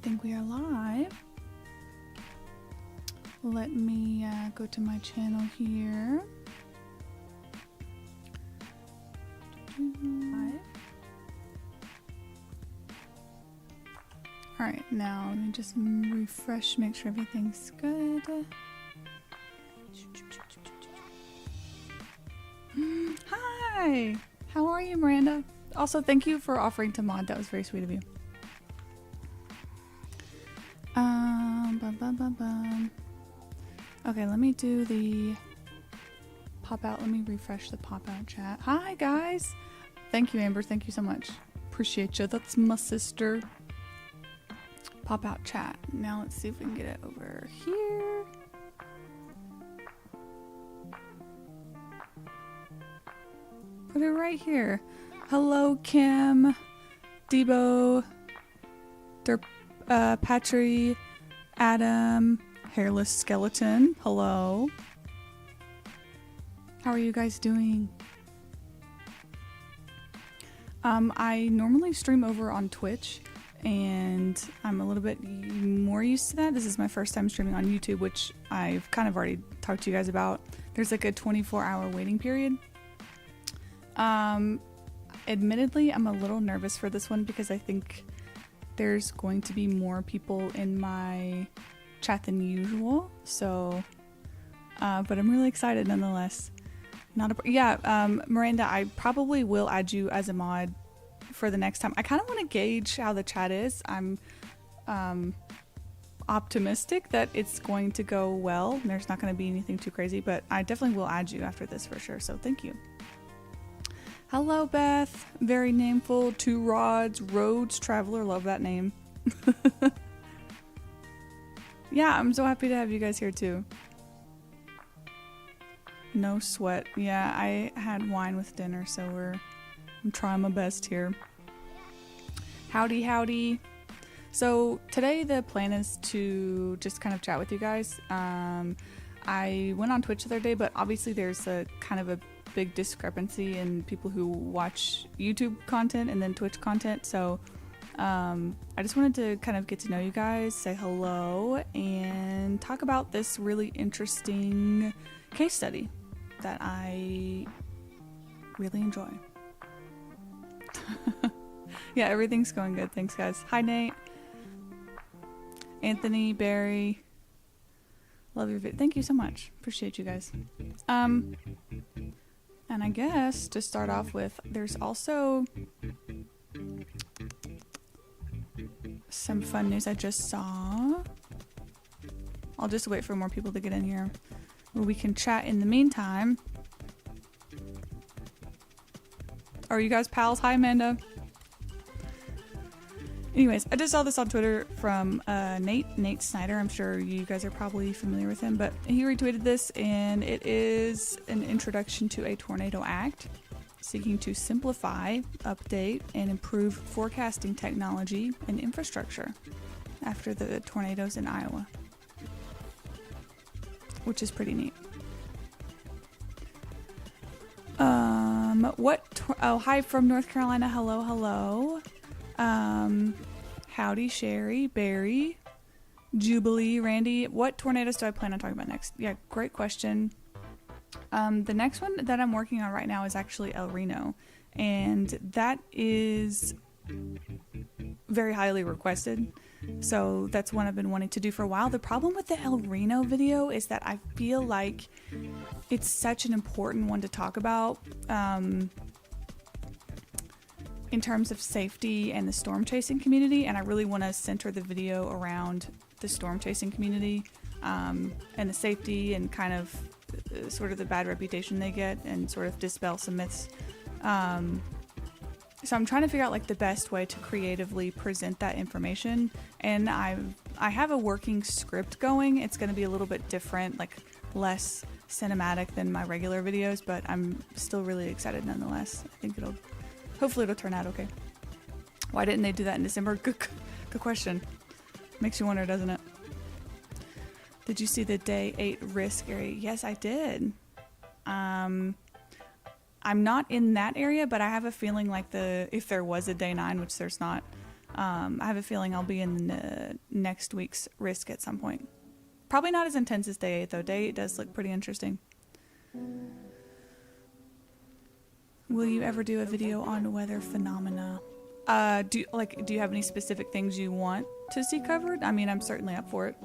think we are live. Let me go to my channel here. Alright, now let me just refresh, make sure everything's good. Hi! How are you, Miranda? Also, thank you for offering to mod. That was very sweet of you. Okay, let me do the pop out. Let me refresh the pop out chat. Hi, guys! Thank you, Amber. Thank you so much. Appreciate you. That's my sister. Pop out chat. Now let's see if we can get it over here. Put it right here. Hello, Kim, Debo, Patry, Adam, Hairless Skeleton. Hello. How are you guys doing? I normally stream over on Twitch, and I'm a little bit more used to that. This is my first time streaming on YouTube, which I've kind of already talked to you guys about. There's like a 24-hour waiting period. Admittedly, I'm a little nervous for this one because I think there's going to be more people in my chat than usual. So, but I'm really excited nonetheless. Miranda, I probably will add you as a mod for the next time. I kind of want to gauge how the chat is. I'm optimistic that it's going to go well. There's not going to be anything too crazy, but I definitely will add you after this for sure. So thank you. Hello, Beth. Very nameful. Two Rods. Roads Traveler. Love that name. Yeah, I'm so happy to have you guys here too. No sweat. Yeah, I had wine with dinner, so I'm trying my best here. Howdy, howdy. So today the plan is to just kind of chat with you guys. I went on Twitch the other day, but obviously there's a kind of a big discrepancy in people who watch YouTube content and then Twitch content. So I just wanted to kind of get to know you guys, say hello, and talk about this really interesting case study that I really enjoy. Yeah, everything's going good. Thanks, guys. Hi, Nate. Anthony, Barry. Love your video. Thank you so much. Appreciate you guys. And I guess to start off with, there's also some fun news I just saw. I'll just wait for more people to get in here where we can chat in the meantime. Are you guys pals? Hi, Amanda. Anyways, I just saw this on Twitter from Nate Snyder. I'm sure you guys are probably familiar with him, but he retweeted this, and it is an introduction to a tornado act seeking to simplify, update, and improve forecasting technology and infrastructure after the tornadoes in Iowa, which is pretty neat. Hi from North Carolina. Hello, hello. Howdy, Sherry, Barry, Jubilee, Randy. What tornadoes do I plan on talking about next? Yeah, great question. The next one that I'm working on right now is actually El Reno, and that is very highly requested. So that's one I've been wanting to do for a while. The problem with the El Reno video is that I feel like it's such an important one to talk about. In terms of safety and the storm chasing community, and I really want to center the video around the storm chasing community and the safety and kind of sort of the bad reputation they get and sort of dispel some myths. So I'm trying to figure out like the best way to creatively present that information, and I have a working script going. It's going to be a little bit different, like less cinematic than my regular videos, but I'm still really excited nonetheless. I think hopefully it'll turn out okay. Why didn't they do that in December? Good question. Makes you wonder, doesn't it? Did you see the day 8 risk area? Yes, I did. I'm not in that area, but I have a feeling like if there was a day 9, which there's not, I have a feeling I'll be in next week's Risk at some point. Probably not as intense as Day 8 though. Day 8 does look pretty interesting. Will you ever do a video on weather phenomena? Do you have any specific things you want to see covered? I mean, I'm certainly up for it.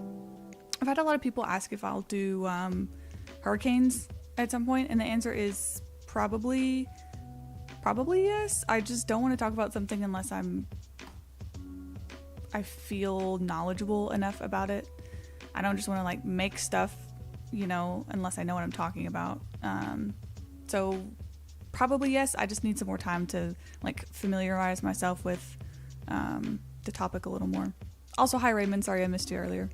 I've had a lot of people ask if I'll do hurricanes at some point, and the answer is probably yes. I just don't want to talk about something unless I feel knowledgeable enough about it. I don't just want to like make stuff, you know, unless I know what I'm talking about. So probably yes. I just need some more time to like familiarize myself with the topic a little more. Also, hi Raymond. Sorry I missed you earlier.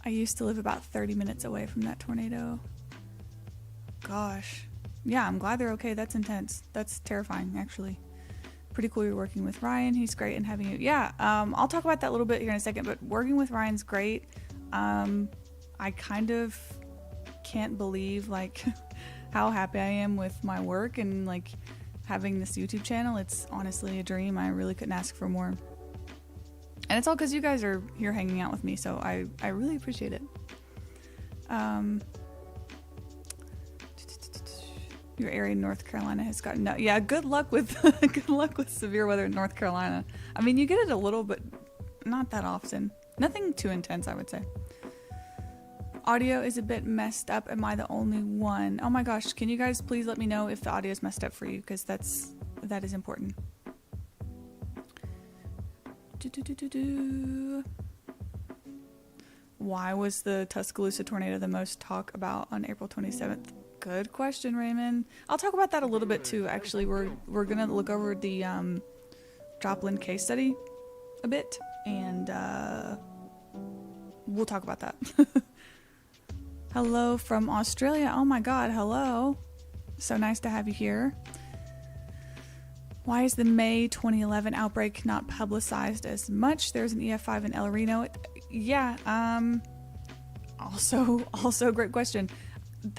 I used to live about 30 minutes away from that tornado. Gosh. Yeah, I'm glad they're okay. That's intense. That's terrifying, actually. Pretty cool you're working with Ryan. He's great and having you. Yeah, I'll talk about that a little bit here in a second, but working with Ryan's great. I kind of can't believe like how happy I am with my work and like having this YouTube channel. It's honestly a dream. I really couldn't ask for more. And it's all because you guys are here hanging out with me, so I really appreciate it. Your area in North Carolina has gotten no. Yeah, good luck with severe weather in North Carolina. I mean, you get it a little, but not that often. Nothing too intense, I would say. Audio is a bit messed up. Am I the only one? Oh my gosh, can you guys please let me know if the audio is messed up for you, because that is important. Why was the Tuscaloosa tornado the most talk about on April 27th? Good question, Raymond. I'll talk about that a little bit too. Actually, we're gonna look over the Joplin case study a bit, and we'll talk about that. Hello from Australia. Oh my God, hello. So nice to have you here. Why is the May 2011 outbreak not publicized as much? There's an EF5 in El Reno. Yeah, also great question.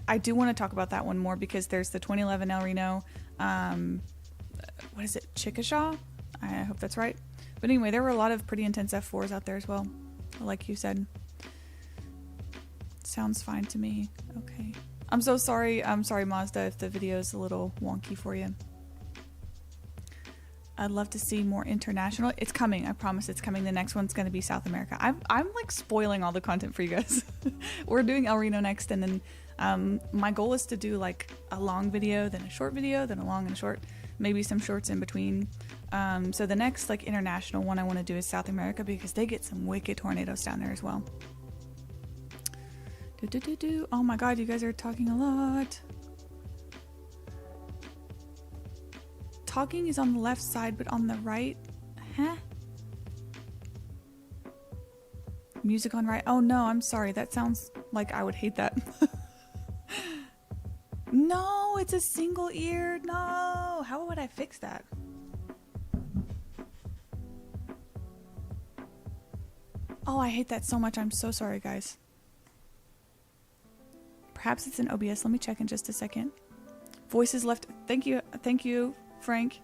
I do want to talk about that one more because there's the 2011 El Reno, what is it, Chickasha? I hope that's right. But anyway, there were a lot of pretty intense F4s out there as well, like you said. Sounds fine to me. Okay. I'm so sorry. I'm sorry, Mazda, if the video is a little wonky for you. I'd love to see more international. It's coming. I promise it's coming. The next one's going to be South America. I'm like spoiling all the content for you guys. We're doing El Reno next, and then my goal is to do like a long video, then a short video, then a long and a short, maybe some shorts in between. So the next like international one I want to do is South America because they get some wicked tornadoes down there as well. Oh my God, you guys are talking a lot. Talking is on the left side, but on the right, huh? Music on right. Oh no, I'm sorry. That sounds like I would hate that. No, it's a single ear. No, how would I fix that? Oh, I hate that so much. I'm so sorry, guys. Perhaps it's an OBS. Let me check in just a second. Voices left. Thank you, Frank.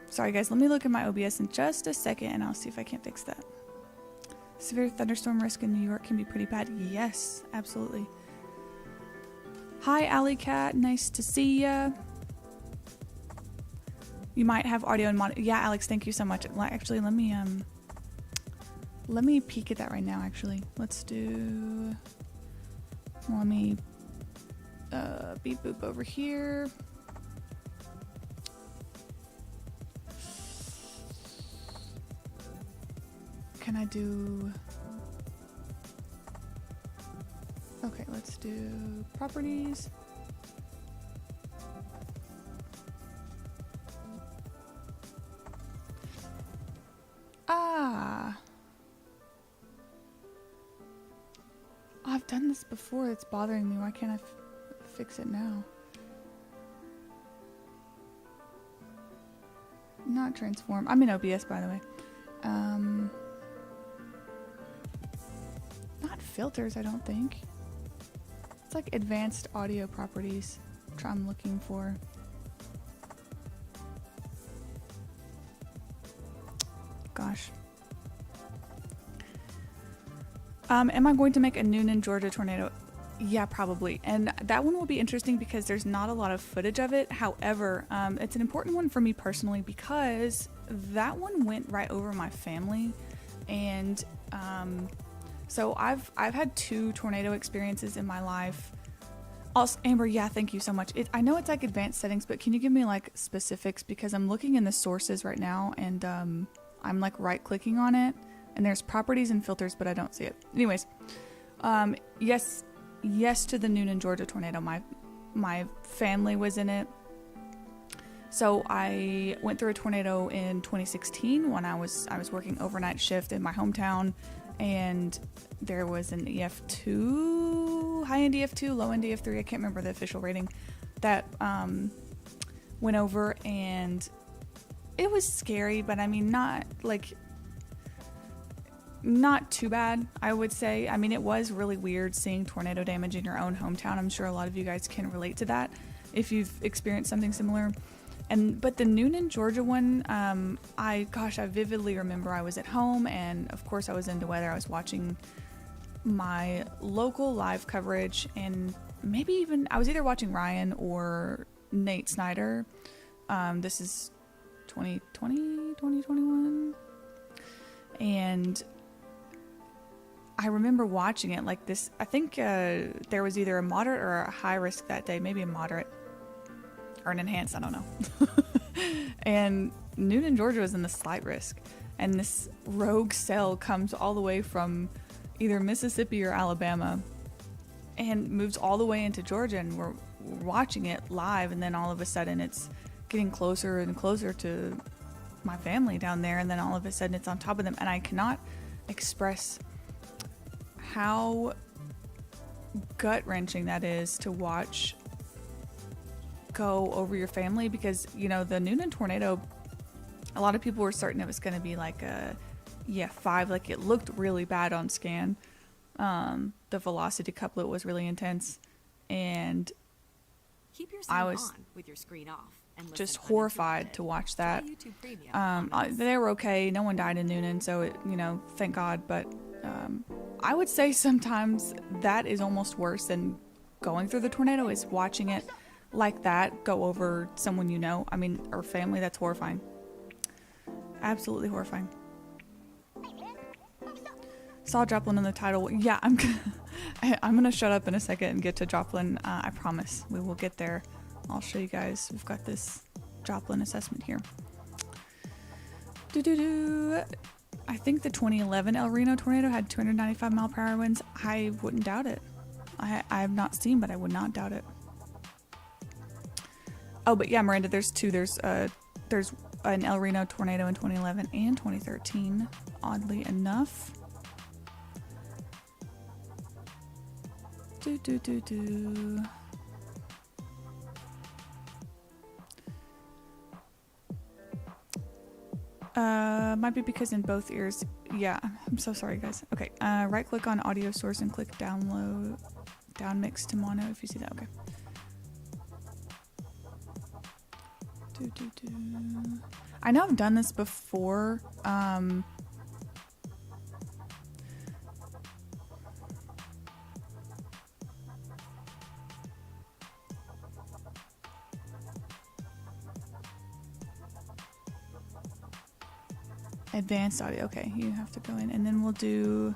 Sorry guys, let me look at my OBS in just a second and I'll see if I can't fix that. Severe thunderstorm risk in New York can be pretty bad. Yes, absolutely. Hi, Alley Cat. Nice to see ya. You might have audio and mod. Yeah, Alex, thank you so much. Actually, let me peek at that right now. Actually, let's do. Let me beep boop over here. Can I do... Okay, let's do properties. I've done this before. It's bothering me. Why can't I fix it now? Not transform. I'm in OBS, by the way. Not filters, I don't think. It's like advanced audio properties. I'm looking for. gosh. Am I going to make a Noonan, Georgia tornado? Yeah, probably. And that one will be interesting because there's not a lot of footage of it. However, it's an important one for me personally because that one went right over my family. And so I've had 2 tornado experiences in my life. Also, Amber, yeah, thank you so much. I know it's like advanced settings, but can you give me like specifics? Because I'm looking in the sources right now and I'm like right clicking on it and there's properties and filters, but I don't see it. Anyways, yes to the Noonan, Georgia tornado. My family was in it. So I went through a tornado in 2016 when I was working overnight shift in my hometown, and there was an EF2, high-end EF2, low-end EF3, I can't remember the official rating, that went over, and it was scary, but I mean, not too bad, I would say. I mean, it was really weird seeing tornado damage in your own hometown. I'm sure a lot of you guys can relate to that if you've experienced something similar. But the Noonan, Georgia one, I vividly remember I was at home, and of course I was into weather. I was watching my local live coverage, and maybe even I was either watching Ryan or Nate Snyder. This is 2020, 2021, and I remember watching it like this. I think there was either a moderate or a high risk that day, maybe a moderate or an enhanced, I don't know. And Noonan, Georgia was in the slight risk, and this rogue cell comes all the way from either Mississippi or Alabama and moves all the way into Georgia, and we're watching it live, and then all of a sudden it's getting closer and closer to my family down there, and then all of a sudden it's on top of them, and I cannot express how gut-wrenching that is to watch go over your family, because you know the Noonan tornado, a lot of people were certain it was going to be like a 5, like it looked really bad on scan. The velocity couplet was really intense, and Keep your I was on with your screen off and just horrified to watch that. They were okay, no one died in Noonan, so it, you know, thank God, but I would say sometimes that is almost worse than going through the tornado, is watching it like that go over someone you know, I mean, or family. That's horrifying. Absolutely horrifying. Saw Joplin in the title. Yeah, I'm gonna shut up in a second and get to Joplin. I promise we will get there. I'll show you guys. We've got this Joplin assessment here. I think the 2011 El Reno tornado had 295 mile per hour winds. I wouldn't doubt it. I have not seen, but I would not doubt it. Oh, but yeah, Miranda, there's 2. There's an El Reno tornado in 2011 and 2013, oddly enough. Might be because in both ears. Yeah, I'm so sorry, guys. Okay, right click on audio source and click down mix to mono if you see that. Okay. I know I've done this before. Advanced audio. Okay, you have to go in, and then we'll do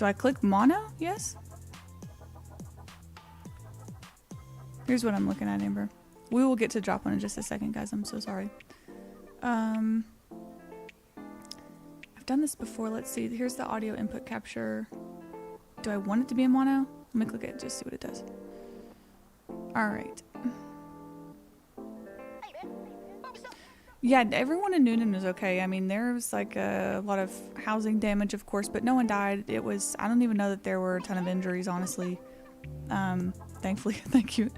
I click mono? Yes? Here's what I'm looking at, Amber. We will get to Joplin in just a second, guys. I'm so sorry. I've done this before. Let's see. Here's the audio input capture. Do I want it to be in mono? Let me click it, just see what it does. All right. Yeah, everyone in Noonan was okay. I mean, there was like a lot of housing damage, of course, but no one died. It was, I don't even know that there were a ton of injuries, honestly. Thankfully. Thank you.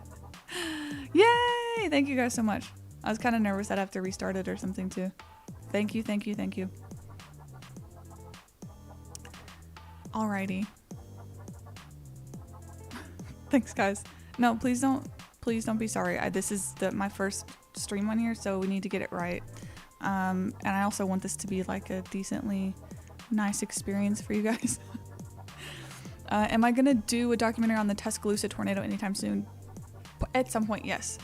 Yay! Thank you guys so much. I was kind of nervous I'd have to restart it or something too. Thank you, thank you, thank you. Alrighty. Thanks, guys. No, please don't be sorry. This is my first stream on here, so we need to get it right. And I also want this to be like a decently nice experience for you guys. Am I gonna do a documentary on the Tuscaloosa tornado anytime soon? At some point, yes.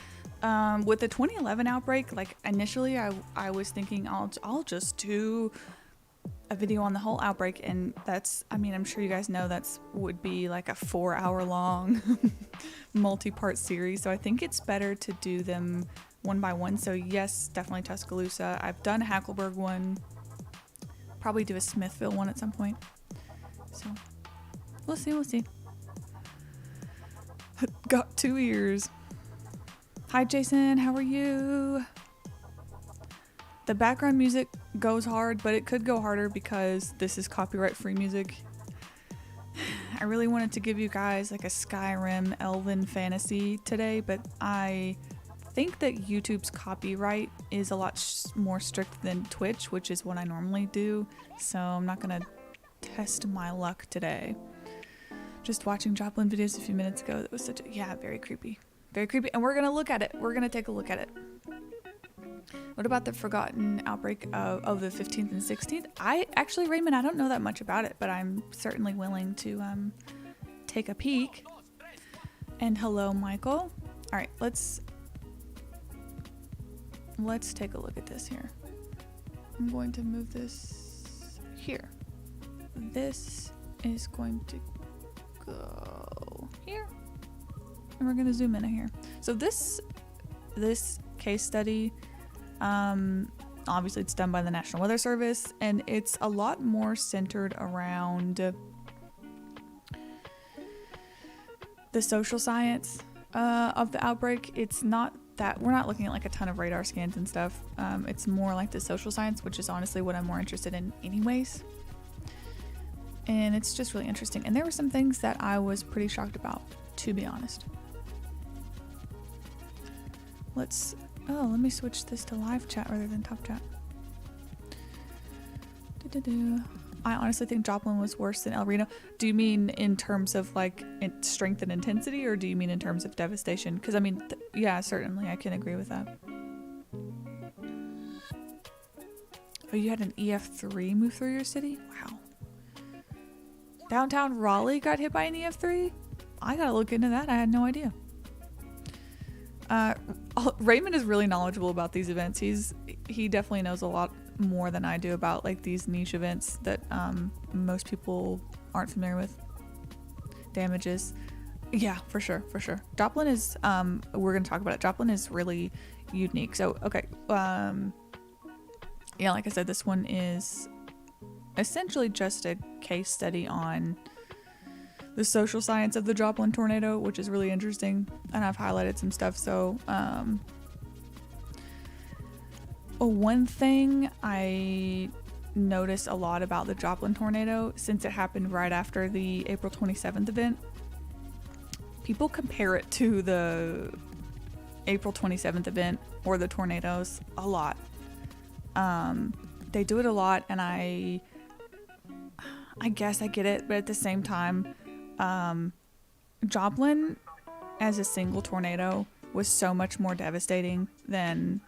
With the 2011 outbreak, like initially I was thinking I'll just do a video on the whole outbreak, and that's, I mean, I'm sure you guys know would be like a 4-hour long multi-part series. So I think it's better to do them one by one. So yes, definitely Tuscaloosa. I've done a Hackleburg one. Probably do a Smithville one at some point. So we'll see. Got 2 ears. Hi Jason, how are you? The background music goes hard, but it could go harder because this is copyright free music. I really wanted to give you guys like a Skyrim elven fantasy today, but I think that YouTube's copyright is a lot more strict than Twitch, which is what I normally do. So I'm not gonna test my luck today. Just watching Joplin videos a few minutes ago. That was such a, yeah, very creepy. Very creepy. And we're gonna look at it. We're gonna take a look at it. What about the forgotten outbreak of the 15th and 16th? Actually, Raymond, I don't know that much about it, but I'm certainly willing to take a peek. And hello, Michael. All right, let's take a look at this here. I'm going to move this here. This is going to go here, and we're going to zoom in here. So this case study, obviously it's done by the National Weather Service, and it's a lot more centered around the social science of the outbreak. It's not that we're not looking at like a ton of radar scans and stuff. It's more like the social science, which is honestly what I'm more interested in anyways. And it's just really interesting. And there were some things that I was pretty shocked about, to be honest. Let me switch this to live chat rather than top chat. I honestly think Joplin was worse than El Reno. Do you mean in terms of like strength and intensity, or do you mean in terms of devastation? Because I mean, yeah, certainly I can agree with that. Oh, you had an EF3 move through your city? Wow. Downtown Raleigh got hit by an EF3? I gotta look into that. I had no idea. Raymond is really knowledgeable about these events. He definitely knows a lot more than I do about like these niche events that most people aren't familiar with. Damages. Yeah, for sure. Joplin is, we're gonna talk about it. Joplin is really unique. So, okay. Yeah, like I said, this one is essentially just a case study on the social science of the Joplin tornado, which is really interesting, and I've highlighted some stuff. So one thing I noticed a lot about the Joplin tornado, since it happened right after the April 27th event, people compare it to the April 27th event or the tornadoes a lot. They do it a lot, and I guess I get it, but at the same time, Joplin as a single tornado was so much more devastating than,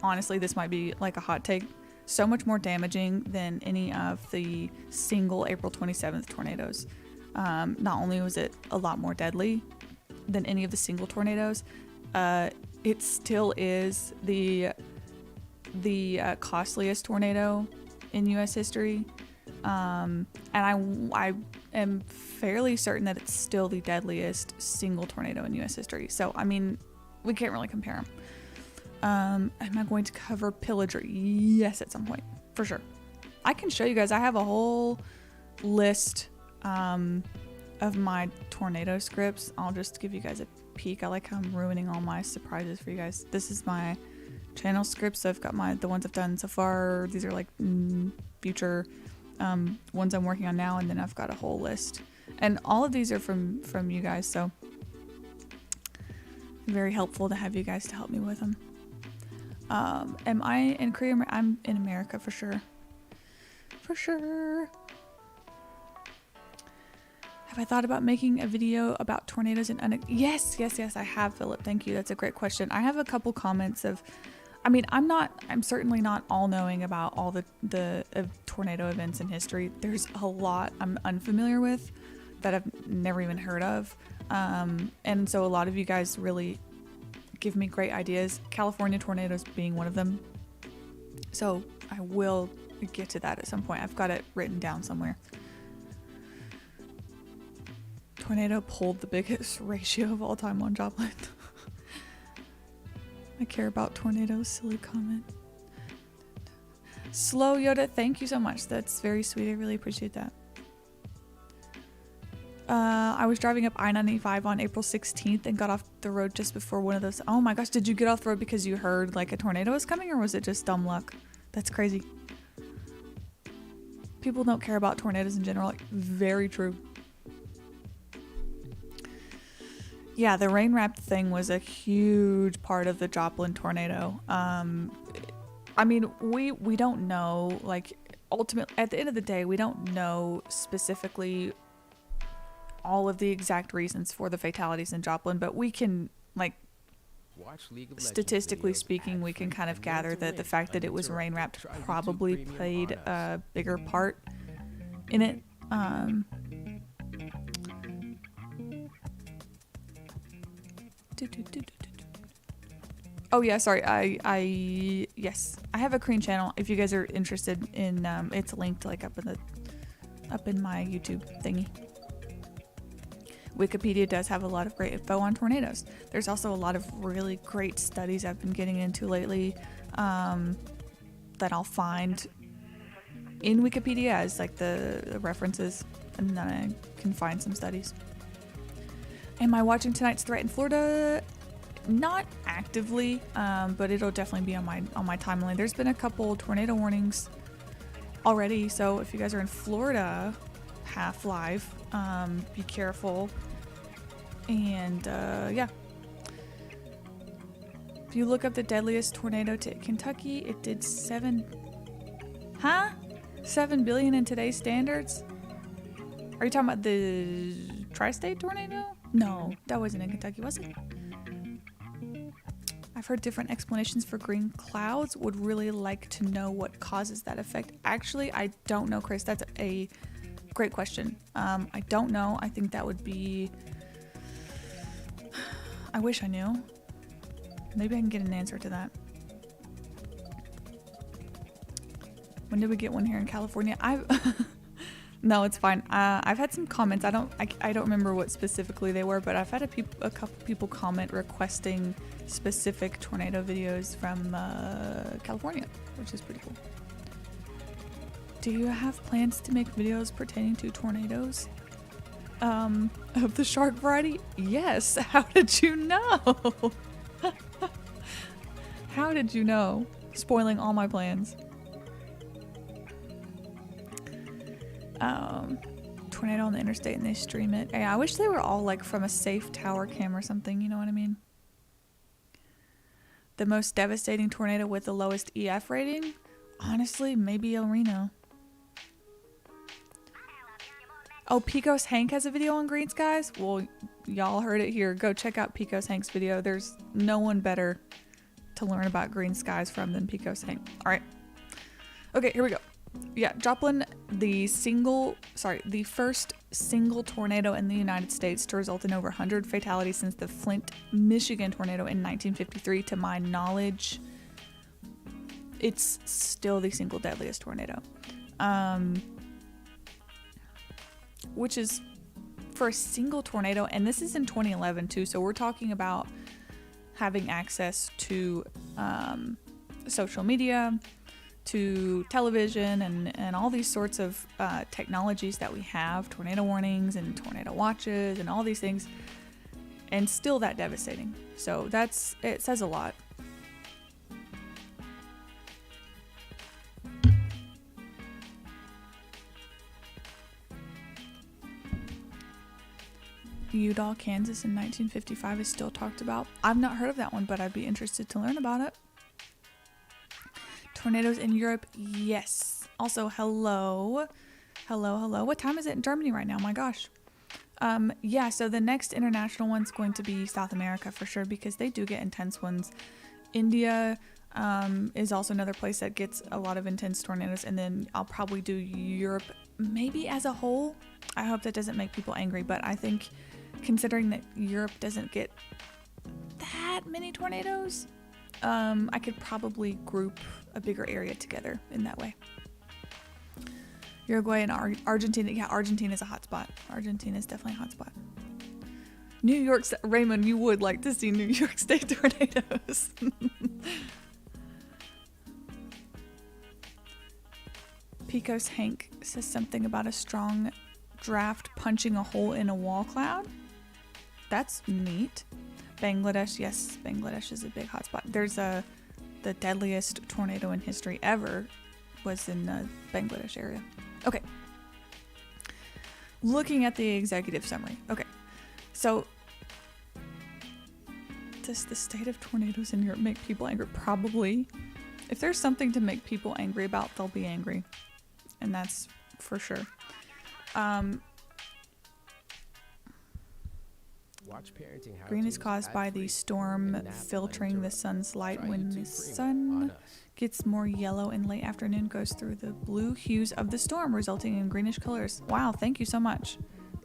honestly, this might be like a hot take, so much more damaging than any of the single April 27th tornadoes. Not only was it a lot more deadly than any of the single tornadoes, it still is the costliest tornado in U.S. history. And I am fairly certain that it's still the deadliest single tornado in U.S. history. So, I mean, we can't really compare them. Am I going to cover Pillager? Yes, at some point, for sure. I can show you guys. I have a whole list of my tornado scripts. I'll just give you guys a peek. I like how I'm ruining all my surprises for you guys. This is my channel scripts. So I've got the ones I've done so far. These are like future ones I'm working on now, and then I've got a whole list, and all of these are from you guys, so very helpful to have you guys to help me with them. Am I in Korea? I'm in America for sure. Have I thought about making a video about tornadoes and yes, I have, Philip. Thank you. That's a great question. I have a couple comments of I mean, I'm certainly not all knowing about all the tornado events in history. There's a lot I'm unfamiliar with that I've never even heard of. And so a lot of you guys really give me great ideas. California tornadoes being one of them. So I will get to that at some point. I've got it written down somewhere. Tornado pulled the biggest ratio of all time on Joplin. I care about tornadoes, silly comment. Slow Yoda, thank you so much. That's very sweet. I really appreciate that. I was driving up I-95 on April 16th and got off the road just before one of those. Oh my gosh, did you get off the road because you heard like a tornado was coming, or was it just dumb luck? That's crazy. People don't care about tornadoes in general. Like, very true. Yeah, the rain wrapped thing was a huge part of the Joplin tornado. I mean, we don't know, like, ultimately, at the end of the day, we don't know specifically all of the exact reasons for the fatalities in Joplin, but we can, like, statistically speaking, we can kind of gather that the fact that it was rain wrapped probably played a bigger part in it. Oh yeah, sorry. Yes, I have a Korean channel. If you guys are interested in, it's linked like up in my YouTube thingy. Wikipedia does have a lot of great info on tornadoes. There's also a lot of really great studies I've been getting into lately, that I'll find in Wikipedia as like the references, and then I can find some studies. Am I watching tonight's threat in Florida? Not actively, but it'll definitely be on my timeline. There's been a couple tornado warnings already, so if you guys are in Florida, half live, be careful. And yeah, if you look up the deadliest tornado to Kentucky, it did 7 billion in today's standards. Are you talking about the tri-state tornado? No, that wasn't in Kentucky, was it? I've heard different explanations for green clouds. Would really like to know what causes that effect. Actually, I don't know, Chris. That's a great question. I don't know. I think that would be... I wish I knew. Maybe I can get an answer to that. When did we get one here in California? No, it's fine. I've had some comments. I don't remember what specifically they were, but I've had a couple people comment requesting specific tornado videos from California, which is pretty cool. Do you have plans to make videos pertaining to tornadoes? Of the shark variety? Yes. How did you know? How did you know? Spoiling all my plans. Tornado on the interstate and they stream it. Hey, I wish they were all like from a safe tower cam or something, you know what I mean? The most devastating tornado with the lowest EF rating? Honestly, maybe El Reno. Oh, Picos Hank has a video on green skies? Well, y'all heard it here. Go check out Picos Hank's video. There's no one better to learn about green skies from than Picos Hank. All right. Okay, here we go. Yeah, Joplin, the first single tornado in the United States to result in over 100 fatalities since the Flint, Michigan tornado in 1953. To my knowledge, it's still the single deadliest tornado. Which is for a single tornado, and this is in 2011 too, so we're talking about having access to social media, to television, and all these sorts of technologies that we have, tornado warnings and tornado watches and all these things, and still that devastating. So it says a lot. Udall, Kansas in 1955 is still talked about. I've not heard of that one, but I'd be interested to learn about it. Tornadoes in Europe, yes. Also, hello. What time is it in Germany right now? My gosh. Yeah, so the next international one's going to be South America for sure, because they do get intense ones. India, is also another place that gets a lot of intense tornadoes. And then I'll probably do Europe maybe as a whole. I hope that doesn't make people angry, but I think considering that Europe doesn't get that many tornadoes, I could probably group a bigger area together in that way. Uruguay and Argentina. Yeah, Argentina is a hot spot. Argentina is definitely a hot spot. New York, Raymond, you would like to see New York State tornadoes. Picos Hank says something about a strong draft punching a hole in a wall cloud. That's neat. Bangladesh, yes, Bangladesh is a big hotspot. There's the deadliest tornado in history ever was in the Bangladesh area. Okay. Looking at the executive summary. Okay. So, does the state of tornadoes in Europe make people angry? Probably. If there's something to make people angry about, they'll be angry. And that's for sure. Green is caused by the storm filtering the sun's light. When the sun gets more yellow in late afternoon, goes through the blue hues of the storm, resulting in greenish colors. Wow, thank you so much.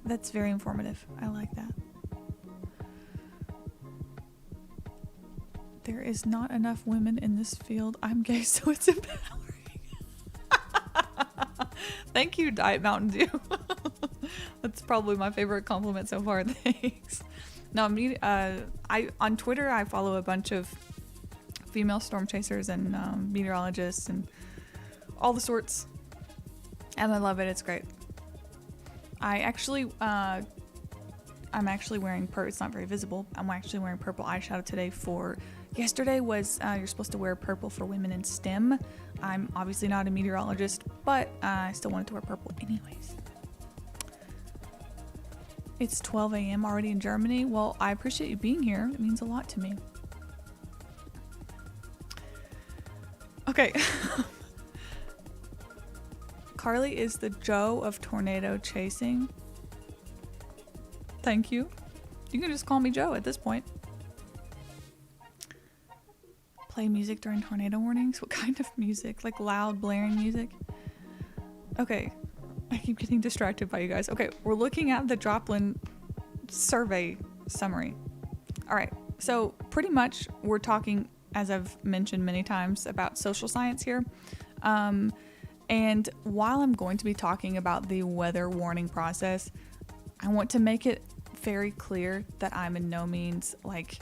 That's very informative. I like that. There is not enough women in this field. I'm gay, so it's empowering. Thank you, Diet Mountain Dew. That's probably my favorite compliment so far. Thanks. No, on Twitter, I follow a bunch of female storm chasers and meteorologists and all the sorts, and I love it. It's great. I'm actually wearing purple. It's not very visible. I'm actually wearing purple eyeshadow today for. Yesterday was you're supposed to wear purple for women in STEM. I'm obviously not a meteorologist, but I still wanted to wear purple anyways. It's 12 a.m. already in Germany. Well, I appreciate you being here. It means a lot to me. Okay. Carly is the Joe of tornado chasing. Thank you. You can just call me Joe at this point. Play music during tornado warnings? What kind of music? Like loud, blaring music? Okay. I keep getting distracted by you guys. Okay, we're looking at the Joplin survey summary. All right, so pretty much we're talking, as I've mentioned many times, about social science here. And while I'm going to be talking about the weather warning process, I want to make it very clear that I'm in no means like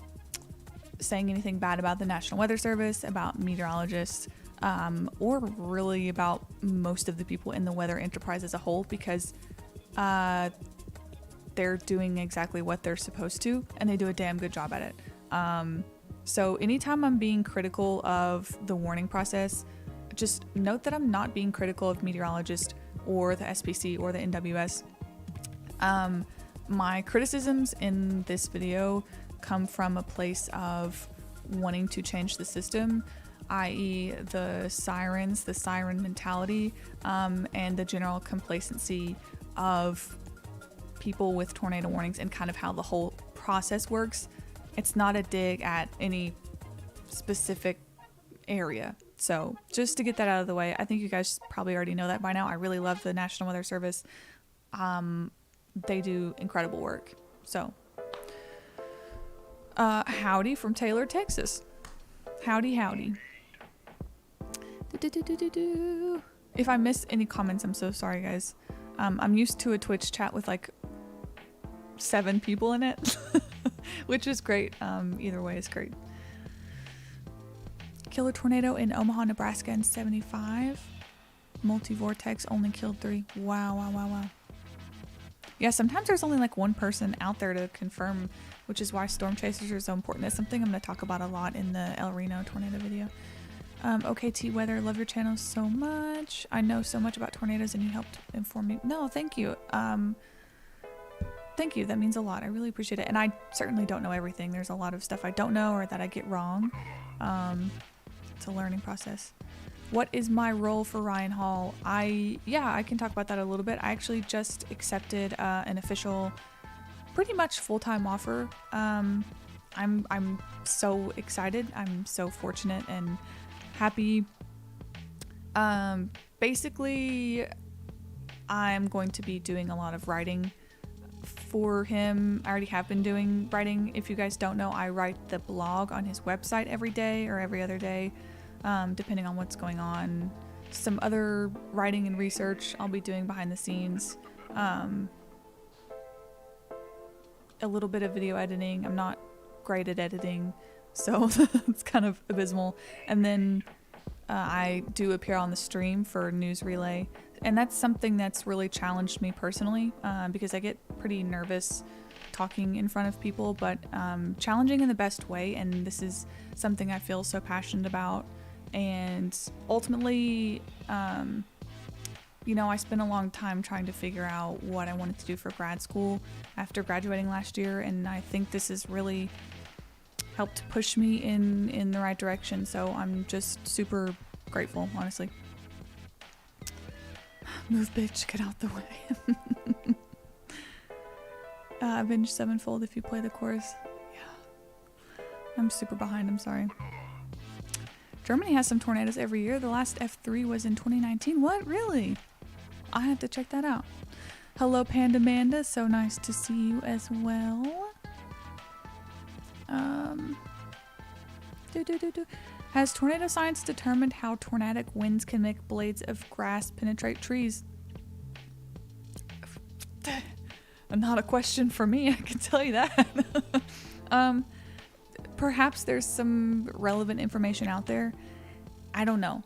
saying anything bad about the National Weather Service, about meteorologists, or really about most of the people in the weather enterprise as a whole, because they're doing exactly what they're supposed to, and they do a damn good job at it. So anytime I'm being critical of the warning process, just note that I'm not being critical of meteorologists or the SPC or the NWS. My criticisms in this video come from a place of wanting to change the system, i.e. the sirens, the siren mentality, and the general complacency of people with tornado warnings and kind of how the whole process works. It's not a dig at any specific area. So just to get that out of the way, I think you guys probably already know that by now. I really love the National Weather Service. They do incredible work. So howdy from Taylor, Texas. Howdy, howdy. If I miss any comments, I'm so sorry, guys. I'm used to a Twitch chat with like 7 people in it, which is great. Either way is great. Killer tornado in Omaha, Nebraska in 75. Multi-vortex only killed 3. Wow. Yeah, sometimes there's only like one person out there to confirm, which is why storm chasers are so important. That's something I'm going to talk about a lot in the El Reno tornado video. OKT Weather, love your channel so much. I know so much about tornadoes and you helped inform me. No, thank you. Thank you. That means a lot. I really appreciate it. And I certainly don't know everything. There's a lot of stuff I don't know or that I get wrong. It's a learning process. What is my role for Ryan Hall? I can talk about that a little bit. I actually just accepted an official, pretty much full-time offer I'm so excited. I'm so fortunate and happy. Basically, I'm going to be doing a lot of writing for him. I already have been doing writing. If you guys don't know, I write the blog on his website every day or every other day, depending on what's going on. Some other writing and research I'll be doing behind the scenes. A little bit of video editing. I'm not great at editing, so it's kind of abysmal. And then I do appear on the stream for News Relay, and that's something that's really challenged me personally, because I get pretty nervous talking in front of people, but challenging in the best way, and this is something I feel so passionate about. And ultimately, you know, I spent a long time trying to figure out what I wanted to do for grad school after graduating last year, and I think this has really helped push me in the right direction, so I'm just super grateful, honestly. Move, bitch, get out the way. Avenge Sevenfold if you play the chorus. Yeah. I'm super behind, I'm sorry. Germany has some tornadoes every year. The last F3 was in 2019. What? Really? I have to check that out. Hello, Panda Manda. So nice to see you as well. Has tornado science determined how tornadic winds can make blades of grass penetrate trees? Not a question for me, I can tell you that. Perhaps there's some relevant information out there. I don't know.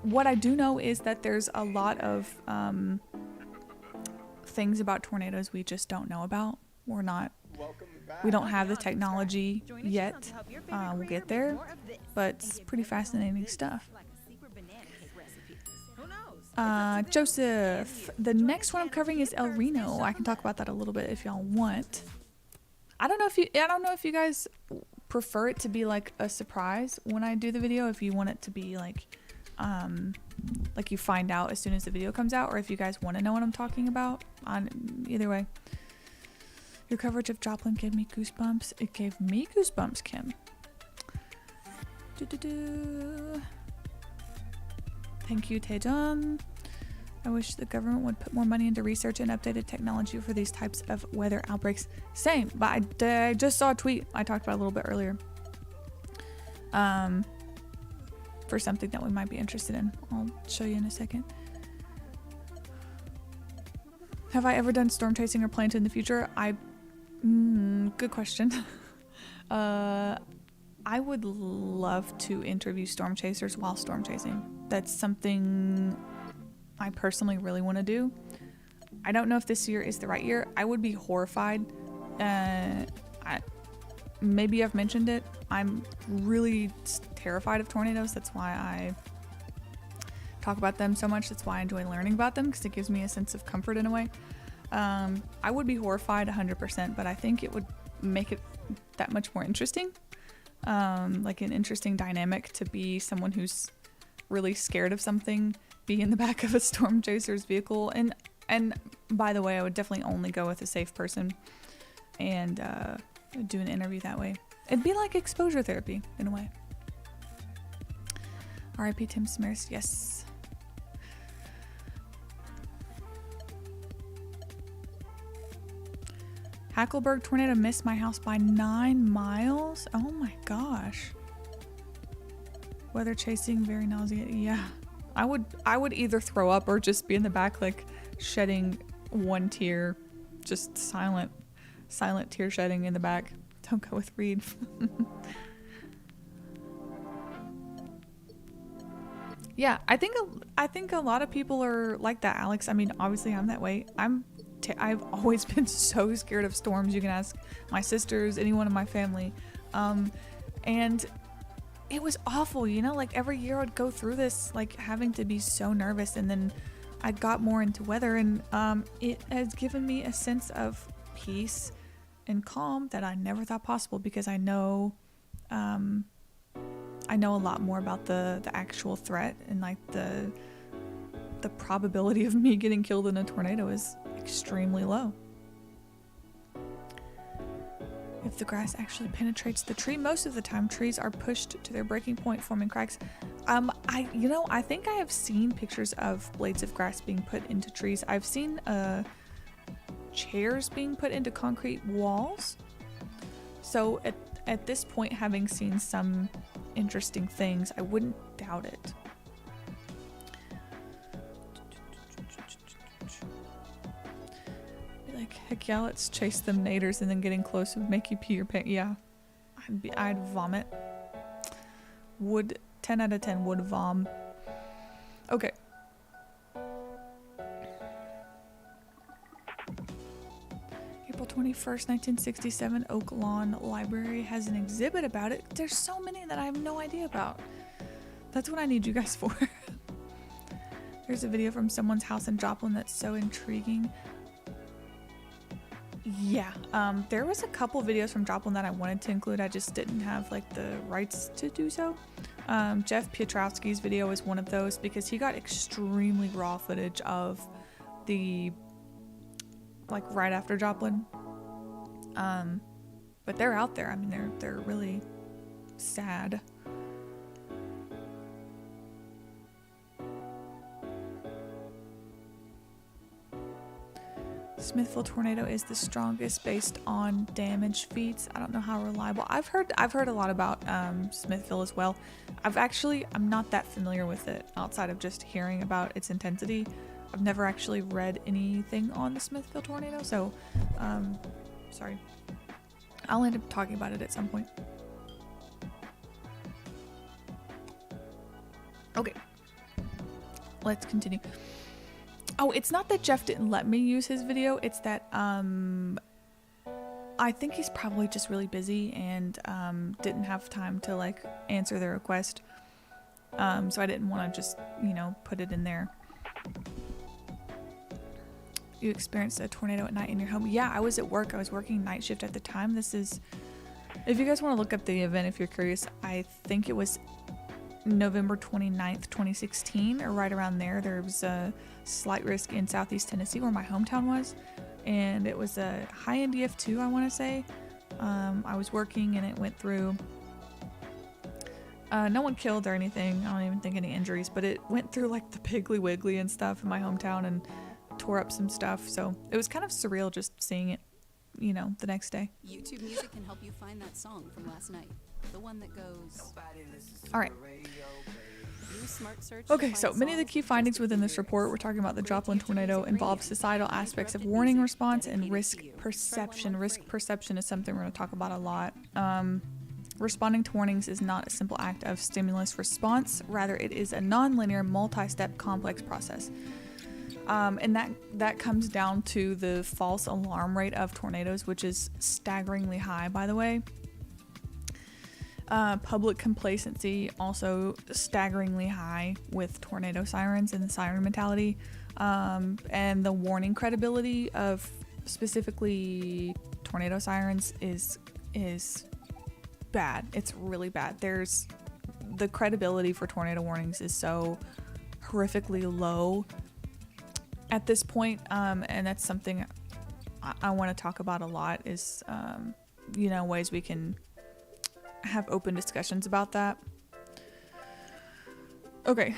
What I do know is that there's a lot of things about tornadoes we just don't know about. We don't have the technology yet. We'll get there, but it's pretty fascinating stuff. Joseph, the next one I'm covering is El Reno. I can talk about that a little bit if y'all want. I don't know if you guys prefer it to be like a surprise when I do the video, if you want it to be like you find out as soon as the video comes out, or if you guys want to know what I'm talking about. On either way. Your coverage of Joplin gave me goosebumps. It gave me goosebumps, Kim. Thank you, Taejun. I wish the government would put more money into research and updated technology for these types of weather outbreaks. Same, but I just saw a tweet I talked about a little bit earlier. For something that we might be interested in. I'll show you in a second. Have I ever done storm chasing or plan to in the future? Good question. I would love to interview storm chasers while storm chasing. That's something I personally really want to do. I don't know if this year is the right year. I would be horrified. Maybe I've mentioned it. I'm really terrified of tornadoes. That's why I talk about them so much. That's why I enjoy learning about them, because it gives me a sense of comfort in a way. I would be horrified 100%, but I think it would make it that much more interesting. Like an interesting dynamic to be someone who's really scared of something, be in the back of a storm chaser's vehicle. And by the way, I would definitely only go with a safe person and do an interview that way. It'd be like exposure therapy in a way. R.I.P. Tim Smears, yes. Hackleburg tornado missed my house by 9 miles. Oh my gosh. Weather chasing, very nauseating. Yeah. I would either throw up or just be in the back like shedding one tear. Just silent tear shedding in the back. Don't go with Reed. Yeah, I think a lot of people are like that, Alex. I mean, obviously I'm that way. I've always been so scared of storms. You can ask my sisters, anyone in my family. And it was awful, you know, like every year I'd go through this, like having to be so nervous, and then I got more into weather, and it has given me a sense of peace and calm that I never thought possible, because I know a lot more about the actual threat, and like the probability of me getting killed in a tornado is extremely low. if the grass actually penetrates the tree. Most of the time, trees are pushed to their breaking point, forming cracks. I think I have seen pictures of blades of grass being put into trees. I've seen chairs being put into concrete walls. So at this point, having seen some interesting things, I wouldn't doubt it. Be like, heck yeah, let's chase them naders, and then getting close would make you pee your pants. Yeah, I'd vomit. Would 10 out of 10 would vom. Okay. April 21st, 1967, Oak Lawn Library has an exhibit about it. There's so many that I have no idea about. That's what I need you guys for. There's a video from someone's house in Joplin that's so intriguing. Yeah, there was a couple videos from Joplin that I wanted to include. I just didn't have like the rights to do so. Jeff Piotrowski's video is one of those because he got extremely raw footage of the like right after Joplin. But they're out there. I mean, they're really sad. Smithville tornado is the strongest based on damage feats. I don't know how reliable. I've heard a lot about Smithville as well. I'm not that familiar with it outside of just hearing about its intensity. I've never actually read anything on the Smithville tornado, so sorry. I'll end up talking about it at some point. Okay, let's continue. Oh, it's not that Jeff didn't let me use his video. It's that I think he's probably just really busy and didn't have time to like answer the request. So I didn't want to just, put it in there. You experienced a tornado at night in your home? Yeah, I was at work. I was working night shift at the time. This is, if you guys want to look up the event, if you're curious, I think it was November 29th, 2016, or right around there. There was a slight risk in Southeast Tennessee where my hometown was, and it was a high NDF2, I want to say. I was working and it went through. No one killed or anything. I don't even think any injuries, but it went through like the Piggly Wiggly and stuff in my hometown and tore up some stuff. So it was kind of surreal just seeing it, the next day. YouTube Music can help you find that song from last night. The one that goes. All right. Use Smart Search. Okay, so many of the key findings within this report, we're talking about the Joplin tornado, involve societal aspects of warning response and risk perception. Risk perception is something we're going to talk about a lot. Responding to warnings is not a simple act of stimulus response. Rather, it is a non-linear, multi-step, complex process. And that comes down to the false alarm rate of tornadoes, which is staggeringly high, by the way. Public complacency, also staggeringly high with tornado sirens and the siren mentality. And the warning credibility of specifically tornado sirens is bad. It's really bad. The credibility for tornado warnings is so horrifically low at this point, and that's something I want to talk about a lot is, ways we can have open discussions about that. Okay,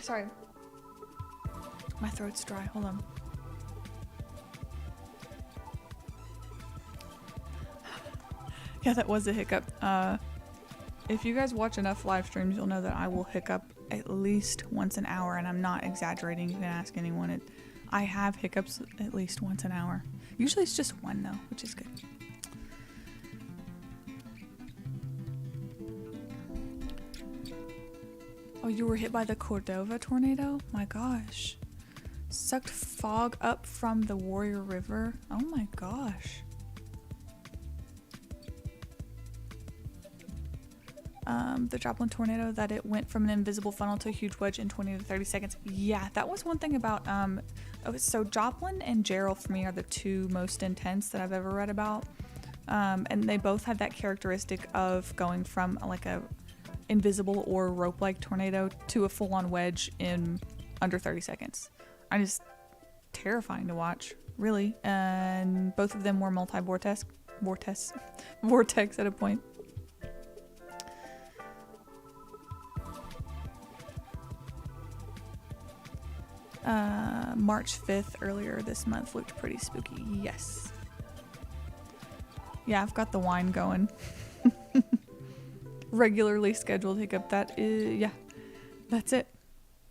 sorry, my throat's dry, hold on. Yeah, that was a hiccup. If you guys watch enough live streams, you'll know that I will hiccup at least once an hour, and I'm not exaggerating. You can ask anyone. I have hiccups at least once an hour. Usually it's just one though, which is good. Oh, you were hit by the Cordova tornado? My gosh. Sucked fog up from the Warrior River. Oh my gosh. The Joplin tornado, that it went from an invisible funnel to a huge wedge in 20 to 30 seconds. Yeah, that was one thing about, so Joplin and Gerald for me are the two most intense that I've ever read about. And they both had that characteristic of going from like a invisible or rope-like tornado to a full-on wedge in under 30 seconds. Terrifying to watch. really, and both of them were vortex at a point. March 5th earlier this month looked pretty spooky. Yes. Yeah, I've got the wine going. Regularly scheduled hiccup. That is, yeah, that's it.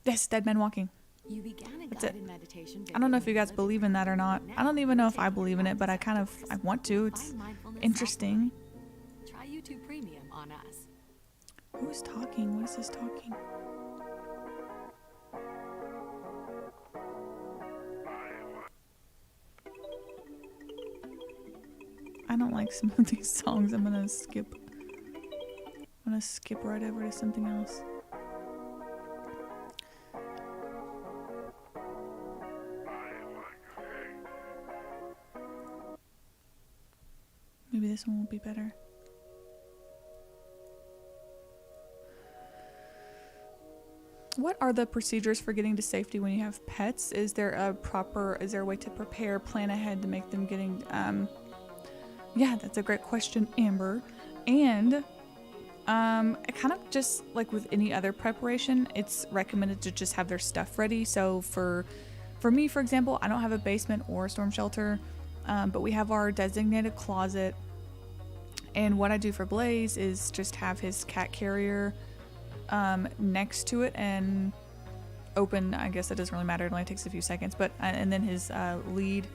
Yes, dead men walking. You began a That's it. guided meditation. I don't know if you guys believe in that or not. I don't even know if I believe in it, but I want to. It's interesting. Try YouTube Premium on us. Who's talking? What is this talking? I don't like some of these songs. I'm gonna skip right over to something else. Maybe this one will be better. What are the procedures for getting to safety when you have pets? Is there a way to prepare, plan ahead to make them getting, yeah, that's a great question, Amber. And, kind of just like with any other preparation, it's recommended to just have their stuff ready. So for me, for example, I don't have a basement or a storm shelter, but we have our designated closet. And what I do for Blaze is just have his cat carrier next to it and open. I guess it doesn't really matter. It only takes a few seconds. But and then his lead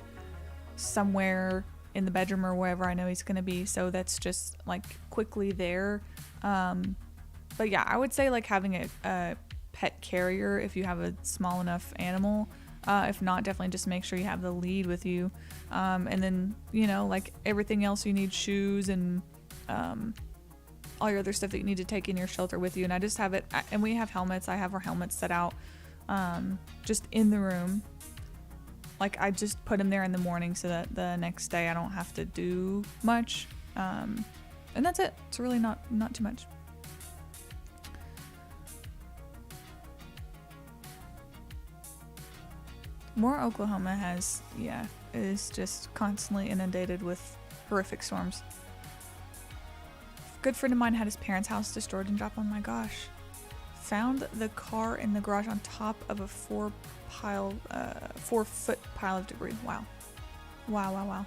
somewhere in the bedroom or wherever I know he's going to be. So that's just like quickly there. But yeah, I would say like having a pet carrier if you have a small enough animal. If not, definitely just make sure you have the lead with you. And then, you know, like everything else you need, shoes and all your other stuff that you need to take in your shelter with you. And I just have it, and we have helmets. I have our helmets set out just in the room. Like I just put them there in the morning so that the next day I don't have to do much. And that's it. It's really not too much. More Oklahoma is just constantly inundated with horrific storms. A good friend of mine had his parents' house destroyed in Joplin. Oh my gosh. Found the car in the garage on top of a 4-foot pile of debris. Wow. Wow.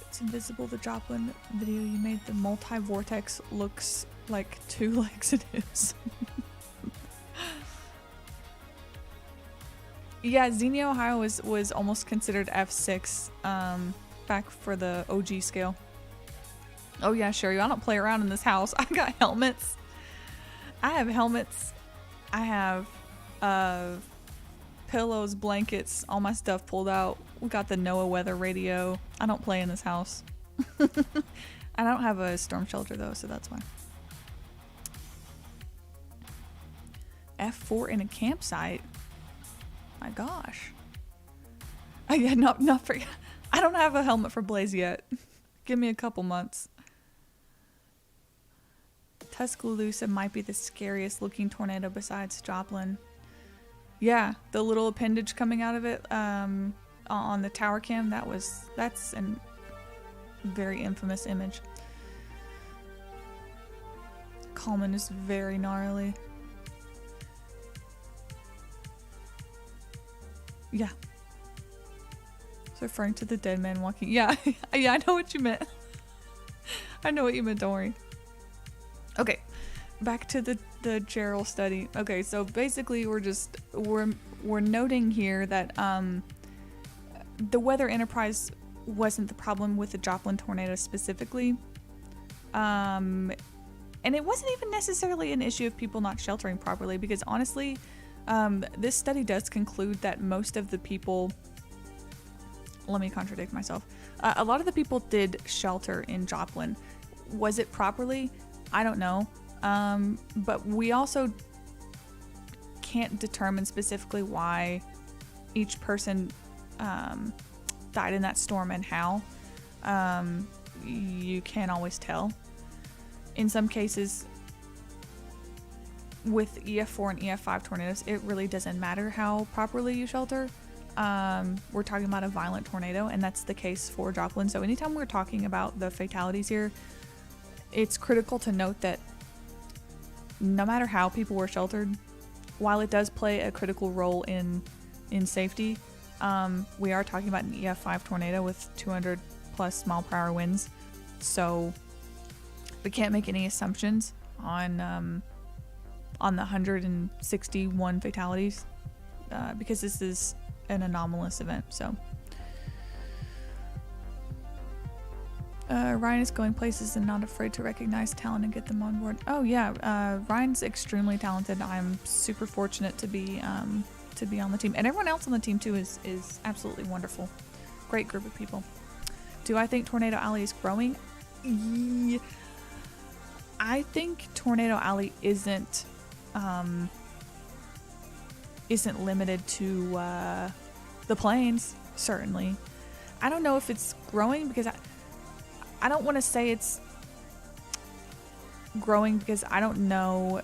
It's invisible. The Joplin video you made, the multi-vortex looks like 2 laxatives. Yeah, Xenia, Ohio was almost considered F6 back for the OG scale. Oh yeah, sure. I don't play around in this house. I got helmets. I have helmets. I have pillows, blankets, all my stuff pulled out. We got the NOAA weather radio. I don't play in this house. I don't have a storm shelter though, so that's why. F4 in a campsite. My gosh. Yeah, not for. I don't have a helmet for Blaze yet. Give me a couple months. Tuscaloosa might be the scariest looking tornado besides Joplin. Yeah, the little appendage coming out of it on the tower cam, that's a very infamous image. Coleman is very gnarly. Yeah. It's referring to the dead man walking. Yeah, yeah, I know what you meant. I know what you meant, don't worry. Okay, back to the Gerald study. Okay, so basically we're noting here that the weather enterprise wasn't the problem with the Joplin tornado specifically. And it wasn't even necessarily an issue of people not sheltering properly, because honestly, this study does conclude that most of the people, let me contradict myself, a lot of the people did shelter in Joplin. Was it properly? I don't know. But we also can't determine specifically why each person died in that storm and how. You can't always tell. In some cases, with EF4 and EF5 tornadoes, it really doesn't matter how properly you shelter. we're talking about a violent tornado, and that's the case for Joplin. So anytime we're talking about the fatalities here, it's critical to note that no matter how people were sheltered, while it does play a critical role in safety, we are talking about an EF5 tornado with 200 plus mile per hour winds. So we can't make any assumptions on the 161 fatalities because this is an anomalous event. So Ryan is going places and not afraid to recognize talent and get them on board. Oh yeah, Ryan's extremely talented. I'm super fortunate to be on the team, and everyone else on the team too is absolutely wonderful. Great group of people. Do I think Tornado Alley is growing? Yeah. I think Tornado Alley isn't limited to the plains. Certainly, I don't know if it's growing because I don't want to say it's growing because I don't know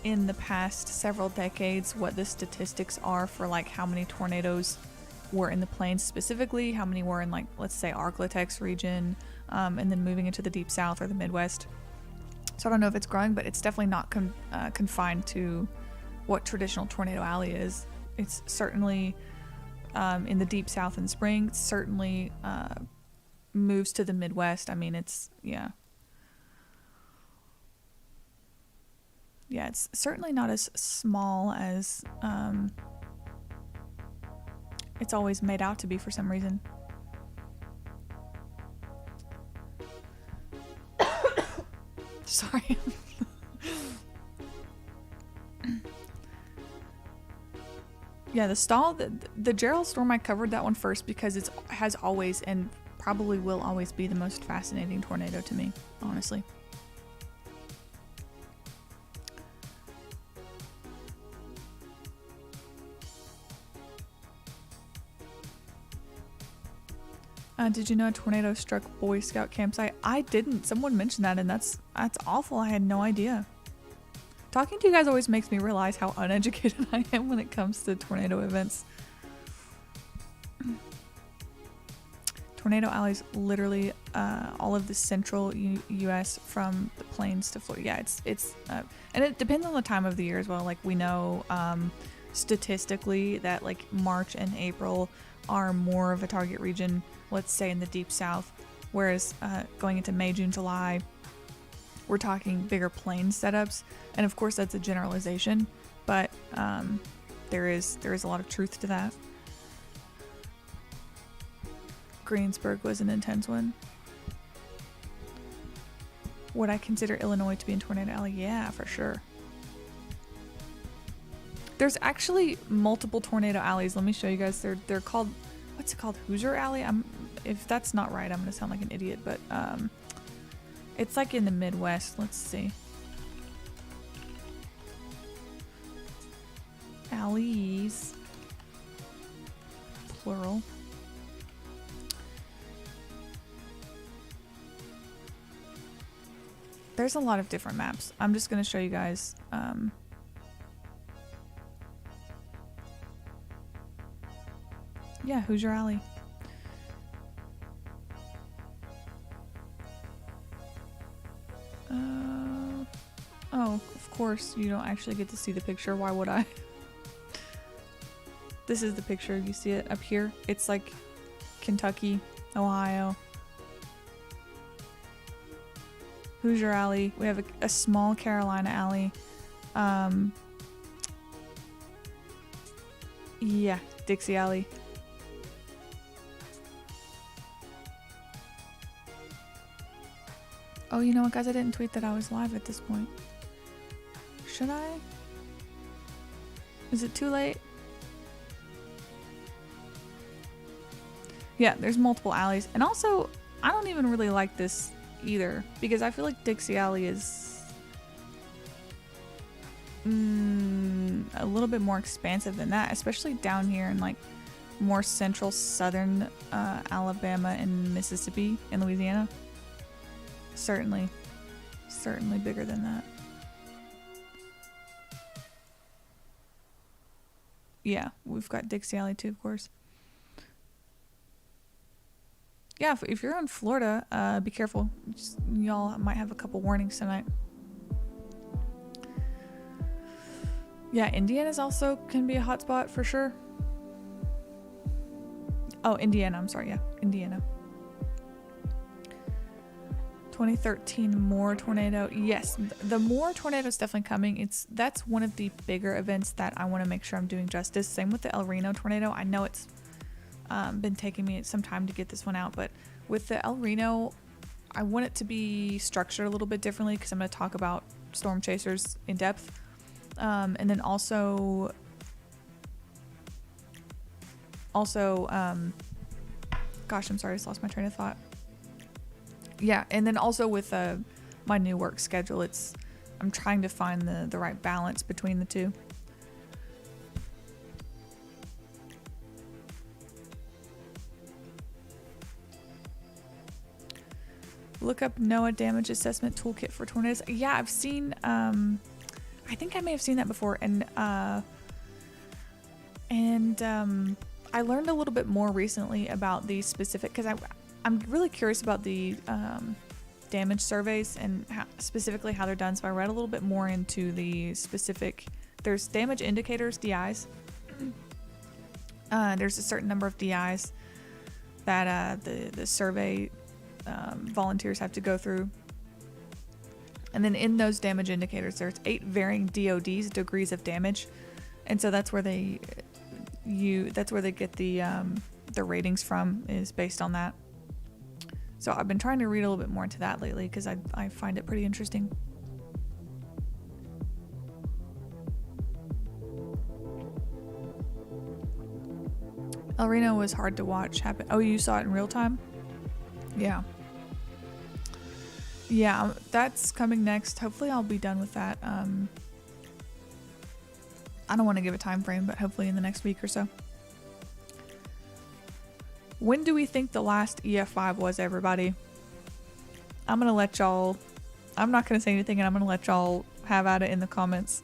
in the past several decades what the statistics are for like how many tornadoes were in the plains specifically, how many were in like, let's say, Arklatex region, and then moving into the deep south or the Midwest. So I don't know if it's growing, but it's definitely not confined to what traditional Tornado Alley is. It's certainly in the deep south in spring. It's certainly moves to the Midwest. I mean, it's, yeah, it's certainly not as small as it's always made out to be for some reason. Sorry. Yeah, the stall, the Gerald storm, I covered that one first because it has always and probably will always be the most fascinating tornado to me, honestly. Did you know a tornado struck Boy Scout campsite? I didn't. Someone mentioned that, and that's awful. I had no idea. Talking to you guys always makes me realize how uneducated I am when it comes to tornado events. Tornado Alley's literally all of the central U.S. from the plains to Florida. Yeah, it's and it depends on the time of the year as well. Like we know statistically that like March and April are more of a target region, let's say in the deep south, whereas going into May, June, July, we're talking bigger plains setups. And of course that's a generalization, but there is a lot of truth to that. Greensburg was an intense one. Would I consider Illinois to be in Tornado Alley? Yeah, for sure. There's actually multiple tornado alleys. Let me show you guys. They're called, what's it called? Hoosier Alley? If that's not right, I'm gonna sound like an idiot, but it's like in the Midwest. Let's see. Alleys, plural. There's a lot of different maps. I'm just gonna show you guys. Yeah, Hoosier Alley. Oh, of course, you don't actually get to see the picture. Why would I? This is the picture. You see it up here? It's like Kentucky, Ohio. Hoosier Alley. We have a small Carolina Alley. Yeah, Dixie Alley. Oh, you know what, guys? I didn't tweet that I was live at this point. Should I? Is it too late? Yeah, there's multiple alleys. And also, I don't even really like this either, because I feel like Dixie Alley is a little bit more expansive than that, especially down here in like more central southern Alabama and Mississippi and Louisiana. Certainly bigger than that. Yeah, we've got Dixie Alley too, of course. yeah, if you're in Florida, be careful. Y'all might have a couple warnings tonight. Yeah, Indiana's also can be a hot spot for sure. Oh, Indiana. I'm sorry. Yeah, Indiana. 2013 more tornado. Yes, the more tornadoes definitely coming. That's one of the bigger events that I want to make sure I'm doing justice. Same with the El Reno tornado. I know it's been taking me some time to get this one out, but with the El Reno, I want it to be structured a little bit differently because I'm going to talk about storm chasers in depth. And then also, gosh, I'm sorry, I just lost my train of thought. Yeah, and then also with my new work schedule, I'm trying to find the right balance between the two. Look up NOAA damage assessment toolkit for tornadoes. Yeah, I've seen. I think I may have seen that before, and I learned a little bit more recently about the specific, because I'm really curious about the damage surveys and specifically how they're done. So I read a little bit more into the specific. There's damage indicators, DIs. There's a certain number of DIs that the survey volunteers have to go through. And then in those damage indicators, there's 8 varying DODs, degrees of damage, and so that's where they get the ratings from, is based on that. So I've been trying to read a little bit more into that lately because I find it pretty interesting. El Reno was hard to watch happen. Oh, you saw it in real time? Yeah. Yeah, that's coming next. Hopefully I'll be done with that. I don't want to give a time frame, but hopefully in the next week or so. When do we think the last EF5 was, everybody? I'm going to let y'all... I'm not going to say anything, and I'm going to let y'all have at it in the comments.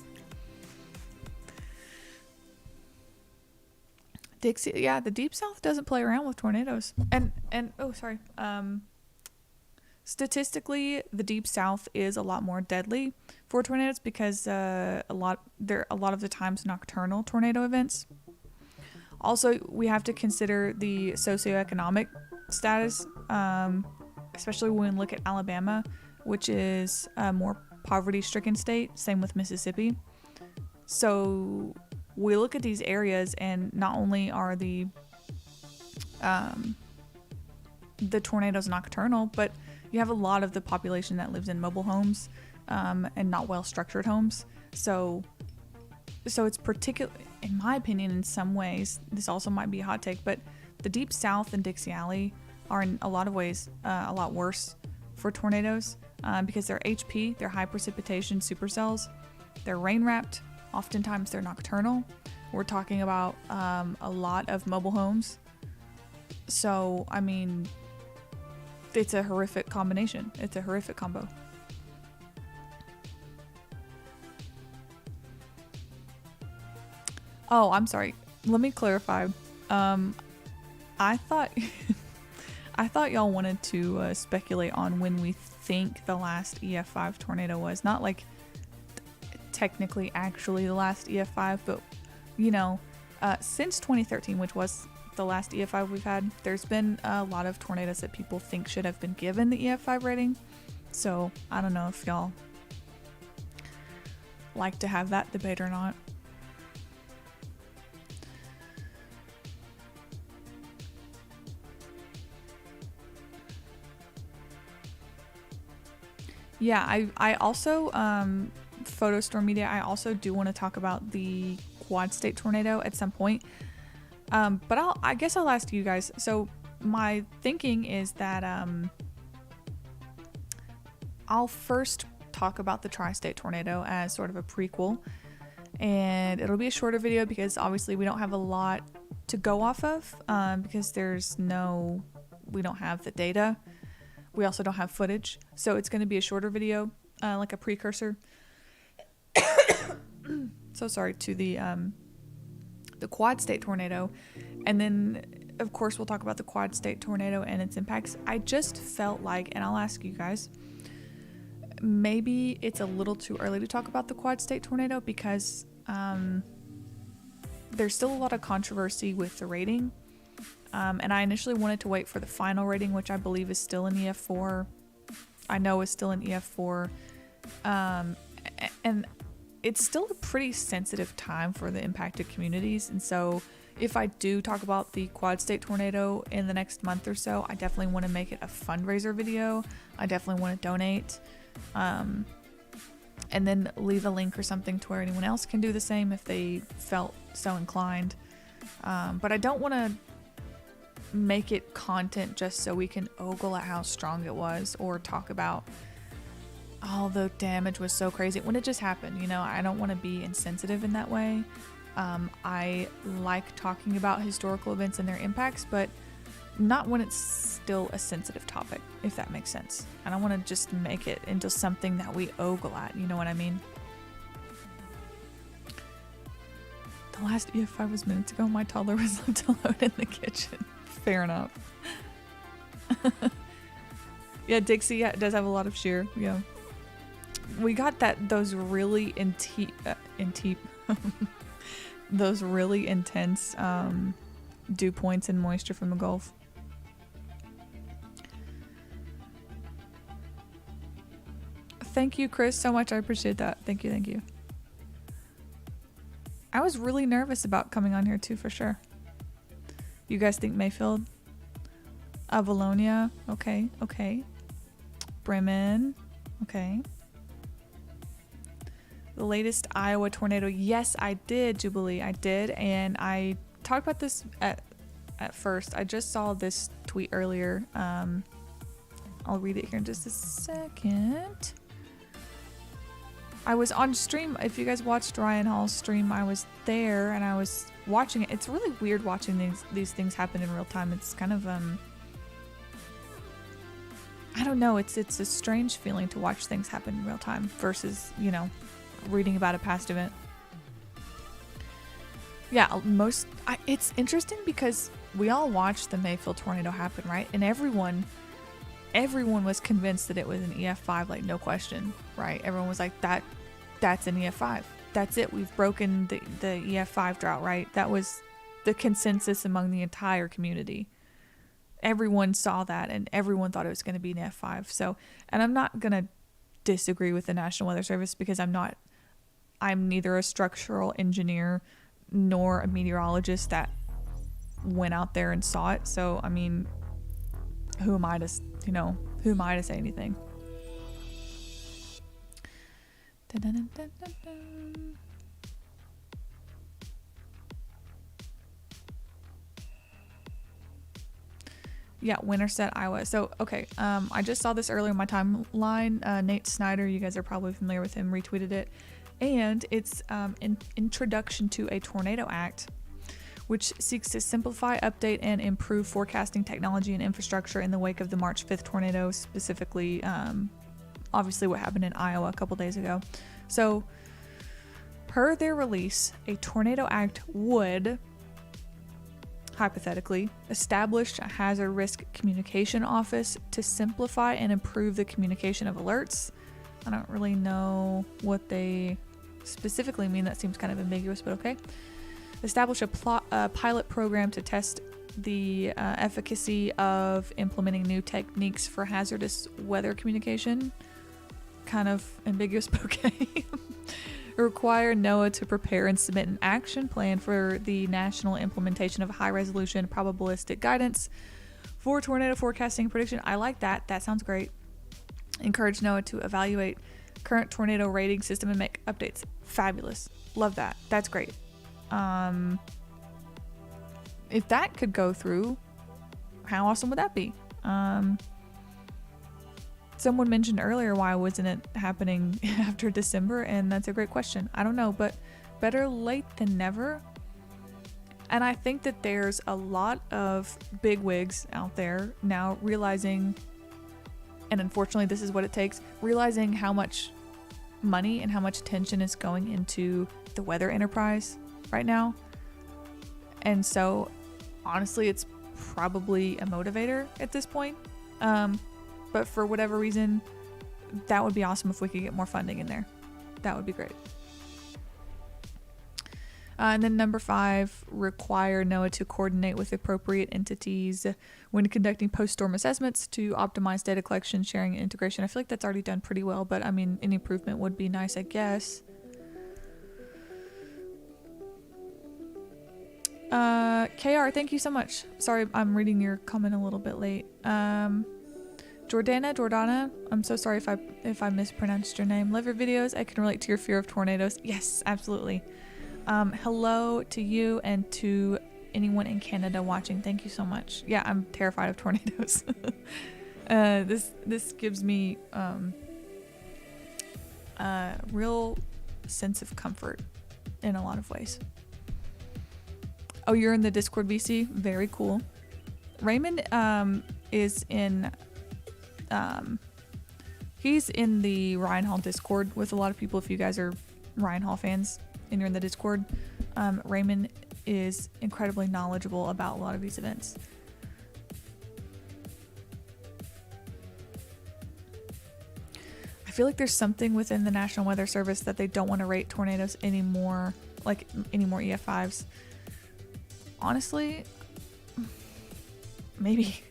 Dixie, yeah, the Deep South doesn't play around with tornadoes. And oh, sorry. Statistically, the Deep South is a lot more deadly for tornadoes because a lot of the times nocturnal tornado events. Also, we have to consider the socioeconomic status, especially when we look at Alabama, which is a more poverty-stricken state. Same with Mississippi. So we look at these areas, and not only are the tornadoes nocturnal, but you have a lot of the population that lives in mobile homes and not well-structured homes. So it's particular, in my opinion, in some ways, this also might be a hot take, but the Deep South and Dixie Alley are in a lot of ways a lot worse for tornadoes because they're HP, they're high precipitation supercells, they're rain-wrapped, oftentimes they're nocturnal. We're talking about a lot of mobile homes. So, I mean, it's a horrific combination. It's a horrific combo. Oh, I'm sorry. Let me clarify. I thought I thought y'all wanted to speculate on when we think the last EF5 tornado was. Not like technically actually the last EF5, but since 2013, which was the last EF5 we've had, there's been a lot of tornadoes that people think should have been given the EF5 rating. So I don't know if y'all like to have that debate or not. Yeah, I also, Photostorm Media, I also do want to talk about the quad state tornado at some point. But I guess I'll ask you guys. So my thinking is that I'll first talk about the tri-state tornado as sort of a prequel, and it'll be a shorter video because obviously we don't have a lot to go off of because we don't have the data. We also don't have footage, so it's going to be a shorter video, like a precursor. So sorry, to the quad state tornado, and then of course, we'll talk about the quad state tornado and its impacts. I just felt like, and I'll ask you guys, maybe it's a little too early to talk about the quad state tornado because there's still a lot of controversy with the rating. And I initially wanted to wait for the final rating, which I believe is still in EF4. I know is still in EF4. And it's still a pretty sensitive time for the impacted communities. And so if I do talk about the quad state tornado in the next month or so, I definitely want to make it a fundraiser video. I definitely want to donate. And then leave a link or something to where anyone else can do the same if they felt so inclined. But I don't want to make it content just so we can ogle at how strong it was or talk about, oh, the damage was so crazy when it just happened. You know, I don't want to be insensitive in that way. I like talking about historical events and their impacts, but not when it's still a sensitive topic, if that makes sense. I don't want to just make it into something that we ogle at, you know what I mean? The last EF5 was minutes ago. My toddler was left alone in the kitchen. Fair enough. Yeah, Dixie does have a lot of shear. Yeah. We got those really those really intense dew points and moisture from the Gulf. Thank you, Chris, so much. I appreciate that. Thank you. I was really nervous about coming on here too, for sure. You guys think Mayfield? Avalonia? Okay. Bremen? Okay. The latest Iowa tornado. Yes, I did, Jubilee. I did. And I talked about this at first. I just saw this tweet earlier. I'll read it here in just a second. I was on stream. If you guys watched Ryan Hall's stream, I was there and I was watching it. It's really weird watching these things happen in real time. It's kind of I don't know. It's a strange feeling to watch things happen in real time versus, you know, reading about a past event. Yeah, it's interesting because we all watched the Mayfield tornado happen, right? And everyone was convinced that it was an EF5, like no question, right? Everyone was like, that's an EF5. That's it. We've broken the EF5 drought, right? That was the consensus among the entire community. Everyone saw that and everyone thought it was going to be an EF5. So, and I'm not going to disagree with the National Weather Service because I'm neither a structural engineer nor a meteorologist that went out there and saw it. So, I mean, who am I to say anything? Yeah, Winterset, Iowa. So, okay, I just saw this earlier in my timeline. Nate Snyder, you guys are probably familiar with him, retweeted it. And it's an introduction to a Tornado Act, which seeks to simplify, update, and improve forecasting technology and infrastructure in the wake of the March 5th tornado, specifically, obviously what happened in Iowa a couple days ago. So, per their release, a Tornado Act would, hypothetically, establish a hazard risk communication office to simplify and improve the communication of alerts. I don't really know what they specifically mean. That seems kind of ambiguous, but okay. Establish a pilot program to test the efficacy of implementing new techniques for hazardous weather communication. Kind of ambiguous, but okay. Require NOAA to prepare and submit an action plan for the national implementation of high-resolution probabilistic guidance for tornado forecasting and prediction. I like that. That sounds great. Encourage NOAA to evaluate current tornado rating system and make updates. Fabulous. Love that. That's great. If that could go through, how awesome would that be? Someone mentioned earlier, why wasn't it happening after December? And that's a great question. I don't know, but better late than never. And I think that there's a lot of bigwigs out there now realizing, and unfortunately this is what it takes, realizing how much money and how much attention is going into the weather enterprise right now. And so honestly, it's probably a motivator at this point. But for whatever reason, that would be awesome if we could get more funding in there. That would be great. And then number 5, require NOAA to coordinate with appropriate entities when conducting post-storm assessments to optimize data collection, sharing, and integration. I feel like that's already done pretty well, but I mean, any improvement would be nice, I guess. KR, thank you so much. Sorry, I'm reading your comment a little bit late. Jordana, I'm so sorry if I mispronounced your name. Love your videos. I can relate to your fear of tornadoes. Yes, absolutely. Hello to you and to anyone in Canada watching. Thank you so much. Yeah, I'm terrified of tornadoes. This gives me a real sense of comfort in a lot of ways. Oh, you're in the Discord, VC? Very cool. Raymond is in he's in the Ryan Hall Discord with a lot of people. If you guys are Ryan Hall fans and you're in the Discord, Raymond is incredibly knowledgeable about a lot of these events. I feel like there's something within the National Weather Service that they don't want to rate tornadoes anymore, like any more EF5s. Honestly, maybe.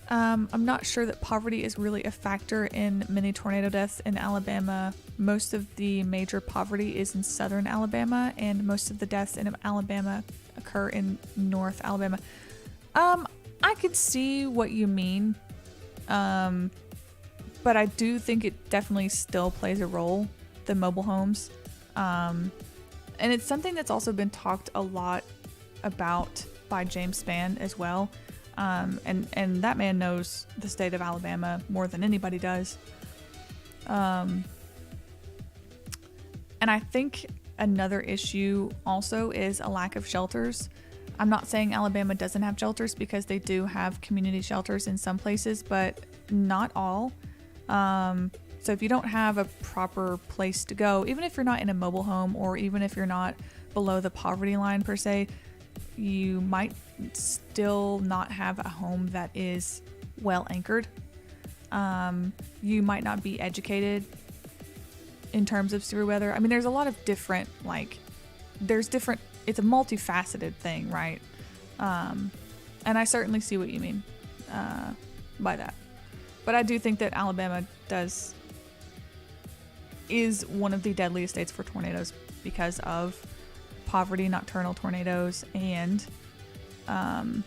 I'm not sure that poverty is really a factor in many tornado deaths in Alabama. Most of the major poverty is in southern Alabama, and most of the deaths in Alabama occur in North Alabama. I could see what you mean, but I do think it definitely still plays a role, the mobile homes. And it's something that's also been talked a lot about by James Spann as well. And that man knows the state of Alabama more than anybody does. And I think another issue also is a lack of shelters. I'm not saying Alabama doesn't have shelters, because they do have community shelters in some places, but not all. So if you don't have a proper place to go, even if you're not in a mobile home, or even if you're not below the poverty line per se, you might still not have a home that is well anchored. You might not be educated in terms of severe weather. I mean, there's a lot of different, it's a multifaceted thing, right? And I certainly see what you mean by that. But I do think that Alabama is one of the deadliest states for tornadoes because of poverty, nocturnal tornadoes, and HP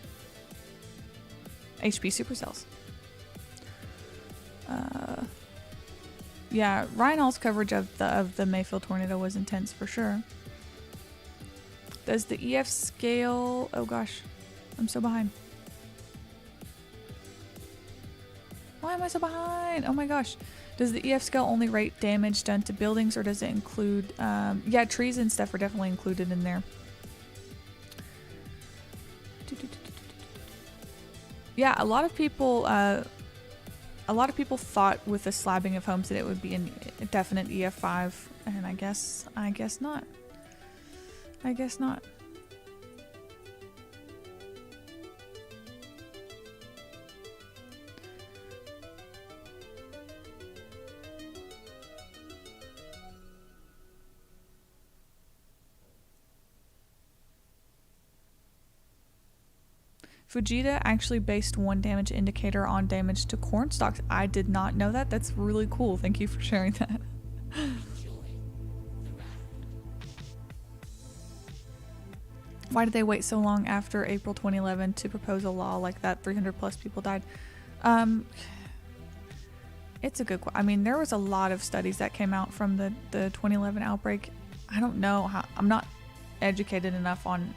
supercells. Yeah, Ryan Hall's coverage of the Mayfield tornado was intense for sure. Does the EF scale... Oh gosh, I'm so behind. Why am I so behind? Oh my gosh. Does the EF scale only rate damage done to buildings, or does it include... yeah, trees and stuff are definitely included in there. Yeah, a lot of people thought with the slabbing of homes that it would be a definite EF5, and I guess not. I guess not. Fujita actually based one damage indicator on damage to corn stalks. I did not know that. That's really cool. Thank you for sharing that. Why did they wait so long after April 2011 to propose a law like that? 300 plus people died. It's a good question. I mean, there was a lot of studies that came out from the 2011 outbreak. I don't know how, I'm not educated enough on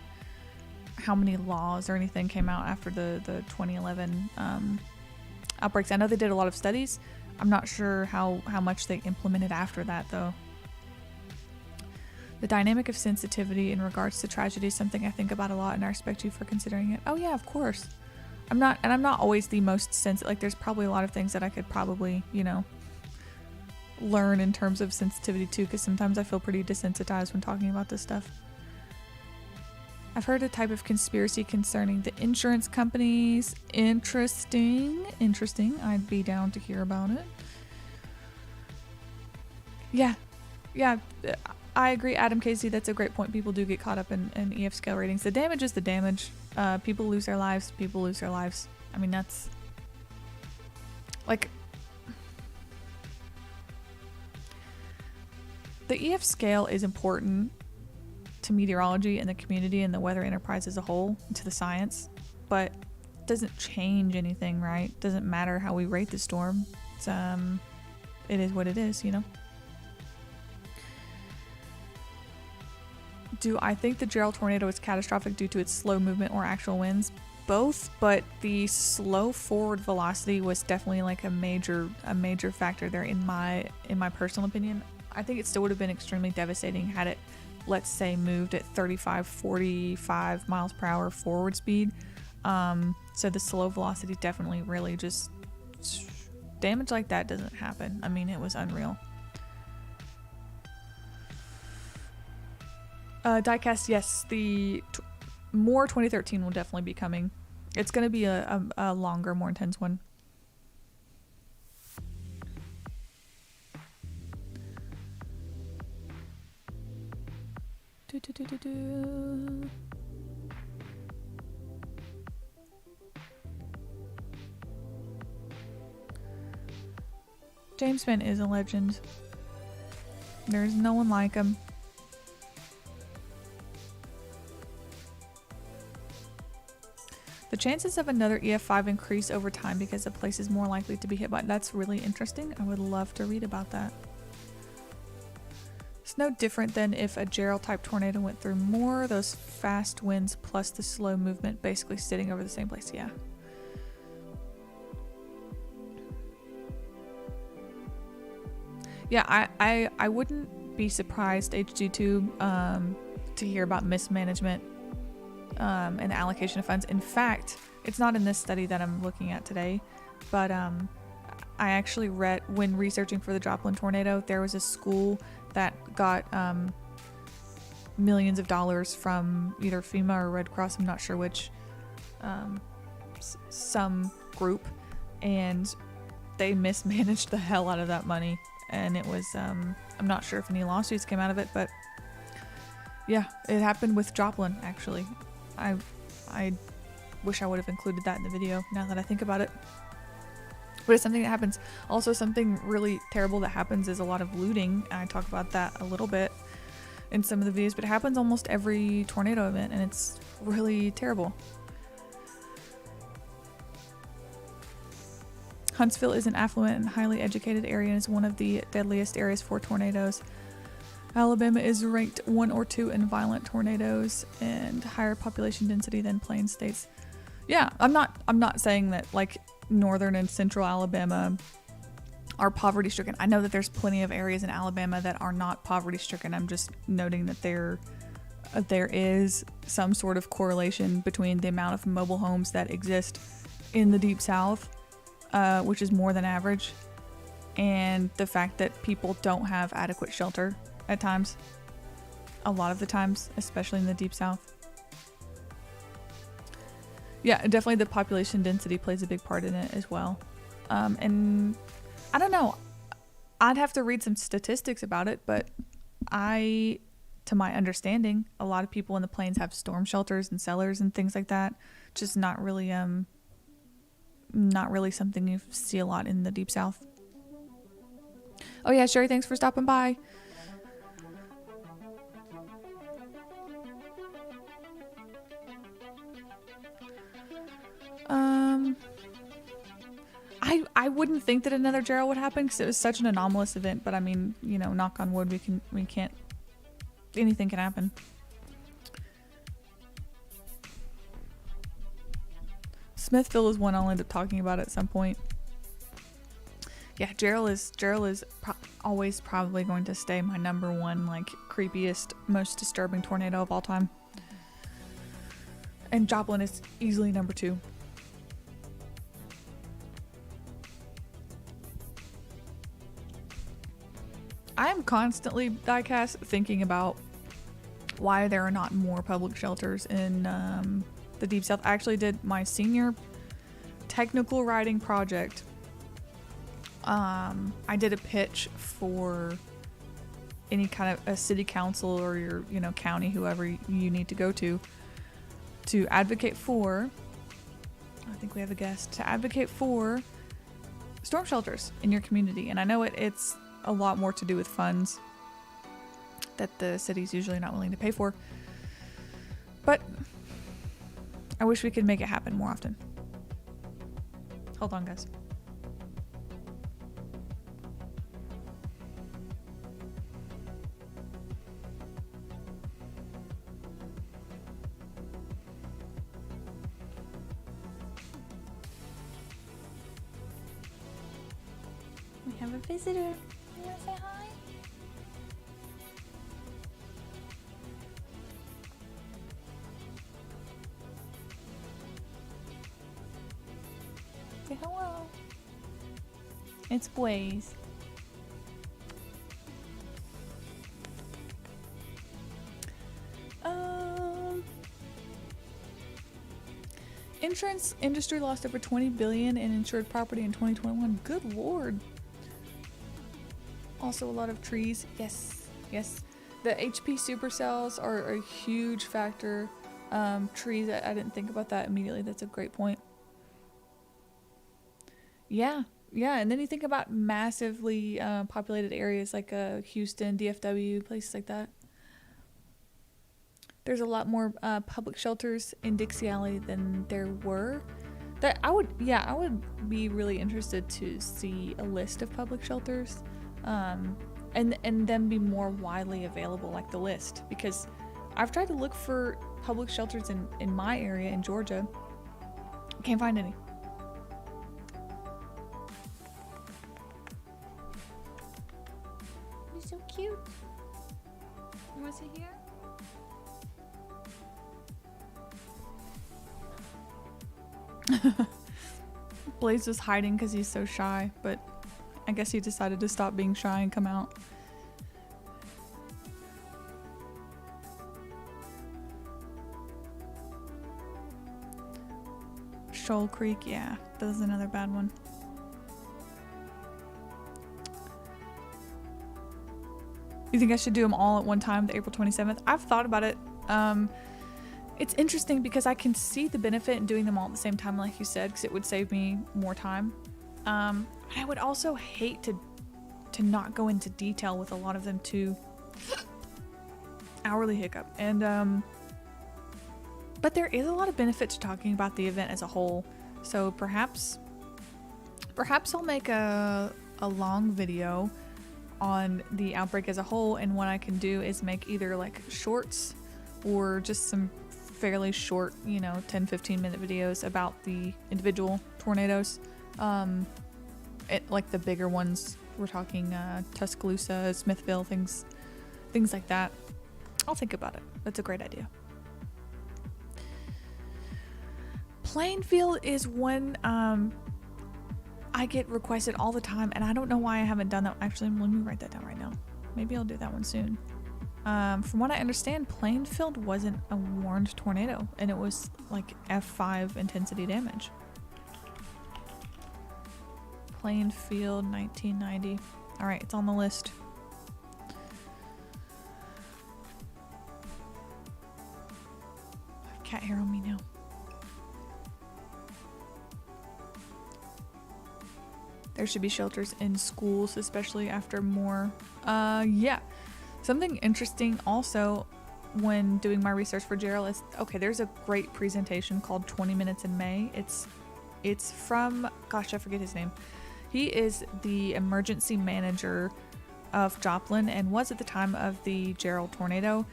how many laws or anything came out after the 2011 outbreaks. I know they did a lot of studies. I'm not sure how much they implemented after that, though. The dynamic of sensitivity in regards to tragedy is something I think about a lot, and I respect you for considering it. Oh yeah, of course. I'm not always the most sensitive. Like, there's probably a lot of things that I could probably, learn in terms of sensitivity too, because sometimes I feel pretty desensitized when talking about this stuff. I've heard a type of conspiracy concerning the insurance companies. Interesting. I'd be down to hear about it. Yeah. I agree, Adam Casey. That's a great point. People do get caught up in EF scale ratings. The damage is the damage. People lose their lives. I mean, that's like the EF scale is important to meteorology and the community and the weather enterprise as a whole, and to the science, but it doesn't change anything, right? It doesn't matter how we rate the storm. It's, it is what it is, you know? Do I think the Gerald tornado is catastrophic due to its slow movement or actual winds? Both, but the slow forward velocity was definitely like a major factor there in my personal opinion. I think it still would have been extremely devastating had it, let's say, moved at 35, 45 miles per hour forward speed. So the slow velocity definitely really just damage like that doesn't happen. I mean, it was unreal. Diecast, yes, the more 2013 will definitely be coming. It's going to be a longer, more intense one. James Finn is a legend. There's no one like him. The chances of another EF5 increase over time because a place is more likely to be hit by. That's really interesting. I would love to read about that. It's no different than if a Gerald type tornado went through more. Those fast winds plus the slow movement basically sitting over the same place. Yeah. Yeah, I wouldn't be surprised, HG2, to hear about mismanagement and allocation of funds. In fact, it's not in this study that I'm looking at today, but I actually read, when researching for the Joplin tornado, there was a school that got millions of dollars from either FEMA or Red Cross, I'm not sure which, some group, and they mismanaged the hell out of that money. And it was, I'm not sure if any lawsuits came out of it, but yeah, it happened with Joplin, actually. I wish I would have included that in the video now that I think about it. But it's something that happens. Also, something really terrible that happens is a lot of looting. I talk about that a little bit in some of the videos, but it happens almost every tornado event, and it's really terrible. Huntsville is an affluent and highly educated area and is one of the deadliest areas for tornadoes. Alabama is ranked 1 or 2 in violent tornadoes and higher population density than Plains states. Yeah, I'm not saying that like northern and central Alabama are poverty stricken. I know that there's plenty of areas in Alabama that are not poverty stricken. I'm just noting that there is some sort of correlation between the amount of mobile homes that exist in the Deep South, which is more than average, and the fact that people don't have adequate shelter at times. A lot of the times, especially in the Deep South. Yeah, definitely the population density plays a big part in it as well. And I don't know, I'd have to read some statistics about it, but to my understanding, a lot of people in the plains have storm shelters and cellars and things like that. Just not really something you see a lot in the Deep South. Oh yeah, Sherry, thanks for stopping by. I wouldn't think that another Gerald would happen because it was such an anomalous event, but I mean, you know, knock on wood, we can't, anything can happen. Smithville is one I'll end up talking about at some point. Yeah, Gerald is always probably going to stay my number one, like, creepiest, most disturbing tornado of all time. And Joplin is easily number 2. I am constantly, Diecast, thinking about why there are not more public shelters in the Deep South. I actually did my senior technical writing project. I did a pitch for any kind of a city council or your, county, whoever you need to go to advocate for, I think we have a guest, to advocate for storm shelters in your community. And I know it's a lot more to do with funds that the city's usually not willing to pay for, but I wish we could make it happen more often. Hold on, guys. We have a visitor. You want to say hi? Say hello. It's Blaze. Insurance industry lost over $20 billion in insured property in 2021. Good Lord. Also a lot of trees. Yes. The HP supercells are a huge factor. Trees, I didn't think about that immediately. That's a great point. Yeah. And then you think about massively populated areas like Houston, DFW, places like that. There's a lot more public shelters in Dixie Alley than there were. That I would be really interested to see a list of public shelters, and them be more widely available, like the list, because I've tried to look for public shelters in my area in Georgia. Can't find any. You're so cute. You want to sit here? Blaze was hiding because he's so shy, but I guess he decided to stop being shy and come out. Shoal Creek, yeah, that was another bad one. You think I should do them all at one time, the April 27th? I've thought about it. It's interesting because I can see the benefit in doing them all at the same time, like you said, because it would save me more time. I would also hate to not go into detail with a lot of them too. Hourly hiccup. And but there is a lot of benefit to talking about the event as a whole. So perhaps I'll make a long video on the outbreak as a whole, and what I can do is make either like shorts or just some fairly short, 10-15 minute videos about the individual tornadoes. Like the bigger ones, we're talking Tuscaloosa, Smithville, things like that. I'll think about it. That's a great idea. Plainfield is one I get requested all the time, and I don't know why I haven't done that. Actually, let me write that down right now. Maybe I'll do that one soon. From what I understand, Plainfield wasn't a warned tornado, and it was like F5 intensity damage. Plainfield, 1990. All right, it's on the list. I have cat hair on me now. There should be shelters in schools, especially after more. Yeah. Something interesting also when doing my research for Gerald is, okay, there's a great presentation called 20 Minutes in May. It's from, gosh, I forget his name. He is the emergency manager of Joplin and was at the time of the Gerald tornado.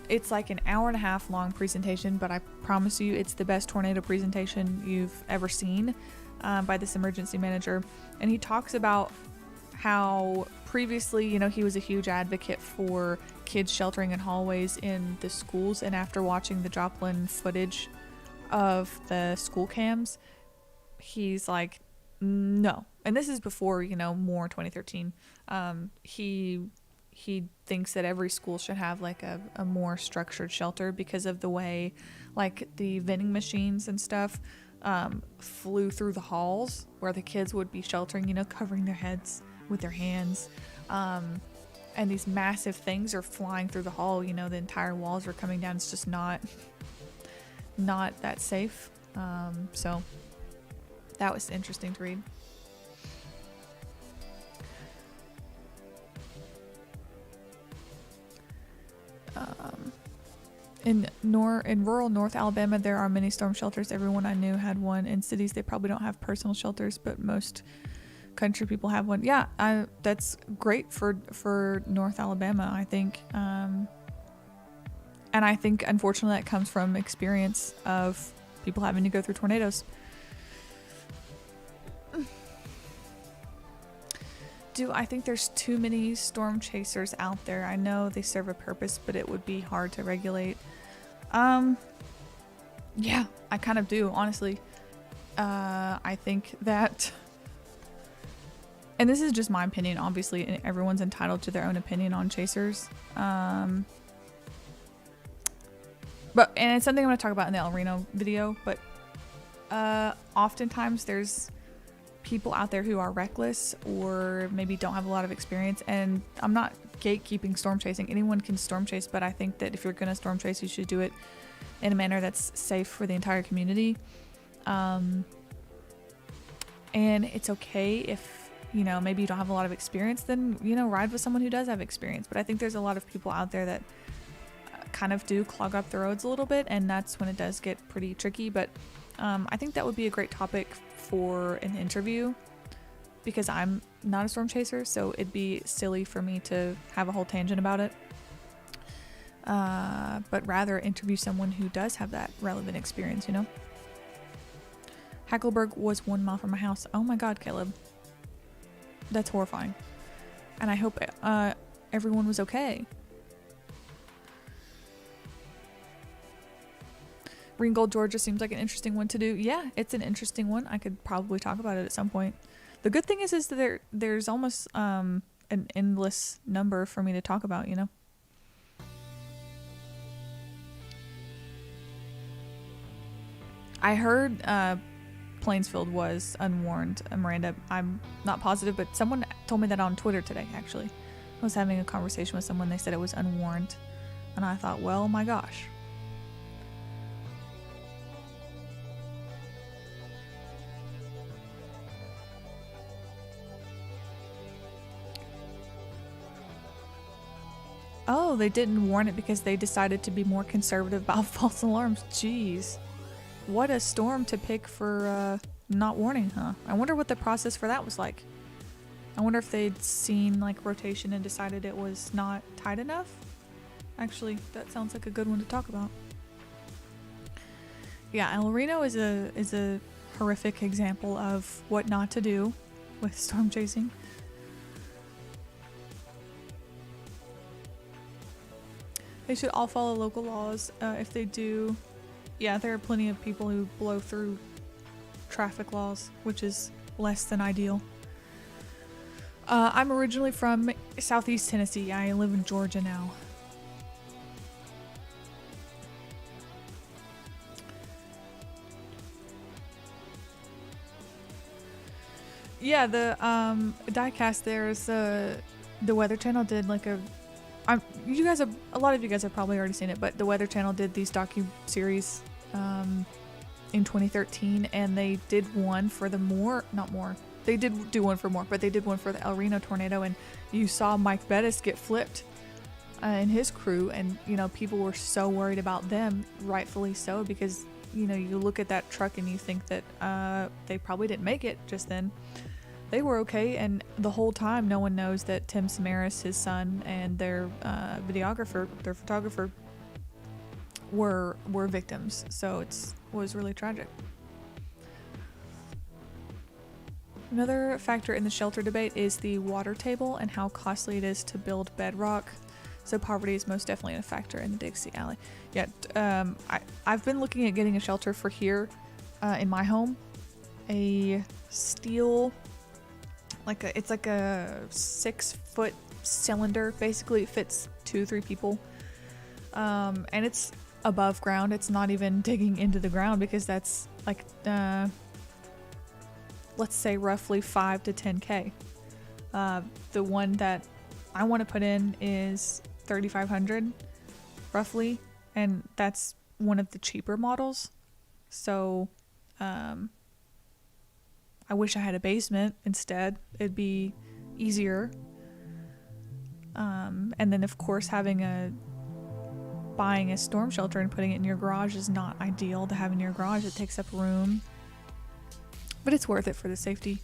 It's like an hour and a half long presentation, but I promise you it's the best tornado presentation you've ever seen by this emergency manager. And he talks about how previously, he was a huge advocate for kids sheltering in hallways in the schools, and after watching the Joplin footage of the school cams, he's like, no. And this is before, more 2013. He he thinks that every school should have like a more structured shelter because of the way like the vending machines and stuff flew through the halls where the kids would be sheltering, you know, covering their heads with their hands. And these massive things are flying through the hall, you know, the entire walls are coming down. It's just not that safe. So that was interesting to read. In rural North Alabama, there are many storm shelters. Everyone I knew had one. In cities, they probably don't have personal shelters, but most country people have one. Yeah, that's great for North Alabama, I think. And I think, unfortunately, that comes from experience of people having to go through tornadoes. I think there's too many storm chasers out there. I know they serve a purpose, but it would be hard to regulate. Yeah, I kind of do, honestly. I think that, and this is just my opinion, obviously, and everyone's entitled to their own opinion on chasers. And it's something I'm going to talk about in the El Reno video, but oftentimes there's people out there who are reckless or maybe don't have a lot of experience, and I'm not gatekeeping storm chasing. Anyone can storm chase, but I think that if you're going to storm chase, you should do it in a manner that's safe for the entire community. And it's okay if, you know, maybe you don't have a lot of experience, then, you know, ride with someone who does have experience. But I think there's a lot of people out there that kind of do clog up the roads a little bit, and that's when it does get pretty tricky. But I think that would be a great topic for an interview, because I'm not a storm chaser, so it'd be silly for me to have a whole tangent about it. But rather interview someone who does have that relevant experience, you know? Hackleburg was 1 mile from my house. Oh my god, Caleb. That's horrifying. And I hope everyone was okay. Ringgold, Georgia seems like an interesting one to do. Yeah, it's an interesting one. I could probably talk about it at some point. The good thing is that there's almost an endless number for me to talk about, you know? I heard Plainsfield was unwarned, Miranda. I'm not positive, but someone told me that on Twitter today, actually. I was having a conversation with someone. They said it was unwarned. And I thought, well, my gosh. Oh, they didn't warn it because they decided to be more conservative about false alarms. Jeez. What a storm to pick for not warning, huh? I wonder what the process for that was like. I wonder if they'd seen like rotation and decided it was not tight enough. Actually, that sounds like a good one to talk about. Yeah, El Reno is a horrific example of what not to do with storm chasing. They should all follow local laws. If they do, yeah, there are plenty of people who blow through traffic laws, which is less than ideal. I'm originally from Southeast Tennessee. I live in Georgia now. Yeah, the diecast there is the Weather Channel did like a lot of you guys have probably already seen it, but the Weather Channel did these docu-series in 2013, and they did one for they did do one for more, but they did one for the El Reno tornado, and you saw Mike Bettis get flipped and his crew, and, you know, people were so worried about them, rightfully so, because, you know, you look at that truck and you think that they probably didn't make it just then. They were okay, and the whole time no one knows that Tim Samaras, his son, and their photographer were victims. So it was really tragic. Another factor in the shelter debate is the water table and how costly it is to build bedrock. So poverty is most definitely a factor in the Dixie Alley. Yeah, I've been looking at getting a shelter for here in my home. A steel... it's like a 6-foot cylinder. Basically, it fits 2-3 people. And it's above ground. It's not even digging into the ground because that's like, let's say roughly 5 to 10K. The one that I want to put in is 3,500 roughly, and that's one of the cheaper models. So I wish I had a basement instead. It'd be easier. And then of course buying a storm shelter and putting it in your garage is not ideal to have in your garage. It takes up room, but it's worth it for the safety.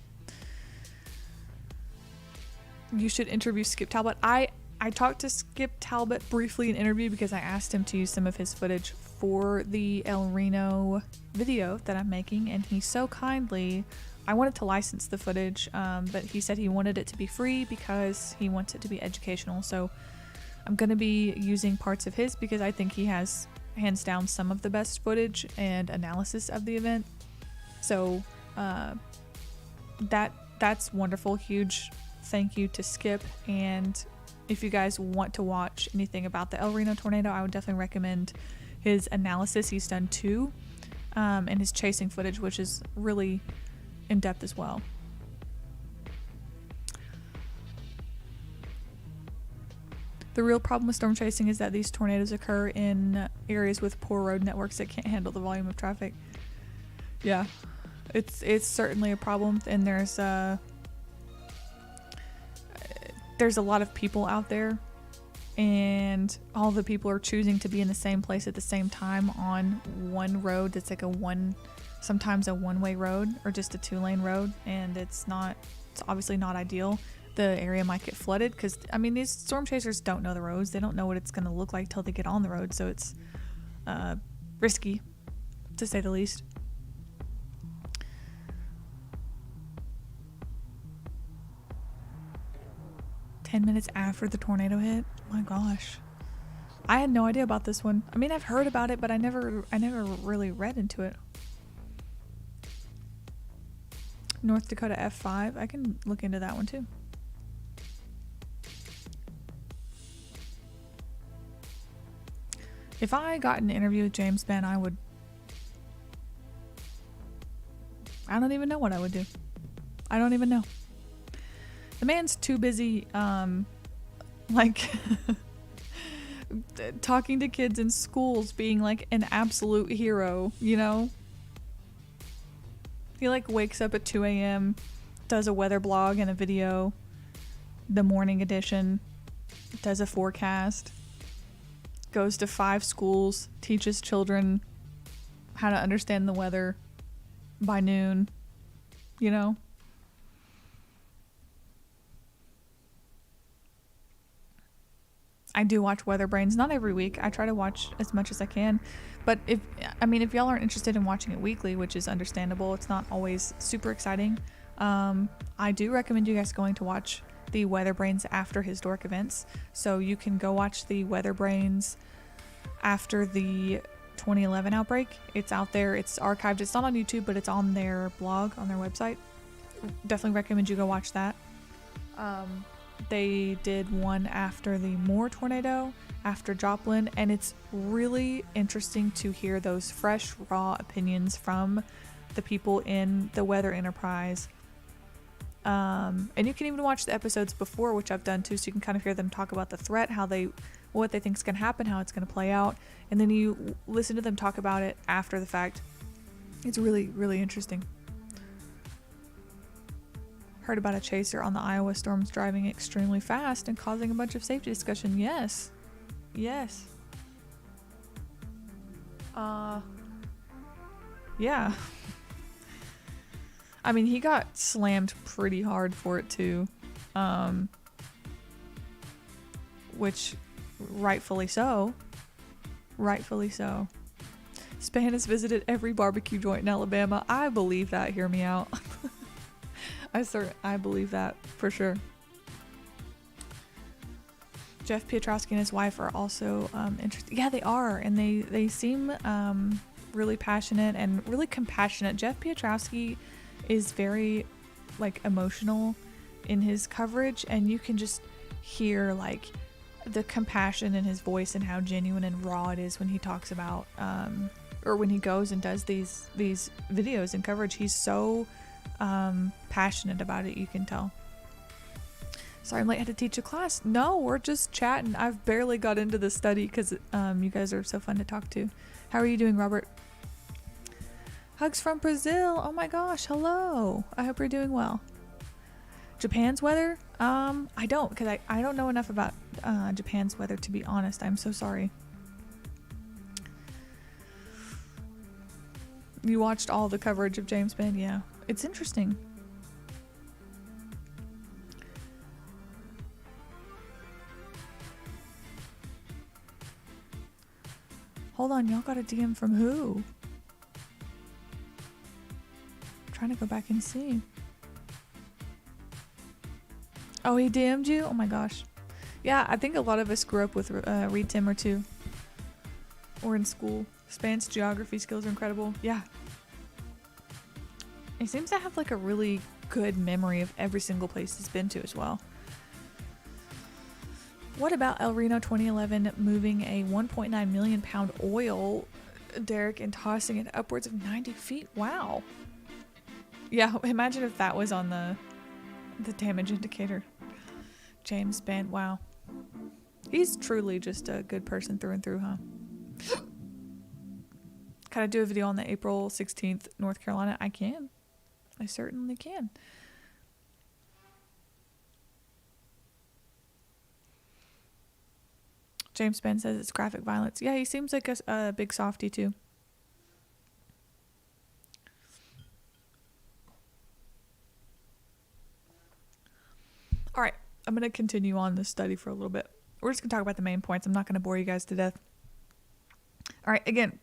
You should interview Skip Talbot. I talked to Skip Talbot briefly in an interview because I asked him to use some of his footage for the El Reno video that I'm making, and he so kindly, I wanted to license the footage, but he said he wanted it to be free because he wants it to be educational. So I'm going to be using parts of his because I think he has hands down some of the best footage and analysis of the event. So that's wonderful. Huge thank you to Skip. And if you guys want to watch anything about the El Reno tornado, I would definitely recommend his analysis. He's done 2, and his chasing footage, which is really in depth as well. The real problem with storm chasing is that these tornadoes occur in areas with poor road networks that can't handle the volume of traffic. Yeah, it's certainly a problem, and there's a lot of people out there, and all the people are choosing to be in the same place at the same time on one road that's like sometimes a one-way road or just a 2-lane road, and it's obviously not ideal. The area might get flooded because, I mean, these storm chasers don't know the roads. They don't know what it's going to look like till they get on the road, so it's risky, to say the least. Minutes after the tornado hit. My gosh, I had no idea about this one. I mean, I've heard about it, but I never really read into it. North Dakota F5. I can look into that one too. If I got an interview with James Ben, I don't even know what I would do. I don't even know. The man's too busy, like, talking to kids in schools, being like an absolute hero, you know? He like wakes up at 2 a.m., does a weather blog and a video, the morning edition, does a forecast, goes to 5 schools, teaches children how to understand the weather by noon, you know? I do watch Weather Brains, not every week. I try to watch as much as I can. But if y'all aren't interested in watching it weekly, which is understandable, it's not always super exciting. I do recommend you guys going to watch the Weather Brains after historic events. So you can go watch the Weather Brains after the 2011 outbreak. It's out there. It's archived. It's not on YouTube, but it's on their blog, on their website. Definitely recommend you go watch that. They did one after the Moore tornado, after Joplin, and it's really interesting to hear those fresh, raw opinions from the people in the weather enterprise. And you can even watch the episodes before, which I've done too, so you can kind of hear them talk about the threat, what they think is going to happen, how it's going to play out, and then you listen to them talk about it after the fact. It's really, really interesting. Heard about a chaser on the Iowa storms driving extremely fast and causing a bunch of safety discussion. Yes. Yeah. I mean, he got slammed pretty hard for it too. Which, rightfully so. Span has visited every barbecue joint in Alabama. I believe that. Hear me out. I believe that for sure. Jeff Piotrowski and his wife are also interested. Yeah, they are, and they seem really passionate and really compassionate. Jeff Piotrowski is very like emotional in his coverage, and you can just hear like the compassion in his voice and how genuine and raw it is when he talks about or when he goes and does these videos and coverage. He's so passionate about it, you can tell. Sorry I'm late, I had to teach a class. No, we're just chatting. I've barely got into the study because you guys are so fun to talk to. How are you doing, Robert? Hugs from Brazil. Oh my gosh, hello. I hope you're doing well. Japan's weather? I don't, because I don't know enough about Japan's weather, to be honest. I'm so sorry. You watched all the coverage of James Bond? Yeah. It's interesting. Hold on, y'all got a DM from who? I'm trying to go back and see. Oh, he DM'd you? Oh my gosh. Yeah, I think a lot of us grew up with Reed Timmer too. Or in school. Span's geography skills are incredible. Yeah. He seems to have like a really good memory of every single place he's been to as well. What about El Reno 2011 moving a 1.9 million pound oil derrick and tossing it upwards of 90 feet? Wow. Yeah, imagine if that was on the damage indicator. James Bond, wow. He's truly just a good person through and through, huh? Can I do a video on the April 16th, North Carolina? I can. I certainly can. James Bond says it's graphic violence. Yeah, he seems like a big softie too. All right, I'm going to continue on this study for a little bit. We're just going to talk about the main points. I'm not going to bore you guys to death. All right, again,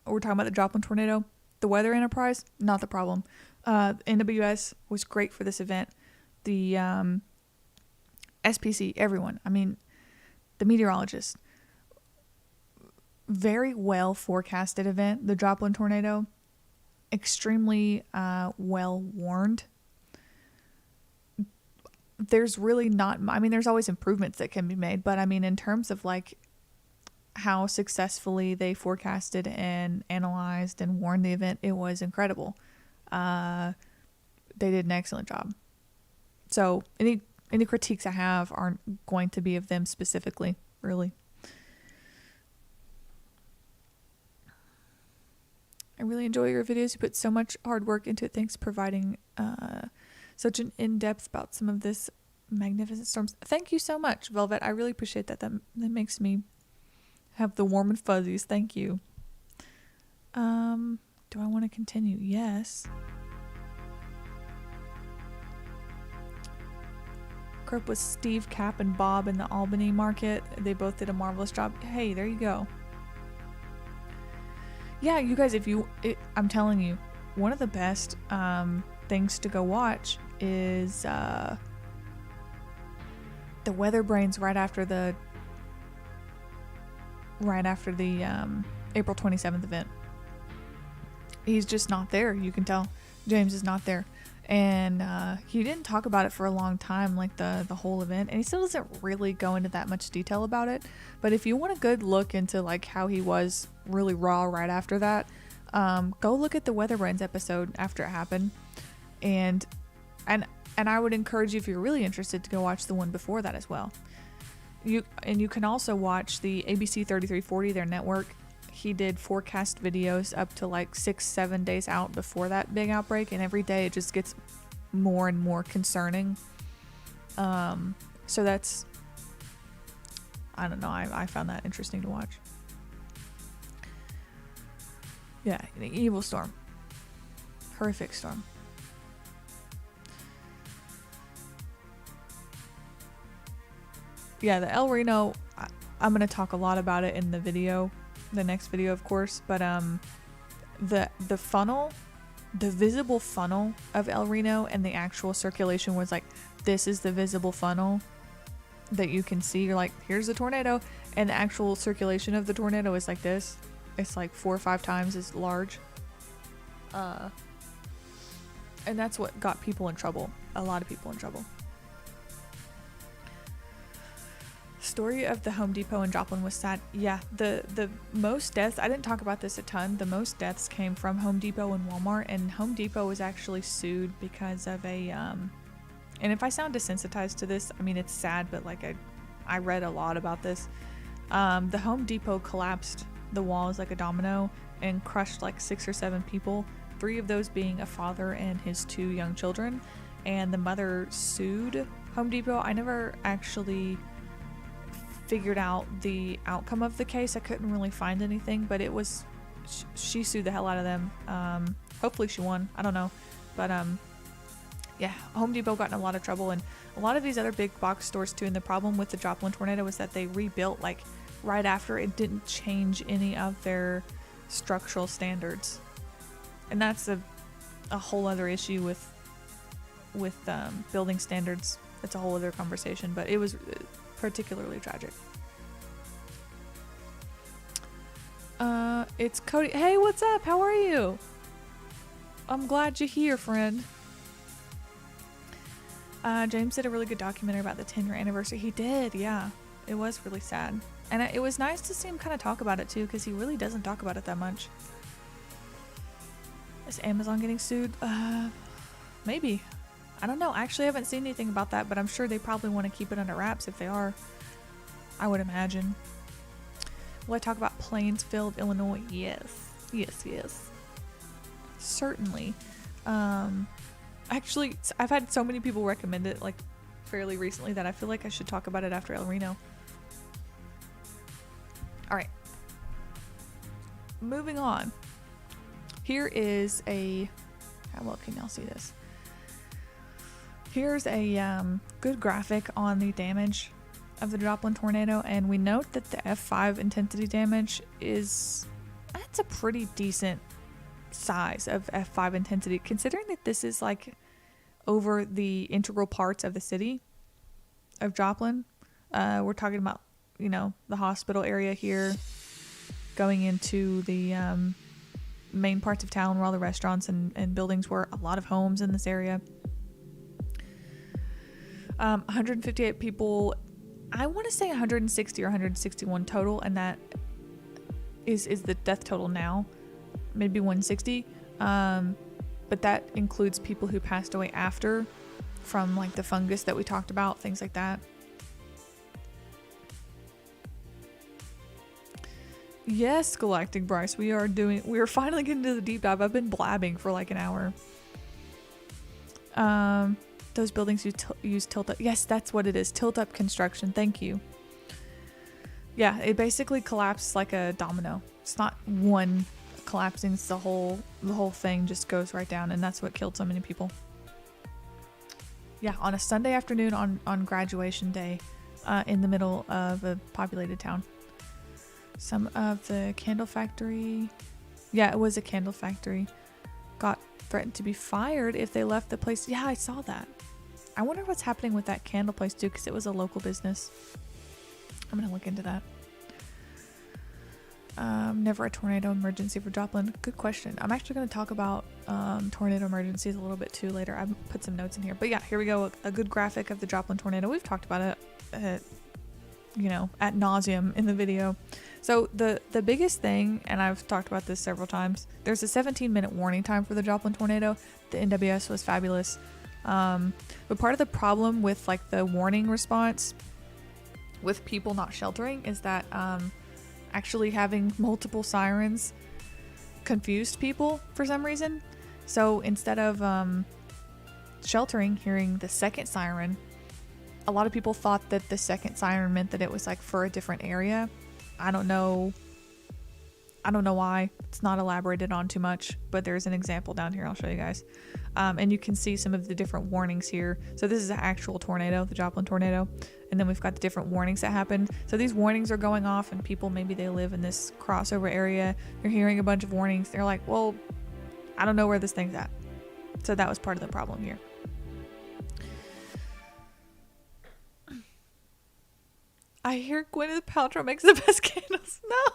we're talking about the Joplin tornado. The weather enterprise, not the problem. NWS was great for this event. The SPC, everyone. I mean, the meteorologist. Very well forecasted event. The Joplin tornado, extremely well warned. There's really not, I mean, there's always improvements that can be made, but I mean, in terms of like how successfully they forecasted and analyzed and warned the event, it was incredible. They did an excellent job. So any critiques I have aren't going to be of them specifically, really. I really enjoy your videos. You put so much hard work into it. Thanks for providing such an in-depth about some of this magnificent storms. Thank you so much, Velvet. I really appreciate that. That makes me have the warm and fuzzies. Thank you. Do I want to continue? Yes. Grew up with Steve, Cap, and Bob in the Albany market. They both did a marvelous job. Hey, there you go. Yeah, you guys, I'm telling you, one of the best things to go watch is the Weather Brains right after the April 27th event. He's just not there. You can tell James is not there, and he didn't talk about it for a long time, like the whole event, and he still doesn't really go into that much detail about it. But if you want a good look into like how he was really raw right after that, go look at the Weather Brains episode after it happened, and I would encourage you, if you're really interested, to go watch the one before that as well. You can also watch the ABC 3340, their network. He did forecast videos up to like 6-7 days out before that big outbreak, and every day it just gets more and more concerning. So that's, I don't know, I found that interesting to watch. Yeah, an evil storm. Horrific storm. Yeah, the El Reno, I'm going to talk a lot about it in the video, the next video, of course, but the funnel, the visible funnel of El Reno and the actual circulation was like, this is the visible funnel that you can see. You're like, here's the tornado, and the actual circulation of the tornado is like this. It's like 4 or 5 times as large. And that's what got people in trouble. A lot of people in trouble. Story of the Home Depot in Joplin was sad. Yeah, the most deaths, I didn't talk about this a ton, the most deaths came from Home Depot and Walmart, and Home Depot was actually sued because of a, and if I sound desensitized to this, I mean, it's sad, but like I read a lot about this. The Home Depot collapsed the walls like a domino and crushed like 6 or 7 people, 3 of those being a father and his 2 young children, and the mother sued Home Depot. I never actually figured out the outcome of the case. I couldn't really find anything, but it was, she sued the hell out of them. Hopefully she won, I don't know, but yeah, Home Depot got in a lot of trouble, and a lot of these other big box stores too. And the problem with the Joplin tornado was that they rebuilt like right after. It didn't change any of their structural standards, and that's a whole other issue with building standards. It's a whole other conversation, but it was particularly tragic. It's Cody. Hey, what's up? How are you? I'm glad you're here, friend. James did a really good documentary about the 10-year anniversary. He did, yeah. It was really sad. And it was nice to see him kind of talk about it too, because he really doesn't talk about it that much. Is Amazon getting sued? Maybe. I don't know. Actually, I haven't seen anything about that, but I'm sure they probably want to keep it under wraps if they are. I would imagine. Will I talk about Plainsfield, Illinois? Yes. Yes. Certainly. Actually, I've had so many people recommend it like fairly recently that I feel like I should talk about it after El Reno. All right. Moving on. Here is a, how well can y'all see this? Here's a good graphic on the damage of the Joplin tornado, and we note that the F5 intensity damage is, that's a pretty decent size of F5 intensity, considering that this is like over the integral parts of the city of Joplin. We're talking about, you know, the hospital area here, going into the main parts of town where all the restaurants and buildings were, a lot of homes in this area. 158 people, I want to say 160 or 161 total, and that is the death total now, maybe 160, but that includes people who passed away after from like the fungus that we talked about, things like that. Yes, Galactic Bryce, we are finally getting to the deep dive. I've been blabbing for like an hour. Those buildings use tilt up. Yes, that's what it is. Tilt up construction. Thank you. Yeah, it basically collapsed like a domino. It's not one collapsing. It's the whole thing just goes right down, and that's what killed so many people. Yeah, on a Sunday afternoon on graduation day, in the middle of a populated town. Some of the candle factory, yeah, it was a candle factory, got threatened to be fired if they left the place. Yeah, I saw that. I wonder what's happening with that candle place too, because it was a local business. I'm gonna look into that. Never a tornado emergency for Joplin. Good question. I'm actually going to talk about tornado emergencies a little bit too later. I've put some notes in here, but yeah, here we go. A good graphic of the Joplin tornado. We've talked about it, you know, ad nauseum in the video. So the biggest thing, and I've talked about this several times, there's a 17-minute warning time for the Joplin tornado. The NWS was fabulous. But part of the problem with like the warning response with people not sheltering is that actually having multiple sirens confused people for some reason. So instead of sheltering, hearing the second siren, a lot of people thought that the second siren meant that it was like for a different area. I don't know why. It's not elaborated on too much, but there's an example down here I'll show you guys. And you can see some of the different warnings here. So this is an actual tornado, the Joplin tornado. And then we've got the different warnings that happened. So these warnings are going off, and people, maybe they live in this crossover area. They're hearing a bunch of warnings. They're like, well, I don't know where this thing's at. So that was part of the problem here. I hear Gwyneth Paltrow makes the best candles. No.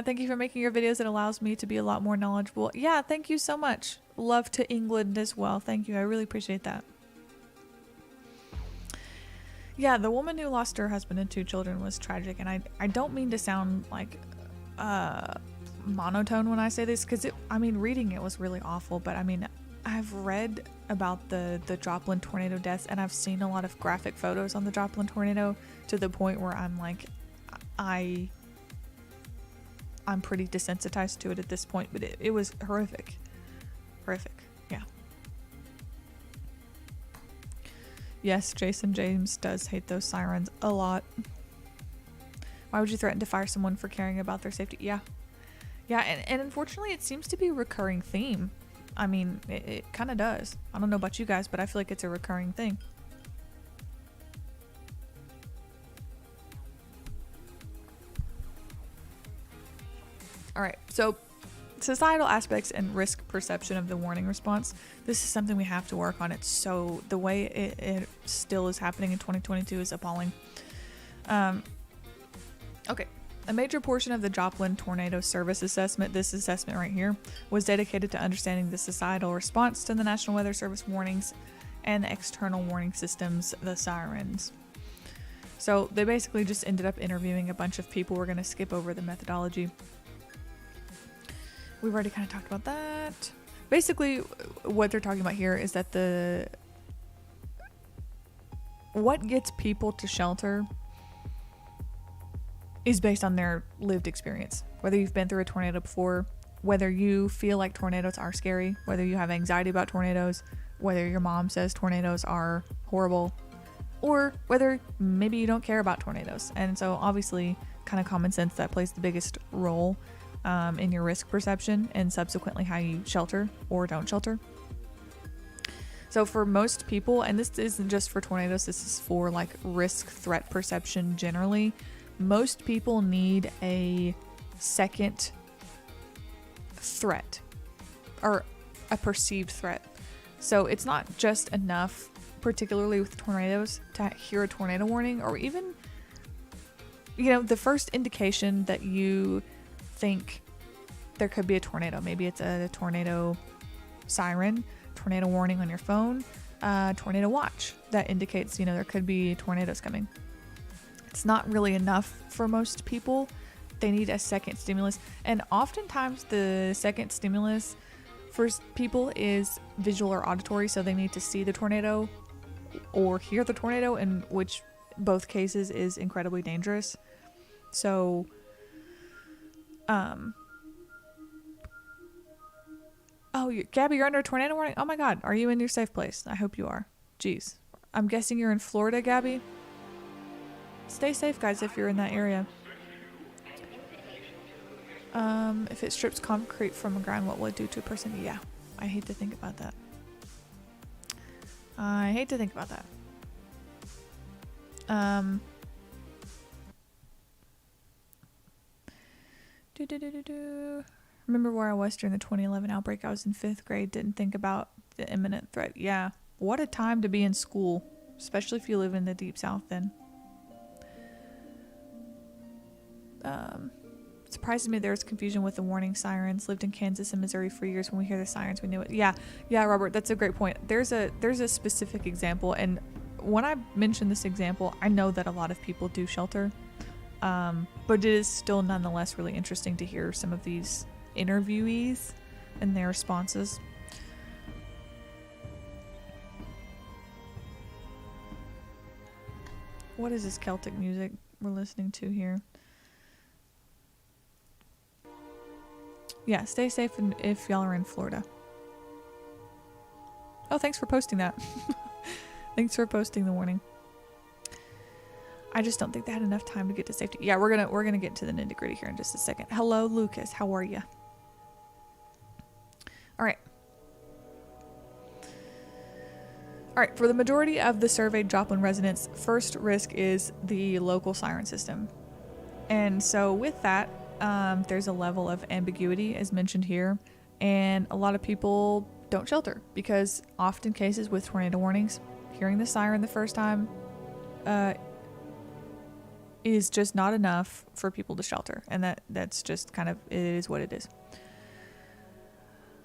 Thank you for making your videos. It allows me to be a lot more knowledgeable. Yeah, thank you so much. Love to England as well. Thank you. I really appreciate that. Yeah, the woman who lost her husband and 2 children was tragic, and I don't mean to sound like monotone when I say this, because reading it was really awful, but I've read about the Joplin tornado deaths, and I've seen a lot of graphic photos on the Joplin tornado to the point where I'm like, I'm pretty desensitized to it at this point, but it was horrific. Yeah. Yes, Jason James does hate those sirens a lot. Why would you threaten to fire someone for caring about their safety? Yeah, and unfortunately it seems to be a recurring theme. It kind of does. I don't know about you guys, but I feel like it's a recurring thing. All right, so societal aspects and risk perception of the warning response. This is something we have to work on. It's so, the way it still is happening in 2022 is appalling. Okay, a major portion of the Joplin Tornado Service Assessment, this assessment right here, was dedicated to understanding the societal response to the National Weather Service warnings and the external warning systems, the sirens. So they basically just ended up interviewing a bunch of people. We're going to skip over the methodology. We've already kind of talked about that. Basically, what they're talking about here is that what gets people to shelter is based on their lived experience. Whether you've been through a tornado before, whether you feel like tornadoes are scary, whether you have anxiety about tornadoes, whether your mom says tornadoes are horrible, or whether maybe you don't care about tornadoes. And so obviously, kind of common sense, that plays the biggest role in your risk perception and subsequently how you shelter or don't shelter. So for most people, and this isn't just for tornadoes, this is for like risk threat perception generally, most people need a second threat or a perceived threat. So it's not just enough, particularly with tornadoes, to hear a tornado warning, or even, the first indication that you think there could be a tornado. Maybe it's a tornado siren, tornado warning on your phone, tornado watch that indicates, there could be tornadoes coming. It's not really enough for most people. They need a second stimulus. And oftentimes the second stimulus for people is visual or auditory. So they need to see the tornado or hear the tornado, in which both cases is incredibly dangerous. So, Gabby, you're under a tornado warning? Oh my God, are you in your safe place? I hope you are. Jeez. I'm guessing you're in Florida, Gabby? Stay safe, guys, if you're in that area. If it strips concrete from the ground, what will it do to a person? Yeah, I hate to think about that. Remember where I was during the 2011 outbreak? I was in 5th grade, didn't think about the imminent threat. Yeah, what a time to be in school, especially if you live in the deep south then. Surprises me there's confusion with the warning sirens. Lived in Kansas and Missouri for years. When we hear the sirens, we knew it. Yeah, Robert, that's a great point. There's a specific example, and when I mention this example, I know that a lot of people do shelter, but it is still nonetheless really interesting to hear some of these interviewees and their responses. What is this Celtic music we're listening to here? Yeah, stay safe if y'all are in Florida. Oh, thanks for posting that. Thanks for posting the warning. I just don't think they had enough time to get to safety. Yeah, we're gonna get to the nitty-gritty here in just a second. Hello, Lucas. How are you? All right. For the majority of the surveyed Joplin residents, first risk is the local siren system. And so with that, there's a level of ambiguity as mentioned here, and a lot of people don't shelter because often cases with tornado warnings, hearing the siren the first time is just not enough for people to shelter. And that's just kind of, it is what it is.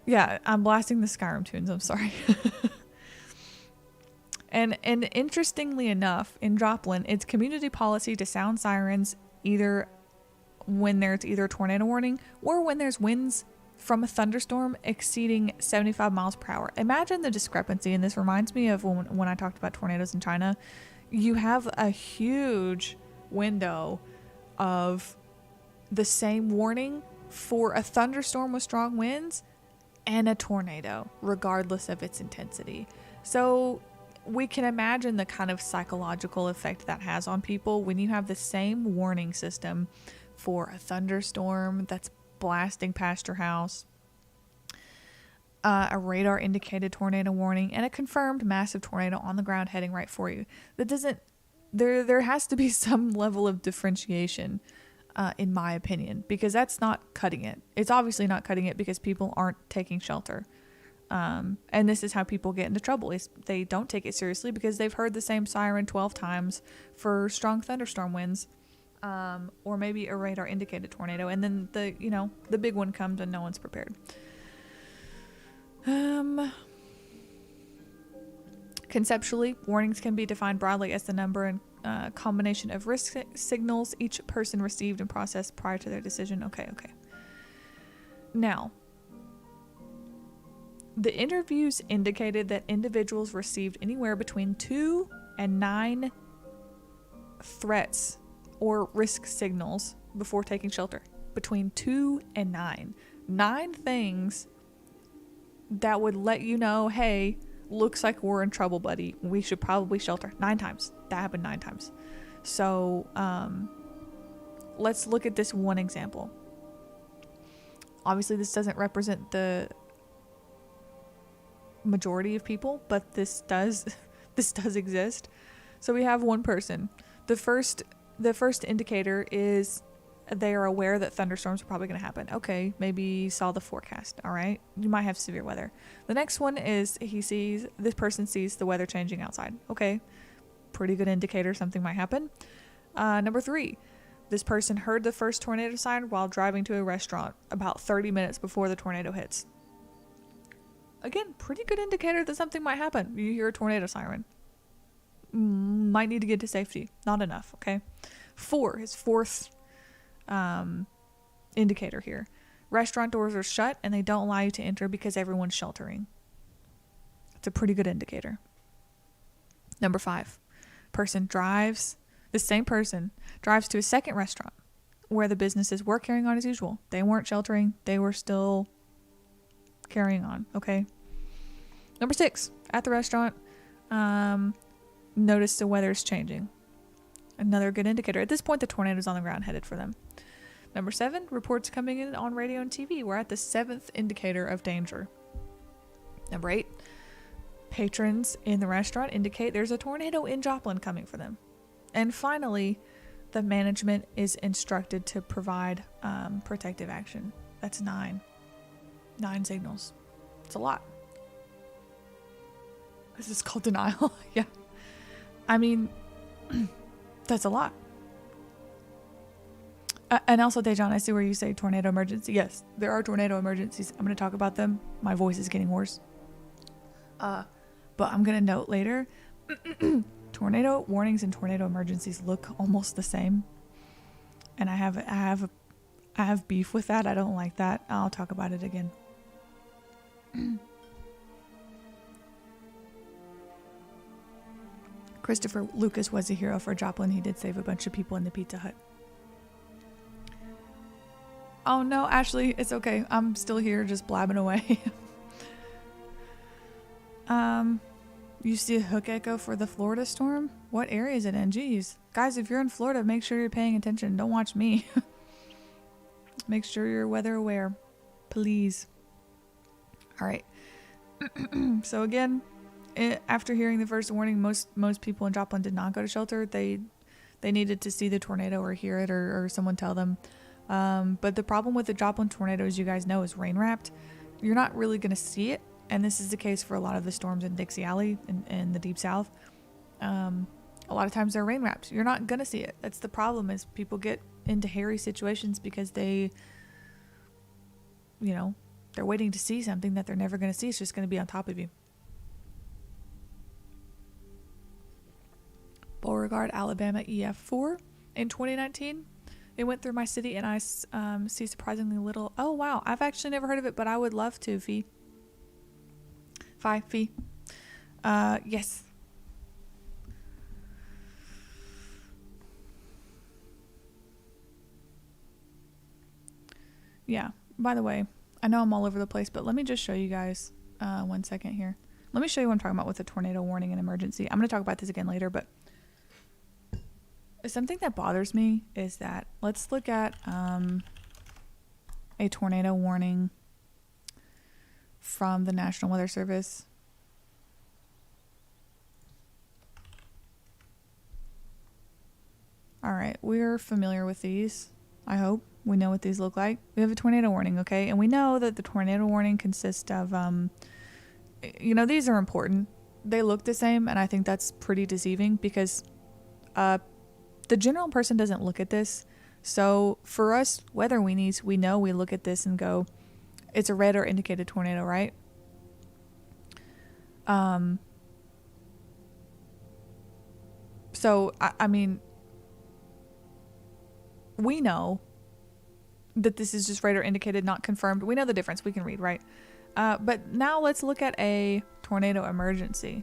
Yeah, I'm blasting the Skyrim tunes. I'm sorry. And interestingly enough, in Joplin, it's community policy to sound sirens either when there's either a tornado warning or when there's winds from a thunderstorm exceeding 75 miles per hour. Imagine the discrepancy, and this reminds me of when I talked about tornadoes in China. You have a huge window of the same warning for a thunderstorm with strong winds and a tornado, regardless of its intensity. So we can imagine the kind of psychological effect that has on people when you have the same warning system for a thunderstorm that's blasting past your house, a radar indicated tornado warning, and a confirmed massive tornado on the ground heading right for you. That doesn't, there has to be some level of differentiation, in my opinion, because that's not cutting it. It's obviously not cutting it because people aren't taking shelter. And this is how people get into trouble, is they don't take it seriously because they've heard the same siren 12 times for strong thunderstorm winds, or maybe a radar indicated tornado. And then the big one comes and no one's prepared. Conceptually, warnings can be defined broadly as the number and combination of risk signals each person received and processed prior to their decision. Okay. Now, the interviews indicated that individuals received anywhere between 2 and 9 threats or risk signals before taking shelter. Between 2 and 9. 9 things that would let you know, hey, looks like we're in trouble, buddy. We should probably shelter. 9 times. That happened 9 times. So, let's look at this one example. Obviously, this doesn't represent the majority of people, but this does exist. So we have one person. The first indicator is they are aware that thunderstorms are probably going to happen. Okay, maybe saw the forecast. All right, you might have severe weather. The next one is this person sees the weather changing outside. Okay, pretty good indicator something might happen. Number 3, this person heard the first tornado siren while driving to a restaurant about 30 minutes before the tornado hits. Again, pretty good indicator that something might happen. You hear a tornado siren. Might need to get to safety. Not enough, okay? 4, his fourth indicator here. Restaurant doors are shut and they don't allow you to enter because everyone's sheltering. It's a pretty good indicator. Number 5, the same person drives to a second restaurant where the businesses were carrying on as usual. They weren't sheltering. They were still carrying on. Okay. Number 6, at the restaurant, notice the weather is changing. Another good indicator. At this point, the tornado's on the ground headed for them. Number 7, reports coming in on radio and TV. We're at the 7th indicator of danger. Number 8, patrons in the restaurant indicate there's a tornado in Joplin coming for them. And finally, the management is instructed to provide protective action. That's 9 signals. It's a lot. This is called denial. Yeah. I mean, that's a lot. And also, Dejan, I see where you say tornado emergency. Yes, there are tornado emergencies. I'm going to talk about them. My voice is getting worse. But I'm going to note later, tornado warnings and tornado emergencies look almost the same. And I have beef with that. I don't like that. I'll talk about it again. Christopher Lucas was a hero for Joplin. He did save a bunch of people in the Pizza Hut. Oh no, Ashley, it's okay. I'm still here just blabbing away. You see a hook echo for the Florida storm? What area is it in? Jeez. Guys, if you're in Florida, make sure you're paying attention. Don't watch me. Make sure you're weather aware. Please. All right. So again, after hearing the first warning, most people in Joplin did not go to shelter. They needed to see the tornado or hear it or someone tell them. But the problem with the Joplin tornado, as you guys know, is rain wrapped. You're not really going to see it. And this is the case for a lot of the storms in Dixie Alley in the Deep South. A lot of times they're rain wrapped. You're not gonna see it. That's the problem, is people get into hairy situations because they, they're waiting to see something that they're never gonna see. It's just gonna be on top of you. Beauregard, Alabama EF4 in 2019. It went through my city and I see surprisingly little. Oh, wow. I've actually never heard of it, but I would love to. Fee. Yes. Yeah. By the way, I know I'm all over the place, but let me just show you guys 1 second here. Let me show you what I'm talking about with a tornado warning and emergency. I'm going to talk about this again later, but something that bothers me is that, let's look at a tornado warning from the National Weather Service. All right, we're familiar with these. I hope we know what these look like. We have a tornado warning, okay? And we know that the tornado warning consists of, these are important. They look the same, and I think that's pretty deceiving because the general person doesn't look at this. So for us weather weenies, we know, we look at this and go, it's a red or indicated tornado, right? So, I mean, we know that this is just red or indicated, not confirmed. We know the difference. We can read, right? But now let's look at a tornado emergency.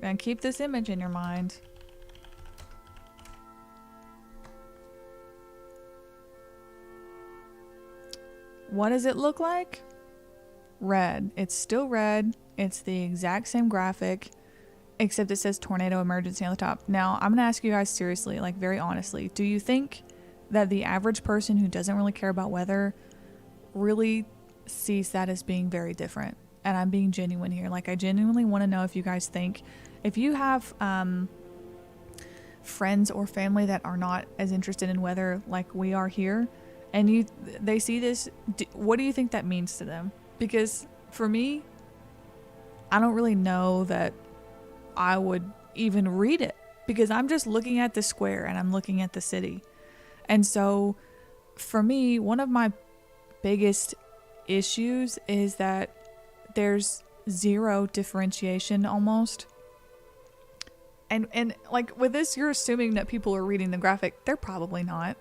And keep this image in your mind. What does it look like? Red. It's still red. It's the exact same graphic, except it says tornado emergency on the top. Now, I'm going to ask you guys seriously, like very honestly, do you think that the average person who doesn't really care about weather really sees that as being very different? And I'm being genuine here. Like, I genuinely want to know if you guys think, if you have friends or family that are not as interested in weather like we are here, and they see this, what do you think that means to them? Because for me, I don't really know that I would even read it, because I'm just looking at the square and I'm looking at the city. And so for me, one of my biggest issues is that there's zero differentiation almost. And like with this, you're assuming that people are reading the graphic. They're probably not.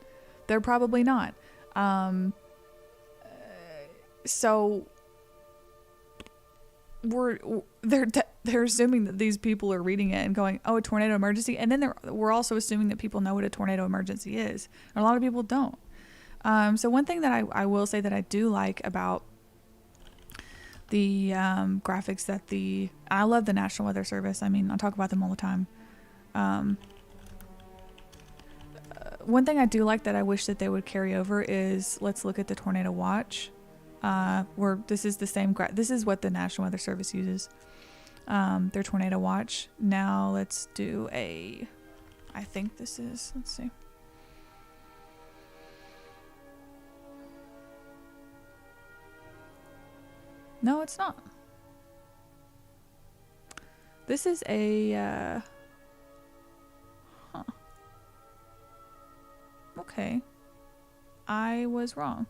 So they're assuming that these people are reading it and going, oh, a tornado emergency. And then we're also assuming that people know what a tornado emergency is. And a lot of people don't. So one thing that I will say that I do like about the graphics that I love the National Weather Service. I mean, I talk about them all the time. One thing I do like that I wish that they would carry over is, let's look at the tornado watch. Where this is the same this is what the National Weather Service uses. Their tornado watch. Now let's do I think this is, let's see. No, it's not. This is a okay. I was wrong.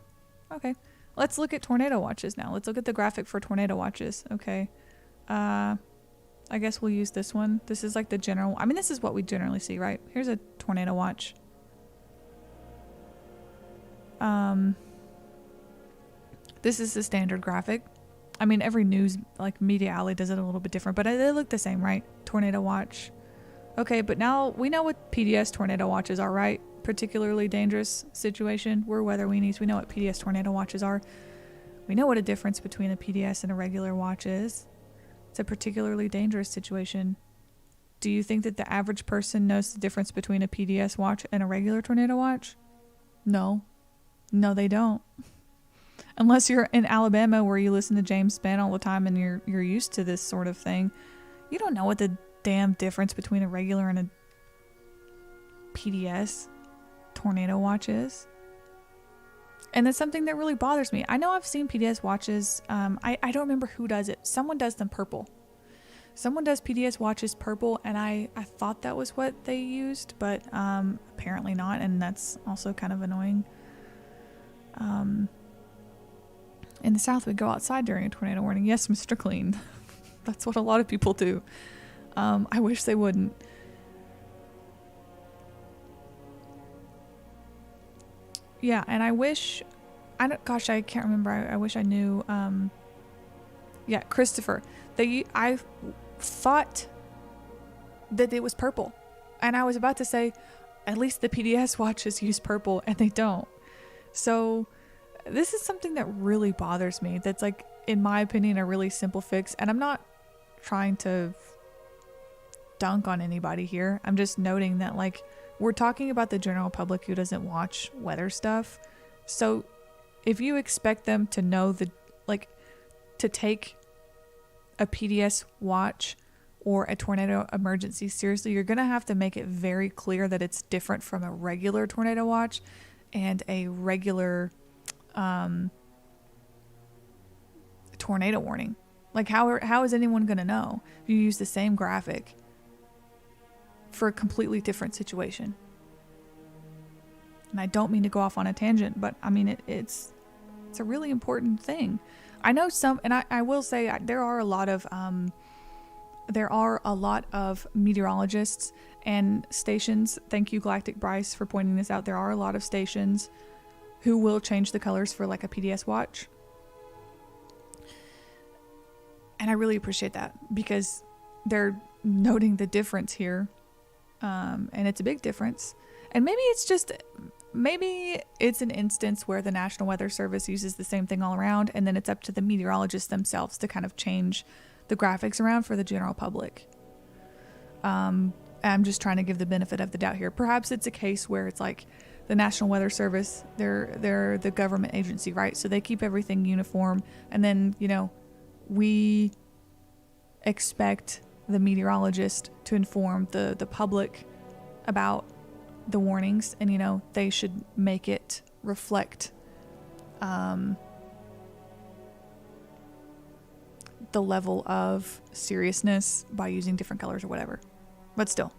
Okay. Let's look at tornado watches now. Let's look at the graphic for tornado watches. Okay. I guess we'll use this one. This is like the general. I mean, this is what we generally see, right? Here's a tornado watch. This is the standard graphic. I mean, every news, like media alley does it a little bit different, but they look the same, right? Tornado watch. Okay, but now we know what PDS tornado watches are, right? Particularly dangerous situation. We're weather weenies. We know what PDS tornado watches are. We know what a difference between a PDS and a regular watch is. It's a particularly dangerous situation. Do you think that the average person knows the difference between a PDS watch and a regular tornado watch? No. No, they don't. Unless you're in Alabama where you listen to James Spann all the time and you're used to this sort of thing. You don't know what the damn difference between a regular and a PDS tornado watch is. And that's something that really bothers me. I know I've seen PDS watches. I don't remember who does it. Someone does them purple. Someone does PDS watches purple, and I thought that was what they used, but apparently not, and that's also kind of annoying. In the South, we go outside during a tornado warning. Yes, Mr. Clean. That's what a lot of people do. I wish they wouldn't. Yeah, and I wish... I can't remember. I wish I knew... yeah, Christopher. I thought that it was purple. And I was about to say, at least the PDS watches use purple, and they don't. So this is something that really bothers me. That's like, in my opinion, a really simple fix. And I'm not trying to dunk on anybody here. I'm just noting that, like, we're talking about the general public who doesn't watch weather stuff. So if you expect them to know to take a PDS watch or a tornado emergency seriously, you're going to have to make it very clear that it's different from a regular tornado watch and a regular tornado warning. Like, how is anyone going to know if you use the same graphic for a completely different situation? And I don't mean to go off on a tangent, but I mean, it's a really important thing. I know some, and I will say there are a lot of meteorologists and stations. Thank you, Galactic Bryce, for pointing this out. There are a lot of stations who will change the colors for like a PDS watch. And I really appreciate that because they're noting the difference here. And it's a big difference. And maybe it's an instance where the National Weather Service uses the same thing all around, and then it's up to the meteorologists themselves to kind of change the graphics around for the general public. I'm just trying to give the benefit of the doubt here. Perhaps it's a case where it's like the National Weather Service, they're the government agency, right? So they keep everything uniform, and then, we expect the meteorologist to inform the public about the warnings, and they should make it reflect the level of seriousness by using different colors or whatever. But still,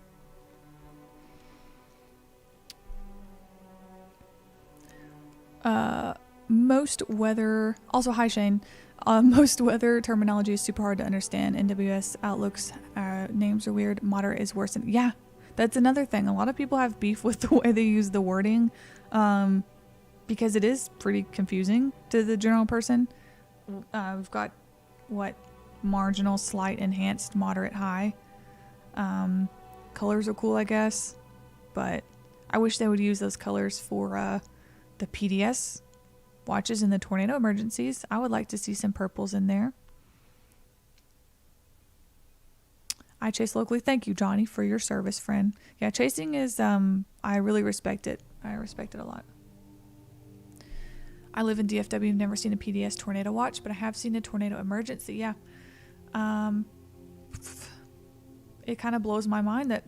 most weather, also hi Shane, most weather terminology is super hard to understand. NWS Outlook's names are weird. Moderate is worse than, yeah. That's another thing. A lot of people have beef with the way they use the wording because it is pretty confusing to the general person. We've got, marginal, slight, enhanced, moderate, high. Colors are cool, I guess. But I wish they would use those colors for the PDS watches and the tornado emergencies. I would like to see some purples in there. I chase locally. Thank you, Johnny, for your service, friend. Yeah, chasing is, I really respect it. I respect it a lot. I live in DFW. I've never seen a PDS tornado watch, but I have seen a tornado emergency. Yeah. It kind of blows my mind that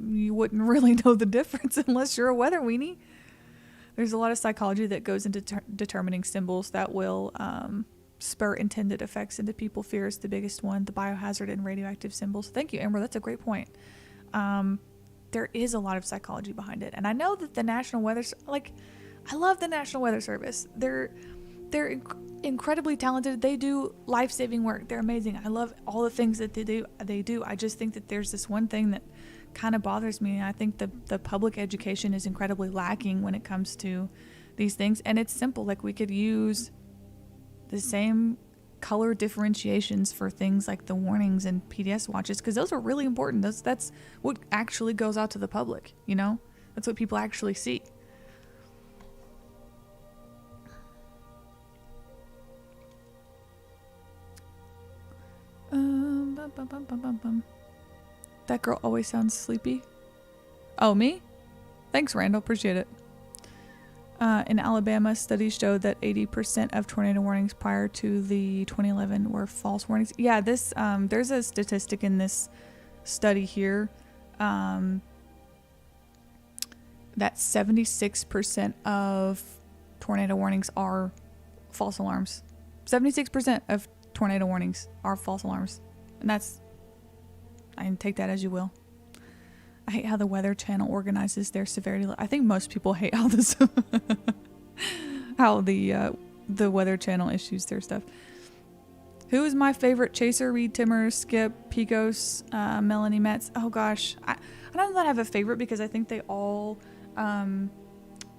you wouldn't really know the difference unless you're a weather weenie. There's a lot of psychology that goes into determining symbols that will, spur intended effects into people. Fear is the biggest one, the biohazard and radioactive symbols. Thank you, Amber. That's a great point. There is a lot of psychology behind it. And I know that the National Weather, I love the National Weather Service. They're incredibly talented. They do life-saving work. They're amazing. I love all the things that they do. I just think that there's this one thing that kind of bothers me. I think the public education is incredibly lacking when it comes to these things. And it's simple. Like, we could use the same color differentiations for things like the warnings and PDS watches, because those are really important. That's what actually goes out to the public, That's what people actually see. That girl always sounds sleepy. Oh, me? Thanks, Randall. Appreciate it. In Alabama, studies showed that 80% of tornado warnings prior to the 2011 were false warnings. Yeah, this there's a statistic in this study here that 76% of tornado warnings are false alarms. 76% of tornado warnings are false alarms. And I can take that as you will. I hate how the Weather Channel organizes their severity. I think most people hate how this, how the Weather Channel issues their stuff. Who is my favorite chaser? Reed Timmer, Skip, Picos, Melanie Metz. Oh gosh, I don't know that I have a favorite because I think they all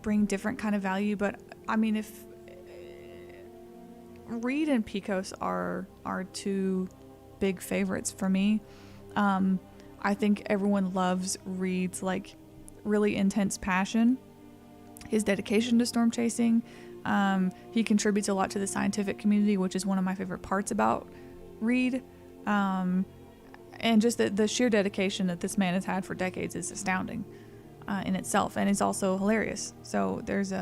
bring different kind of value. But I mean, if Reed and Picos are two big favorites for me. I think everyone loves Reed's like really intense passion, his dedication to storm chasing. He contributes a lot to the scientific community, which is one of my favorite parts about Reed. And just the sheer dedication that this man has had for decades is astounding in itself, and it's also hilarious. So there's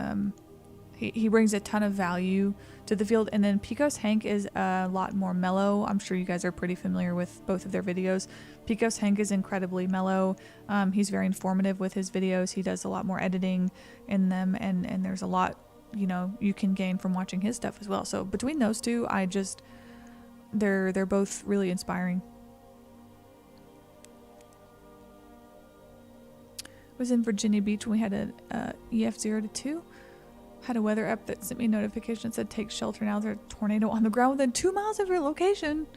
he brings a ton of value to the field. And then Picos Hank is a lot more mellow. I'm sure you guys are pretty familiar with both of their videos. Picos Hank is incredibly mellow. He's very informative with his videos. He does a lot more editing in them, and there's a lot, you know, you can gain from watching his stuff as well. So between those two, they're both really inspiring. I was in Virginia Beach when we had a EF 0 to 2. Had a weather app that sent me a notification that said take shelter now. There's a tornado on the ground within 2 miles of your location.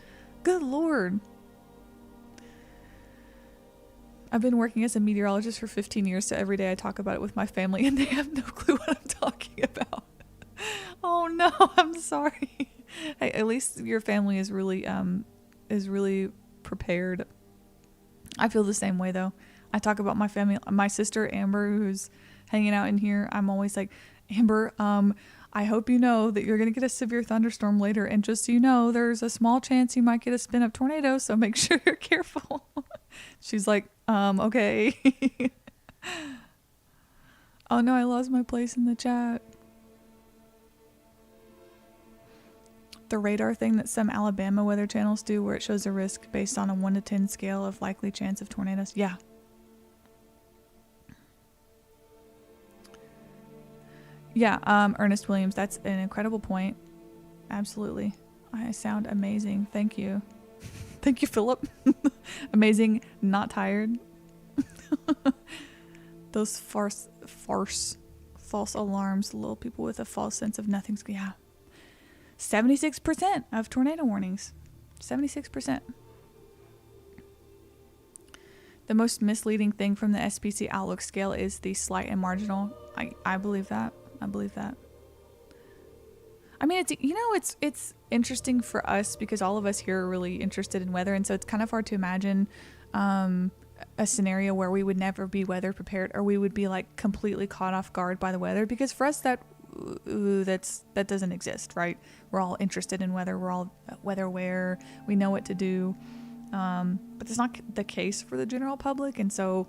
Good Lord. I've been working as a meteorologist for 15 years, so every day I talk about it with my family and they have no clue what I'm talking about. Oh no, I'm sorry. Hey, at least your family is really prepared. I feel the same way though. I talk about my family, my sister Amber, who's hanging out in here. I'm always like, Amber, I hope you know that you're going to get a severe thunderstorm later. And just so you know, there's a small chance you might get a spin up tornado. So make sure you're careful. She's like, okay. Oh no, I lost my place in the chat. The radar thing that some Alabama weather channels do where it shows a risk based on a 1 to 10 scale of likely chance of tornadoes. Yeah. Yeah, Ernest Williams, that's an incredible point. Absolutely. I sound amazing. Thank you. Thank you, Philip. Amazing, not tired. Those false alarms lull people with a false sense of nothing's... Yeah. 76% of tornado warnings. 76%. The most misleading thing from the SPC outlook scale is the slight and marginal. I believe that. I believe that. I mean, it's interesting for us because all of us here are really interested in weather, and so it's kind of hard to imagine a scenario where we would never be weather prepared, or we would be like completely caught off guard by the weather, because for us that doesn't exist, right? We're all interested in weather. We're all weather aware. We know what to do, but it's not the case for the general public. And so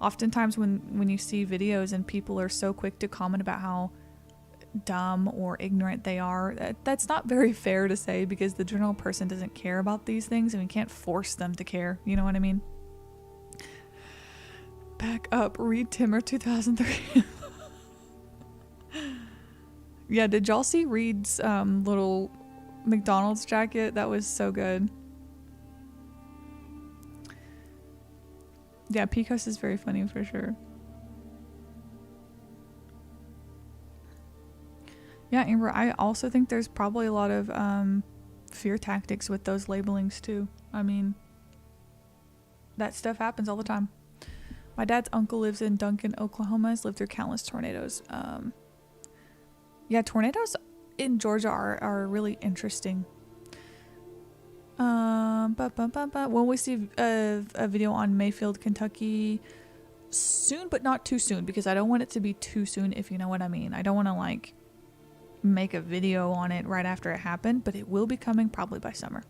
oftentimes when you see videos and people are so quick to comment about how dumb or ignorant they are, that's not very fair to say, because the general person doesn't care about these things and we can't force them to care. You know what I mean? Back up, Reed Timmer 2003. Yeah, did y'all see Reed's little McDonald's jacket? That was so good. Yeah, Picos is very funny for sure. Yeah, Amber, I also think there's probably a lot of fear tactics with those labelings too. I mean, that stuff happens all the time. My dad's uncle lives in Duncan, Oklahoma. Has lived through countless tornadoes. Yeah, tornadoes in Georgia are really interesting. When we see a video on Mayfield, Kentucky, soon, but not too soon, because I don't want it to be too soon, if you know what I mean. I don't want to like make a video on it right after it happened, but it will be coming probably by summer.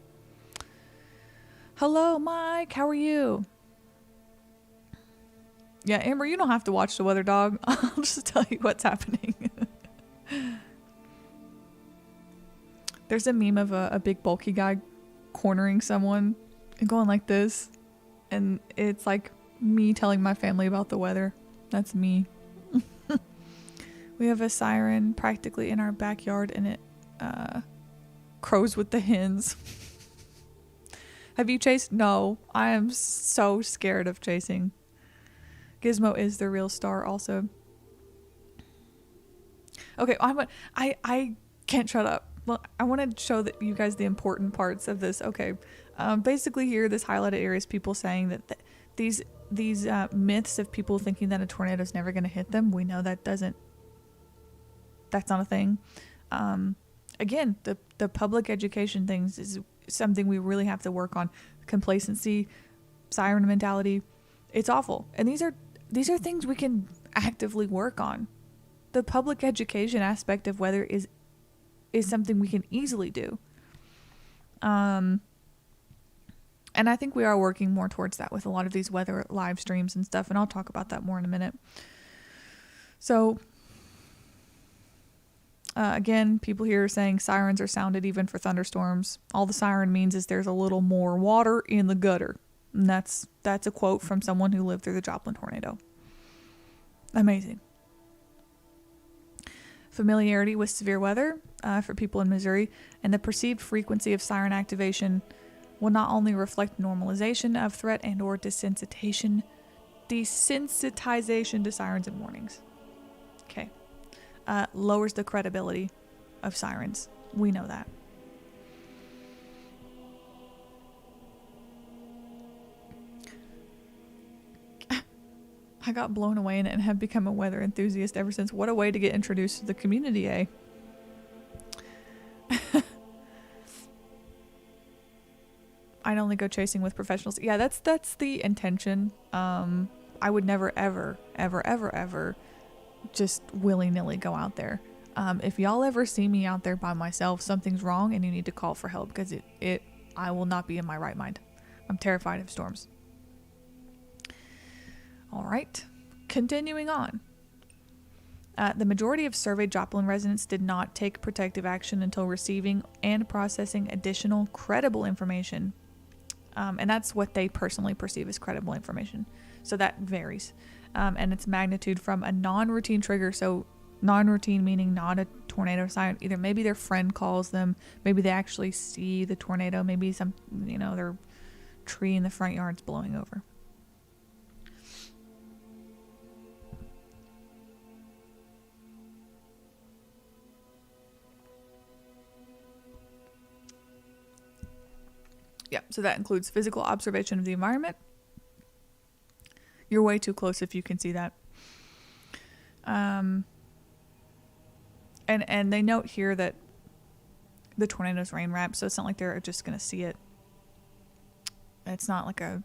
Hello, Mike. How are you? Yeah, Amber, you don't have to watch the weather, dog. I'll just tell you what's happening. There's a meme of a big bulky guy cornering someone and going like this, and it's like me telling my family about the weather. That's me. We have a siren practically in our backyard, and it crows with the hens. Have you chased? No, I am so scared of chasing. Gizmo is the real star also. Okay, I can't shut up. Well, I want to show that you guys the important parts of this. Okay, basically here, this highlighted area is people saying that these myths of people thinking that a tornado is never going to hit them. We know that's not a thing. Again, the public education things is something we really have to work on. Complacency, siren mentality, it's awful. And these are things we can actively work on. The public education aspect of weather is something we can easily do. And I think we are working more towards that with a lot of these weather live streams and stuff, and I'll talk about that more in a minute. So, again, people here are saying sirens are sounded even for thunderstorms. All the siren means is there's a little more water in the gutter. And that's a quote from someone who lived through the Joplin tornado. Amazing. Familiarity with severe weather for people in Missouri, and the perceived frequency of siren activation will not only reflect normalization of threat and or desensitization to sirens and warnings. Okay. Lowers the credibility of sirens. We know that. I got blown away in it and have become a weather enthusiast ever since. What a way to get introduced to the community, eh? I'd only go chasing with professionals. Yeah, that's the intention. I would never, ever, ever, ever, ever just willy-nilly go out there. If y'all ever see me out there by myself, something's wrong and you need to call for help, because I will not be in my right mind. I'm terrified of storms. All right, continuing on. The majority of surveyed Joplin residents did not take protective action until receiving and processing additional credible information. And that's what they personally perceive as credible information. So that varies. And its magnitude from a non-routine trigger. So non-routine meaning not a tornado siren. Either maybe their friend calls them, maybe they actually see the tornado, maybe their tree in the front yard's blowing over. Yeah, so that includes physical observation of the environment. You're way too close if you can see that. And they note here that the tornado's rain wrapped, so it's not like they're just going to see it. It's not like a,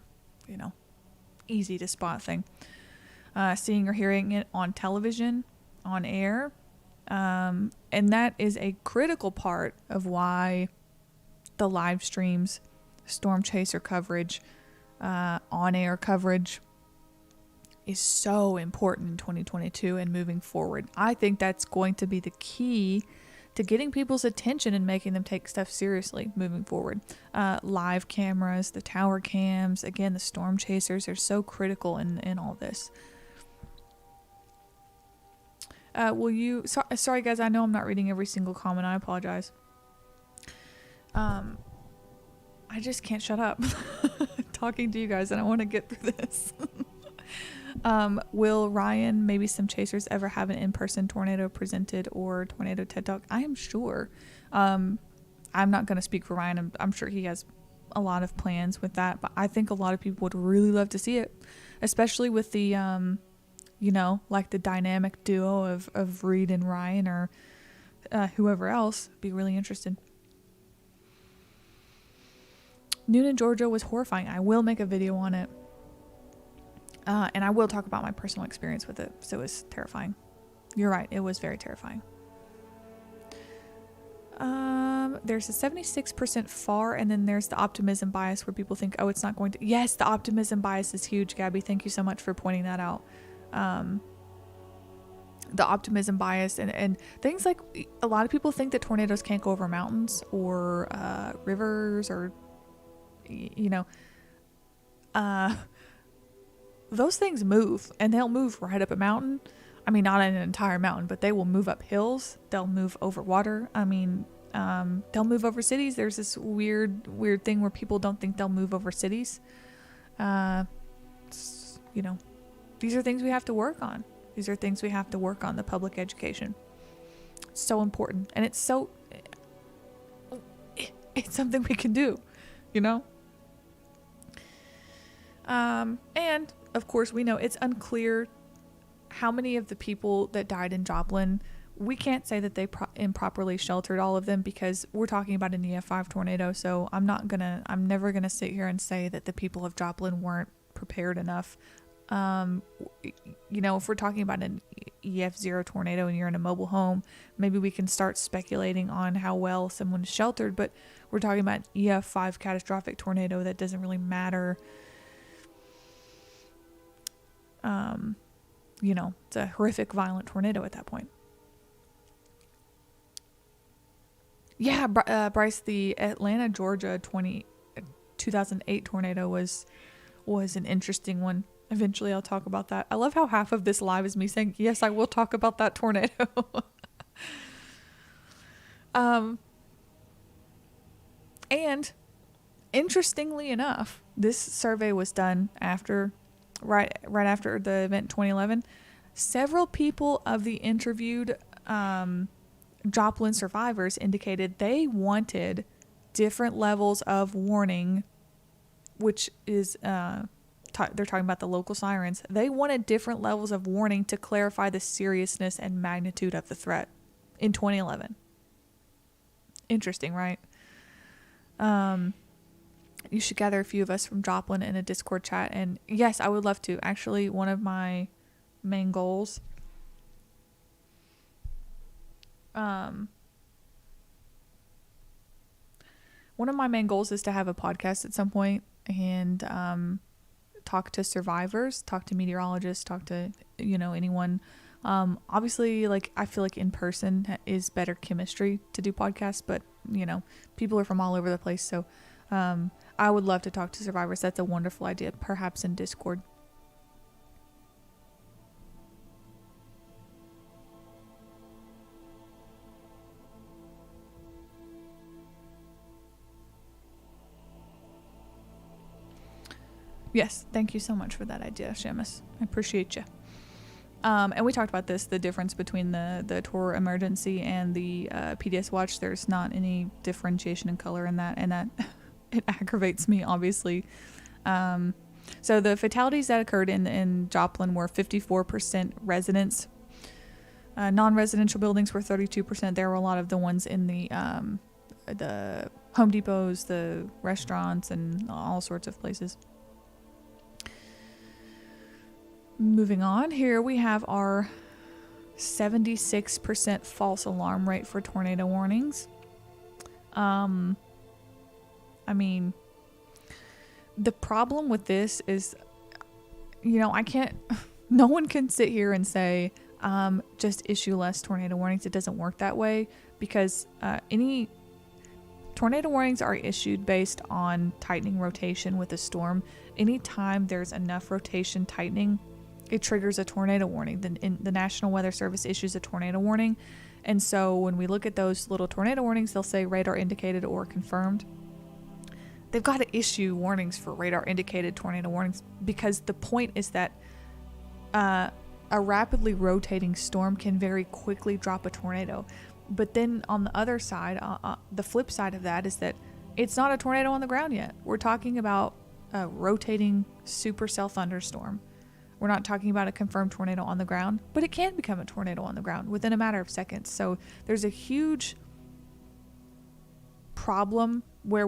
easy to spot thing. Seeing or hearing it on television, on air, and that is a critical part of why the live streams, storm chaser coverage, on-air coverage is so important in 2022 and moving forward. I think that's going to be the key to getting people's attention and making them take stuff seriously moving forward. Live cameras, the tower cams, again, the storm chasers are so critical in all this. Sorry guys, I know I'm not reading every single comment. I apologize. I just can't shut up talking to you guys, and I want to get through this. Will Ryan, maybe some chasers, ever have an in-person tornado presented or tornado TED Talk? I am sure. I'm not going to speak for Ryan. I'm sure he has a lot of plans with that, but I think a lot of people would really love to see it, especially with the, like the dynamic duo of Reed and Ryan, or whoever else. Be really interested. Noonan, Georgia was horrifying. I will make a video on it. And I will talk about my personal experience with it. So it was terrifying. You're right. It was very terrifying. There's a 76% FAR, and then there's the optimism bias where people think, oh, it's not going to. Yes, the optimism bias is huge, Gabby. Thank you so much for pointing that out. The optimism bias and things like, a lot of people think that tornadoes can't go over mountains or rivers or, those things move, and they'll move right up a mountain. I mean, not an entire mountain, but they will move up hills. They'll move over water. I mean, They'll move over cities. There's this weird thing where people don't think they'll move over cities. You know, these are things we have to work on. The public education. It's so important. And it's something we can do, you know? And of course we know it's unclear how many of the people that died in Joplin, we can't say that they improperly sheltered all of them, because we're talking about an EF5 tornado. So I'm never gonna sit here and say that the people of Joplin weren't prepared enough. You know, if we're talking about an EF0 tornado and you're in a mobile home, maybe we can start speculating on how well someone is sheltered, but we're talking about EF5 catastrophic tornado. That doesn't really matter. You know, it's a horrific, violent tornado at that point. Yeah, Bryce, the Atlanta, Georgia 2008 tornado was an interesting one. Eventually I'll talk about that. I love how half of this live is me saying, yes, I will talk about that tornado. And interestingly enough, this survey was done right after the event in 2011. Several people of the interviewed Joplin survivors indicated they wanted different levels of warning, which is they're talking about the local sirens. They wanted different levels of warning to clarify the seriousness and magnitude of the threat in 2011. Interesting, right? You should gather a few of us from Joplin in a Discord chat. And yes, I would love to. Actually, one of my main goals is to have a podcast at some point and talk to survivors, talk to meteorologists, talk to, anyone. Obviously, like, I feel like in person is better chemistry to do podcasts, but people are from all over the place. So I would love to talk to survivors. That's a wonderful idea, perhaps in Discord. Yes, thank you so much for that idea, Seamus. I appreciate you. And we talked about this, the difference between the Tor emergency and the PDS watch. There's not any differentiation in color in that, and that it aggravates me, obviously. So the fatalities that occurred in Joplin were 54% residents. Non-residential buildings were 32%. There were a lot of the ones in the Home Depots, the restaurants, and all sorts of places. Moving on, here we have our 76% false alarm rate for tornado warnings. I mean, the problem with this is, no one can sit here and say, just issue less tornado warnings. It doesn't work that way, because any tornado warnings are issued based on tightening rotation with a storm. Anytime there's enough rotation tightening, it triggers a tornado warning. The National Weather Service issues a tornado warning. And so when we look at those little tornado warnings, they'll say radar indicated or confirmed. They've got to issue warnings for radar indicated tornado warnings, because the point is that a rapidly rotating storm can very quickly drop a tornado. But then on the other side, the flip side of that is that it's not a tornado on the ground yet. We're talking about a rotating supercell thunderstorm. We're not talking about a confirmed tornado on the ground, but it can become a tornado on the ground within a matter of seconds. So there's a huge problem where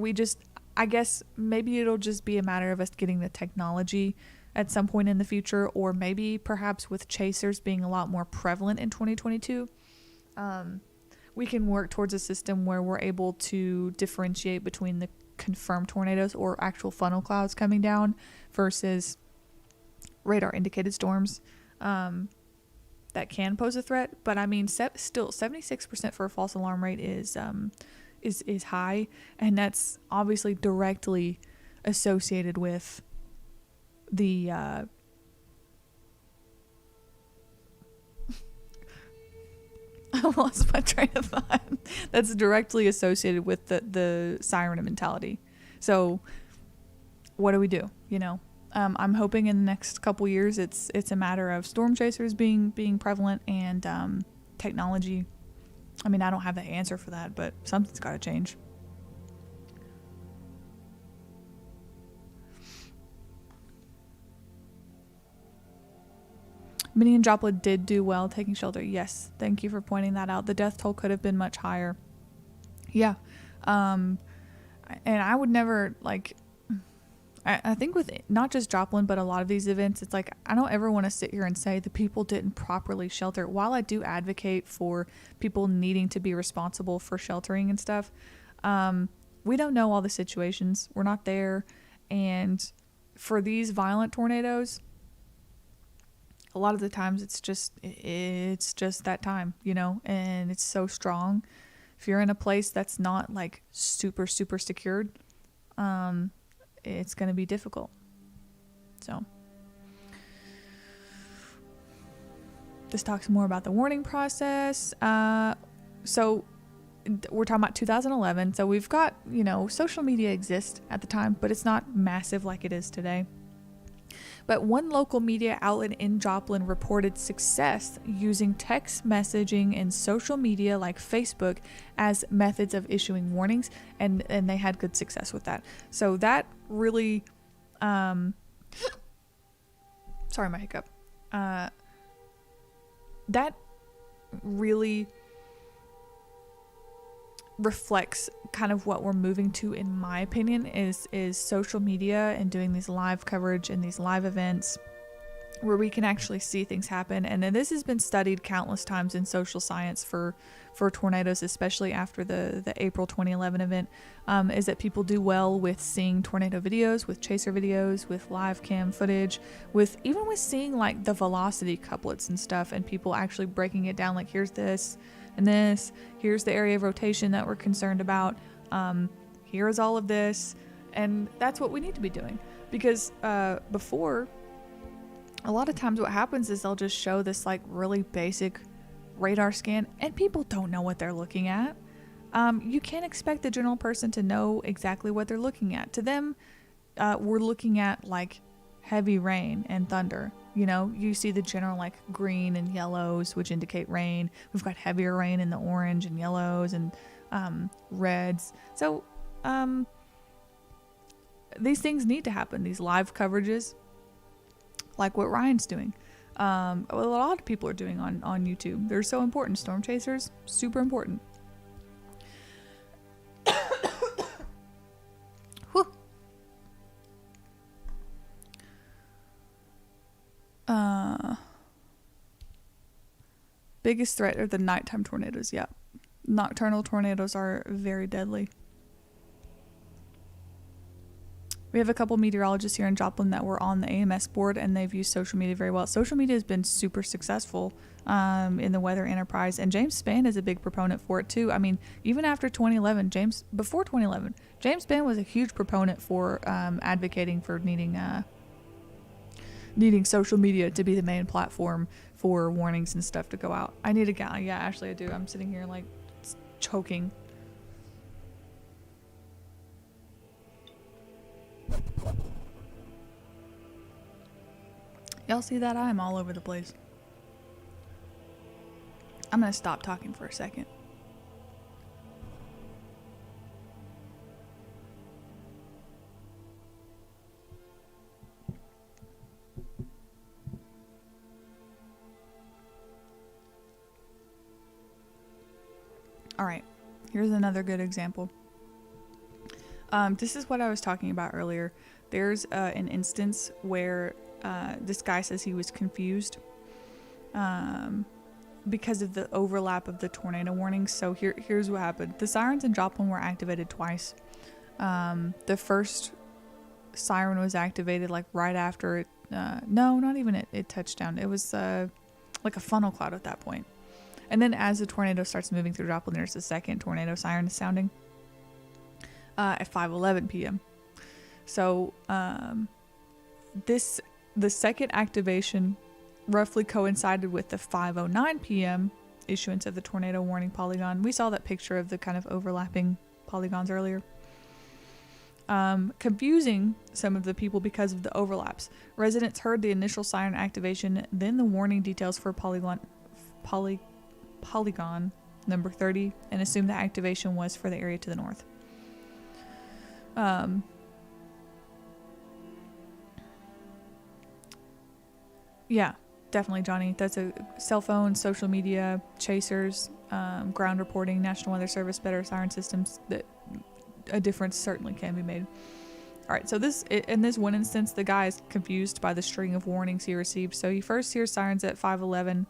I guess maybe it'll just be a matter of us getting the technology at some point in the future, or maybe perhaps with chasers being a lot more prevalent in 2022, we can work towards a system where we're able to differentiate between the confirmed tornadoes or actual funnel clouds coming down versus radar indicated storms that can pose a threat. But I mean, still 76% for a false alarm rate is high, and that's obviously directly associated with the lost my train of thought. That's directly associated with the siren mentality. So what do we do? You know, I'm hoping in the next couple years it's a matter of storm chasers being prevalent and technology. I mean, I don't have the answer for that, but something's got to change. Minnie and Joplin did do well taking shelter. Yes, thank you for pointing that out. The death toll could have been much higher. Yeah. And I would never, like, I think with not just Joplin, but a lot of these events, it's like, I don't ever want to sit here and say the people didn't properly shelter. While I do advocate for people needing to be responsible for sheltering and stuff, we don't know all the situations. We're not there. And for these violent tornadoes, a lot of the times it's just that time, you know, and it's so strong. If you're in a place that's not like super, super secured, it's going to be difficult. So this talks more about the warning process. So we're talking about 2011. So we've got, you know, social media exists at the time, but it's not massive like it is today. But one local media outlet in Joplin reported success using text messaging and social media like Facebook as methods of issuing warnings, and they had good success with that. So that really, sorry, my hiccup. That really reflects kind of what we're moving to, in my opinion, is social media and doing these live coverage and these live events where we can actually see things happen. And then this has been studied countless times in social science for tornadoes, especially after the April 2011 event, is that people do well with seeing tornado videos, with chaser videos, with live cam footage, even with seeing like the velocity couplets and stuff, and people actually breaking it down, like here's this and this, here's the area of rotation that we're concerned about, here's all of this. And that's what we need to be doing, because before, a lot of times what happens is they'll just show this like really basic radar scan and people don't know what they're looking at. You can't expect the general person to know exactly what they're looking at. To them, we're looking at like heavy rain and thunder. You know, you see the general like green and yellows, which indicate rain. We've got heavier rain in the orange and yellows and reds. So these things need to happen, these live coverages, like what Ryan's doing. A lot of people are doing on YouTube. They're so important. Storm chasers, super important. Whew. Biggest threat are the nighttime tornadoes. Yeah, nocturnal tornadoes are very deadly. We have a couple meteorologists here in Joplin that were on the AMS board, and they've used social media very well. Social media has been super successful in the weather enterprise, and James Spann is a big proponent for it too. I mean, even after 2011, before 2011, James Spann was a huge proponent for advocating for needing social media to be the main platform for warnings and stuff to go out. I need a gown. Yeah, actually I do. I'm sitting here like choking. Y'all see that? I'm all over the place. I'm gonna stop talking for a second. All right, here's another good example. This is what I was talking about earlier. There's an instance where this guy says he was confused because of the overlap of the tornado warnings. So here's what happened. The sirens in Joplin were activated twice. The first siren was activated like right after it. No, not even it touched down. It was like a funnel cloud at that point. And then as the tornado starts moving through Joplin, there's a second tornado siren sounding at 5:11 p.m. So the second activation roughly coincided with the 5:09 p.m. issuance of the tornado warning polygon. We saw that picture of the kind of overlapping polygons earlier. Confusing some of the people because of the overlaps. Residents heard the initial siren activation, then the warning details for polygon number 30, and assumed the activation was for the area to the north. Yeah, definitely, Johnny. That's a cell phone, social media, chasers, ground reporting, National Weather Service, better siren systems. That a difference certainly can be made. All right, so in this one instance, the guy is confused by the string of warnings he received. So he first hears sirens at 5:11,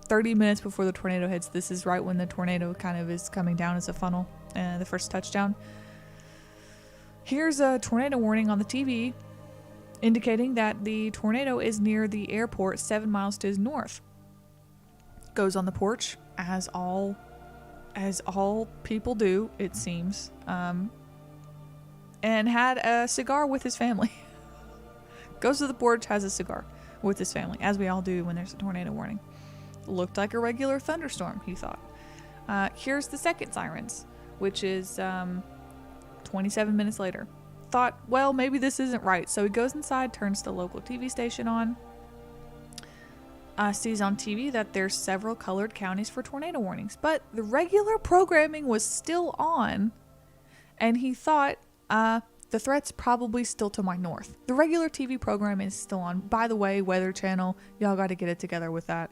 30 minutes before the tornado hits. This is right when the tornado kind of is coming down as a funnel, the first touchdown. Here's a tornado warning on the TV, indicating that the tornado is near the airport 7 miles to his north. Goes on the porch, as all people do, it seems, and had a cigar with his family. Goes to the porch, has a cigar with his family, as we all do when there's a tornado warning. Looked like a regular thunderstorm, he thought. Here's the second sirens, which is 27 minutes later. Thought, well, maybe this isn't right. So he goes inside, turns the local TV station on, sees on TV that there's several colored counties for tornado warnings, but the regular programming was still on, and he thought, the threat's probably still to my north. The regular TV program is still on. By the way, Weather Channel, y'all got to get it together with that.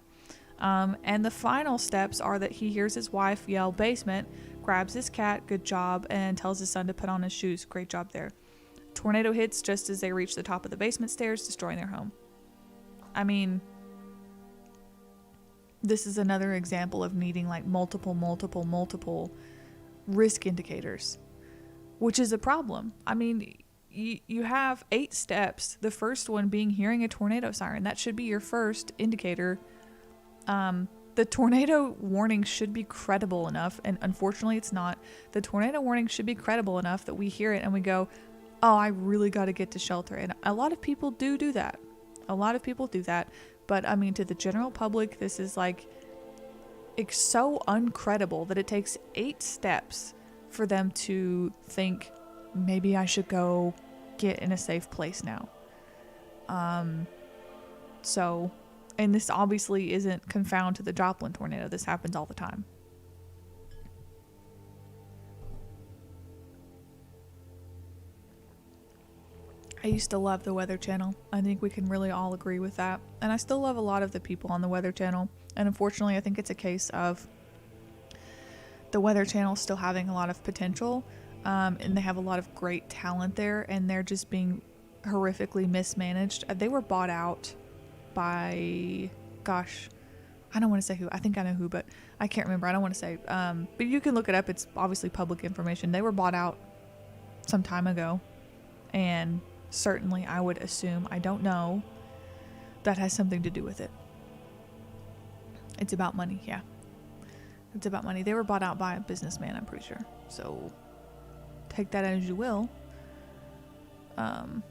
And the final steps are that he hears his wife yell basement, grabs his cat, good job, and tells his son to put on his shoes, great job there. Tornado hits just as they reach the top of the basement stairs, destroying their home. I mean, this is another example of needing like multiple risk indicators, which is a problem. I mean, you have 8 steps, the first one being hearing a tornado siren. That should be your first indicator. The tornado warning should be credible enough, and unfortunately it's not. The tornado warning should be credible enough that we hear it and we go, oh, I really got to get to shelter. And a lot of people do that. A lot of people do that. But I mean, to the general public, this is like, it's so uncredible that it takes 8 steps for them to think, maybe I should go get in a safe place now. And this obviously isn't confined to the Joplin tornado. This happens all the time. I used to love the Weather Channel. I think we can really all agree with that. And I still love a lot of the people on the Weather Channel. And unfortunately, I think it's a case of the Weather Channel still having a lot of potential. And they have a lot of great talent there. And they're just being horrifically mismanaged. They were bought out by, gosh, I don't want to say who. I think I know who, but I can't remember. I don't want to say. But you can look it up. It's obviously public information. They were bought out some time ago. And certainly I would assume, I don't know, that has something to do with it. It's about money, yeah. It's about money. They were bought out by a businessman, I'm pretty sure. So take that as you will. Certainly,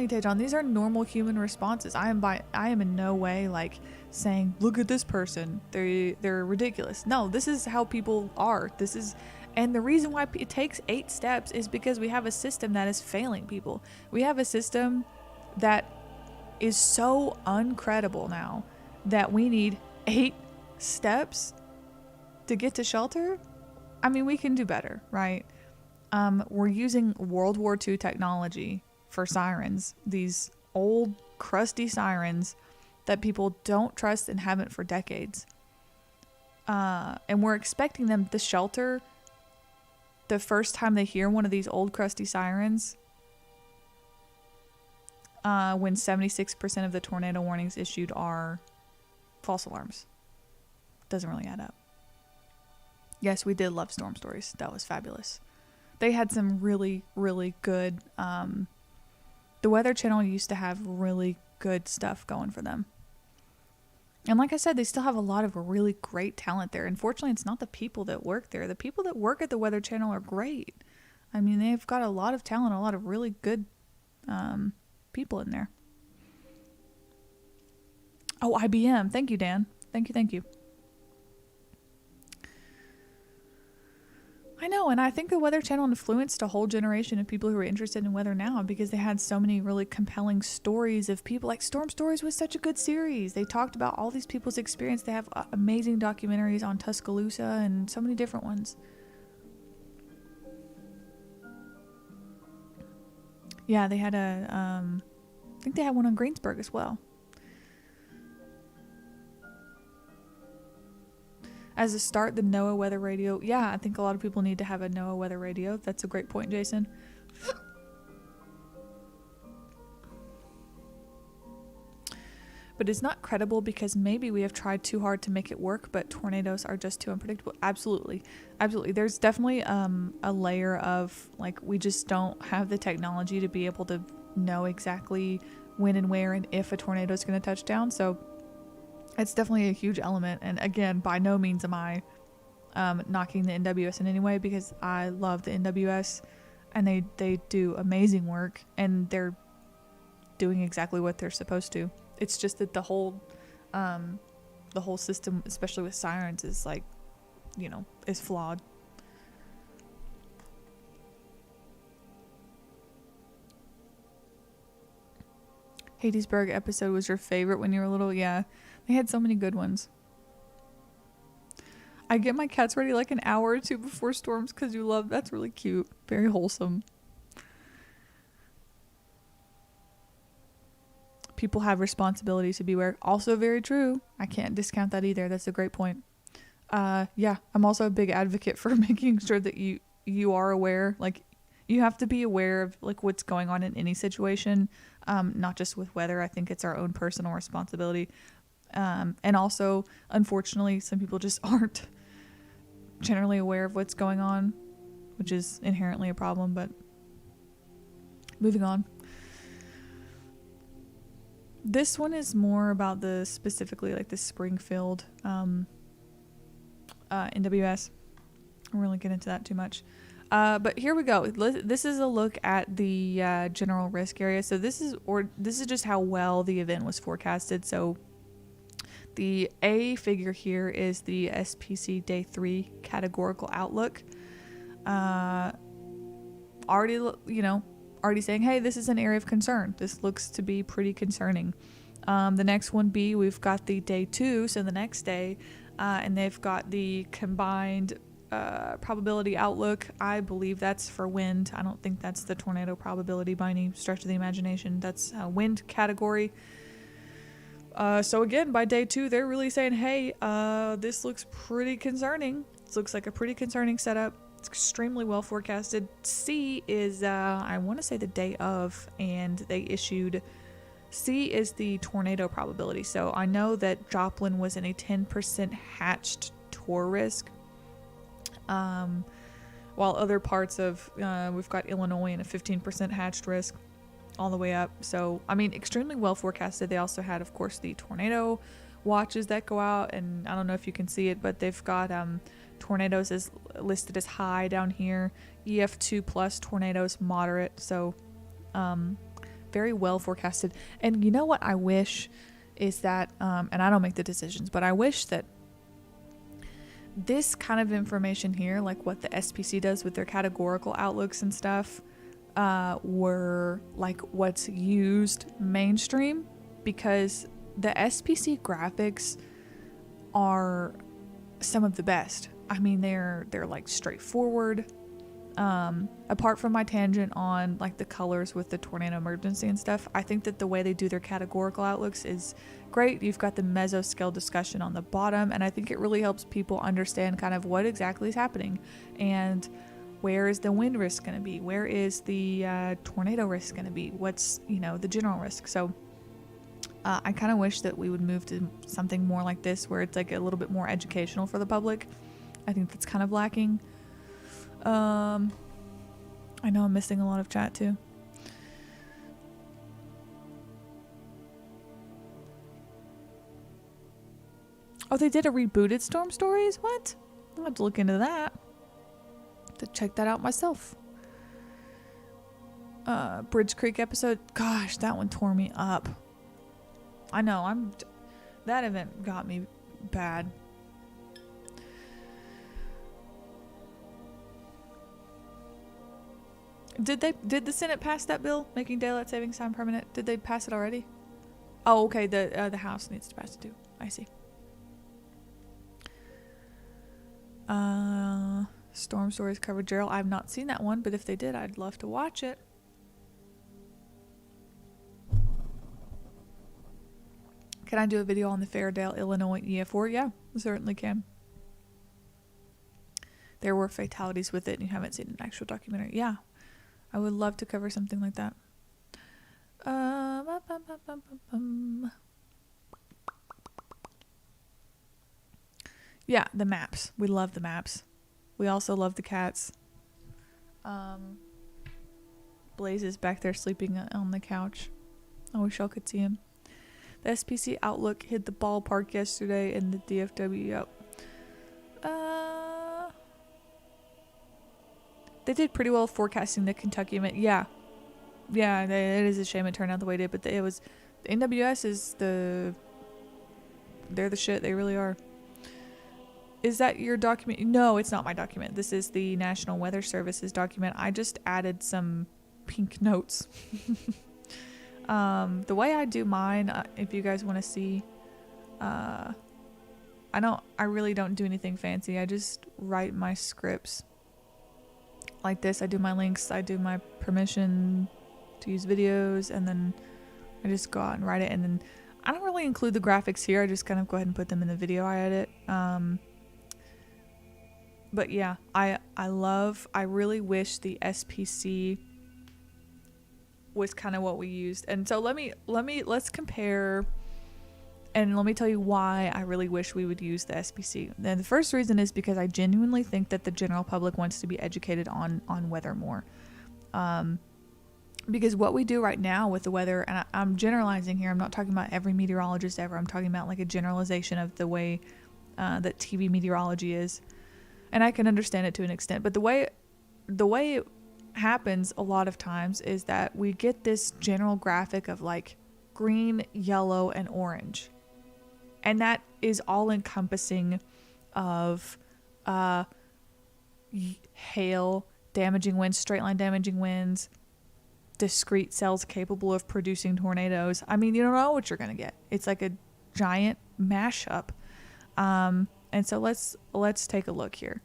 Tejon, these are normal human responses. I am in no way like saying, look at this person, they're ridiculous. No, this is how people are. And the reason why it takes 8 steps is because we have a system that is failing people. We have a system that is so uncredible now that we need 8 steps to get to shelter. I mean, we can do better, right? We're using World War II technology for sirens. These old, crusty sirens that people don't trust and haven't for decades. And we're expecting them to shelter the first time they hear one of these old crusty sirens, when 76% of the tornado warnings issued are false alarms. Doesn't really add up. Yes, we did love storm stories. That was fabulous. They had some really, really good, the Weather Channel used to have really good stuff going for them. And like I said, they still have a lot of really great talent there. Unfortunately, it's not the people that work there. The people that work at the Weather Channel are great. I mean, they've got a lot of talent, a lot of really good people in there. Oh, IBM. Thank you, Dan. Thank you, thank you. I know, and I think the Weather Channel influenced a whole generation of people who are interested in weather now because they had so many really compelling stories of people. Like Storm Stories was such a good series. They talked about all these people's experience. They have amazing documentaries on Tuscaloosa and so many different ones. Yeah, they had I think they had one on Greensburg as well. As a start, the NOAA weather radio. Yeah, I think a lot of people need to have a NOAA weather radio. That's a great point, Jason. But it's not credible because maybe we have tried too hard to make it work, but tornadoes are just too unpredictable. Absolutely. Absolutely. There's definitely a layer of, like, we just don't have the technology to be able to know exactly when and where and if a tornado is going to touch down. So it's definitely a huge element. And again, by no means am I knocking the NWS in any way, because I love the NWS and they do amazing work and they're doing exactly what they're supposed to. It's just that the whole system, especially with sirens, is like, you know, is flawed. Hadesburg episode was your favorite when you were little? Yeah. They had so many good ones. I get my cats ready like an hour or two before storms because you love. That's really cute. Very wholesome. People have responsibilities to beware. Also very true. I can't discount that either. That's a great point. Yeah, I'm also a big advocate for making sure that you are aware. Like, you have to be aware of like what's going on in any situation, not just with weather. I think it's our own personal responsibility. And also, unfortunately, some people just aren't generally aware of what's going on, which is inherently a problem, but moving on. This one is more about specifically like the Springfield NWS. I won't really get into that too much. But here we go. This is a look at the general risk area. So this is just how well the event was forecasted. So the A figure here is the SPC Day 3 categorical outlook. Already saying, hey, this is an area of concern. This looks to be pretty concerning. The next one, B, we've got the Day 2, so the next day, and they've got the combined probability outlook. I believe that's for wind. I don't think that's the tornado probability by any stretch of the imagination. That's a wind category. So again, by Day 2, they're really saying, hey, this looks pretty concerning. This looks like a pretty concerning setup. It's extremely well forecasted. C is, I want to say the day of, and they issued, C is the tornado probability. So I know that Joplin was in a 10% hatched tor risk, while other parts of, we've got Illinois in a 15% hatched risk all the way up. So, I mean, extremely well forecasted. They also had, of course, the tornado watches that go out, and I don't know if you can see it, but they've got tornadoes is listed as high down here, EF2 plus tornadoes moderate. So very well forecasted. And you know what I wish is that, and I don't make the decisions, but I wish that this kind of information here, like what the SPC does with their categorical outlooks and stuff, were like what's used mainstream, because the SPC graphics are some of the best. I mean, they're like straightforward. Apart from my tangent on like the colors with the tornado emergency and stuff, I think that the way they do their categorical outlooks is great. You've got the mesoscale discussion on the bottom, and I think it really helps people understand kind of what exactly is happening and where is the wind risk going to be, where is the tornado risk going to be, what's, the general risk. So I kind of wish that we would move to something more like this, where it's like a little bit more educational for the public. I think that's kind of lacking. I know I'm missing a lot of chat too. Oh, they did a rebooted Storm Stories? What? I'll have to look into that. To check that out myself. Bridge Creek episode. Gosh, that one tore me up. I know, that event got me bad. Did the Senate pass that bill making daylight savings time permanent? Did they pass it already? Oh, okay. The House needs to pass it too. I see. Storm Stories covered Gerald. I've not seen that one, but if they did, I'd love to watch it. Can I do a video on the Fairdale, Illinois EF4? Yeah, certainly can. There were fatalities with it, and you haven't seen an actual documentary. Yeah, I would love to cover something like that. Yeah, the maps. We love the maps. We also love the cats. Blaze is back there sleeping on the couch. I wish y'all could see him. The SPC Outlook hit the ballpark yesterday in the DFW. Yep. They did pretty well forecasting the Kentucky event. Yeah. Yeah, it is a shame it turned out the way it did, but the NWS is they're the shit. They really are. Is that your document? No, it's not my document. This is the National Weather Service's document. I just added some pink notes. The way I do mine, if you guys want to see, I really don't do anything fancy. I just write my scripts like this. I do my links, I do my permission to use videos, and then I just go out and write it. And then I don't really include the graphics here. I just kind of go ahead and put them in the video I edit. But yeah, I really wish the SPC was kind of what we used. And so let's compare, and let me tell you why I really wish we would use the SPC. And the first reason is because I genuinely think that the general public wants to be educated on weather more. Because what we do right now with the weather, and I'm generalizing here, I'm not talking about every meteorologist ever, I'm talking about like a generalization of the way that TV meteorology is. And I can understand it to an extent, but the way it happens a lot of times is that we get this general graphic of like green, yellow, and orange. And that is all encompassing of hail, damaging winds, straight line damaging winds, discrete cells capable of producing tornadoes. I mean, you don't know what you're going to get. It's like a giant mashup. And so let's take a look here.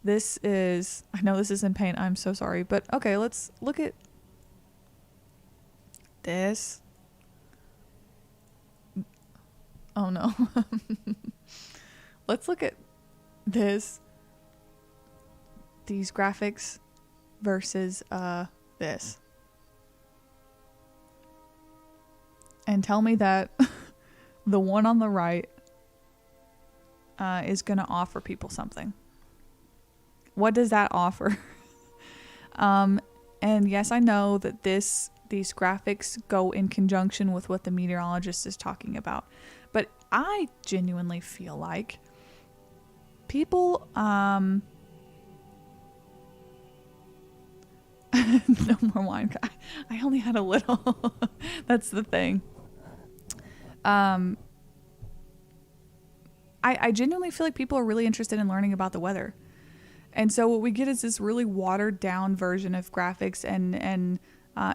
This is, I know this is in paint, I'm so sorry, but okay, let's look at this. Oh no. Let's look at these graphics versus this. And tell me that the one on the right is going to offer people something. What does that offer? And yes, I know that these graphics go in conjunction with what the meteorologist is talking about. But I genuinely feel like people, no more wine. I only had a little. That's the thing. I genuinely feel like people are really interested in learning about the weather. And so what we get is this really watered down version of graphics, and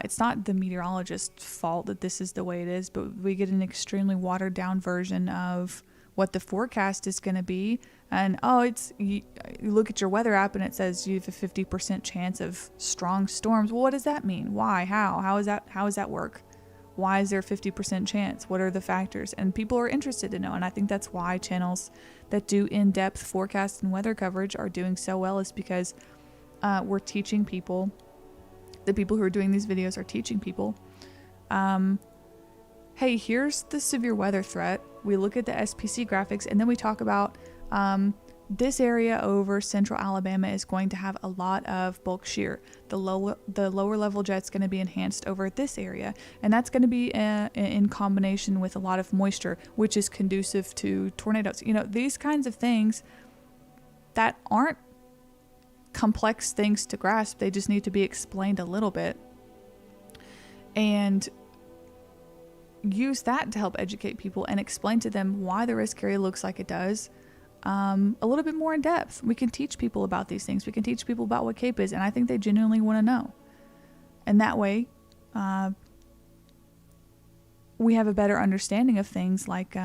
it's not the meteorologist's fault that this is the way it is, but we get an extremely watered down version of what the forecast is going to be. And you look at your weather app and it says you have a 50% chance of strong storms. Well, what does that mean? Why? How does that work? Why is there a 50% chance? What are the factors? And people are interested to know. And I think that's why channels that do in-depth forecast and weather coverage are doing so well, is because we're teaching people, the people who are doing these videos are teaching people, hey, here's the severe weather threat. We look at the SPC graphics, and then we talk about this area over central Alabama is going to have a lot of bulk shear. The lower level jet's going to be enhanced over this area, and that's going to be in combination with a lot of moisture, which is conducive to tornadoes. You know, these kinds of things that aren't complex things to grasp. They just need to be explained a little bit. And use that to help educate people and explain to them why the risk area looks like it does, a little bit more in depth. We can teach people about these things. We can teach people about what CAPE is, and I think they genuinely want to know. And that way, we have a better understanding of things like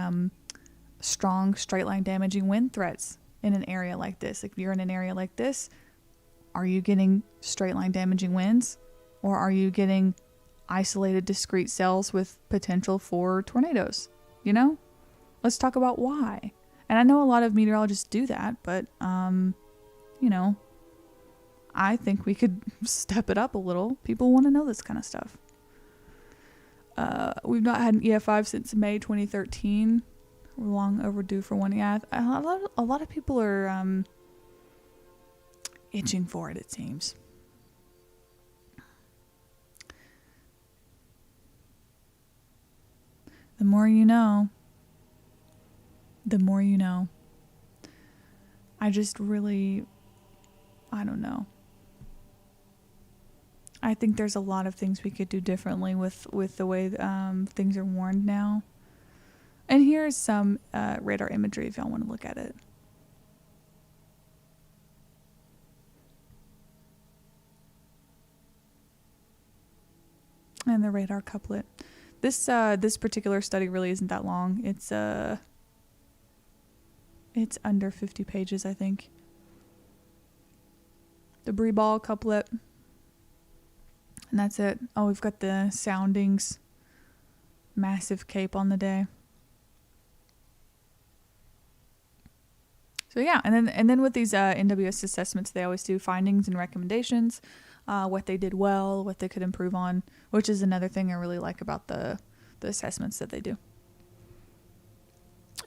strong straight line damaging wind threats in an area like this. If you're in an area like this, are you getting straight line damaging winds, or are you getting isolated discrete cells with potential for tornadoes? You know, let's talk about why. And I know a lot of meteorologists do that, but you know, I think we could step it up a little. People want to know this kind of stuff. We've not had an EF5 since May 2013. We're long overdue for one. Yeah, a lot of people are itching for it, it seems. The more you know. The more you know. I just really, I don't know. I think there's a lot of things we could do differently with the way things are warned now. And here's some radar imagery if y'all want to look at it. And the radar couplet. This particular study really isn't that long. It's under 50 pages, I think. Debris ball couplet. And that's it. Oh, we've got the soundings. Massive CAPE on the day. So yeah, and then with these NWS assessments, they always do findings and recommendations, what they did well, what they could improve on, which is another thing I really like about the assessments that they do.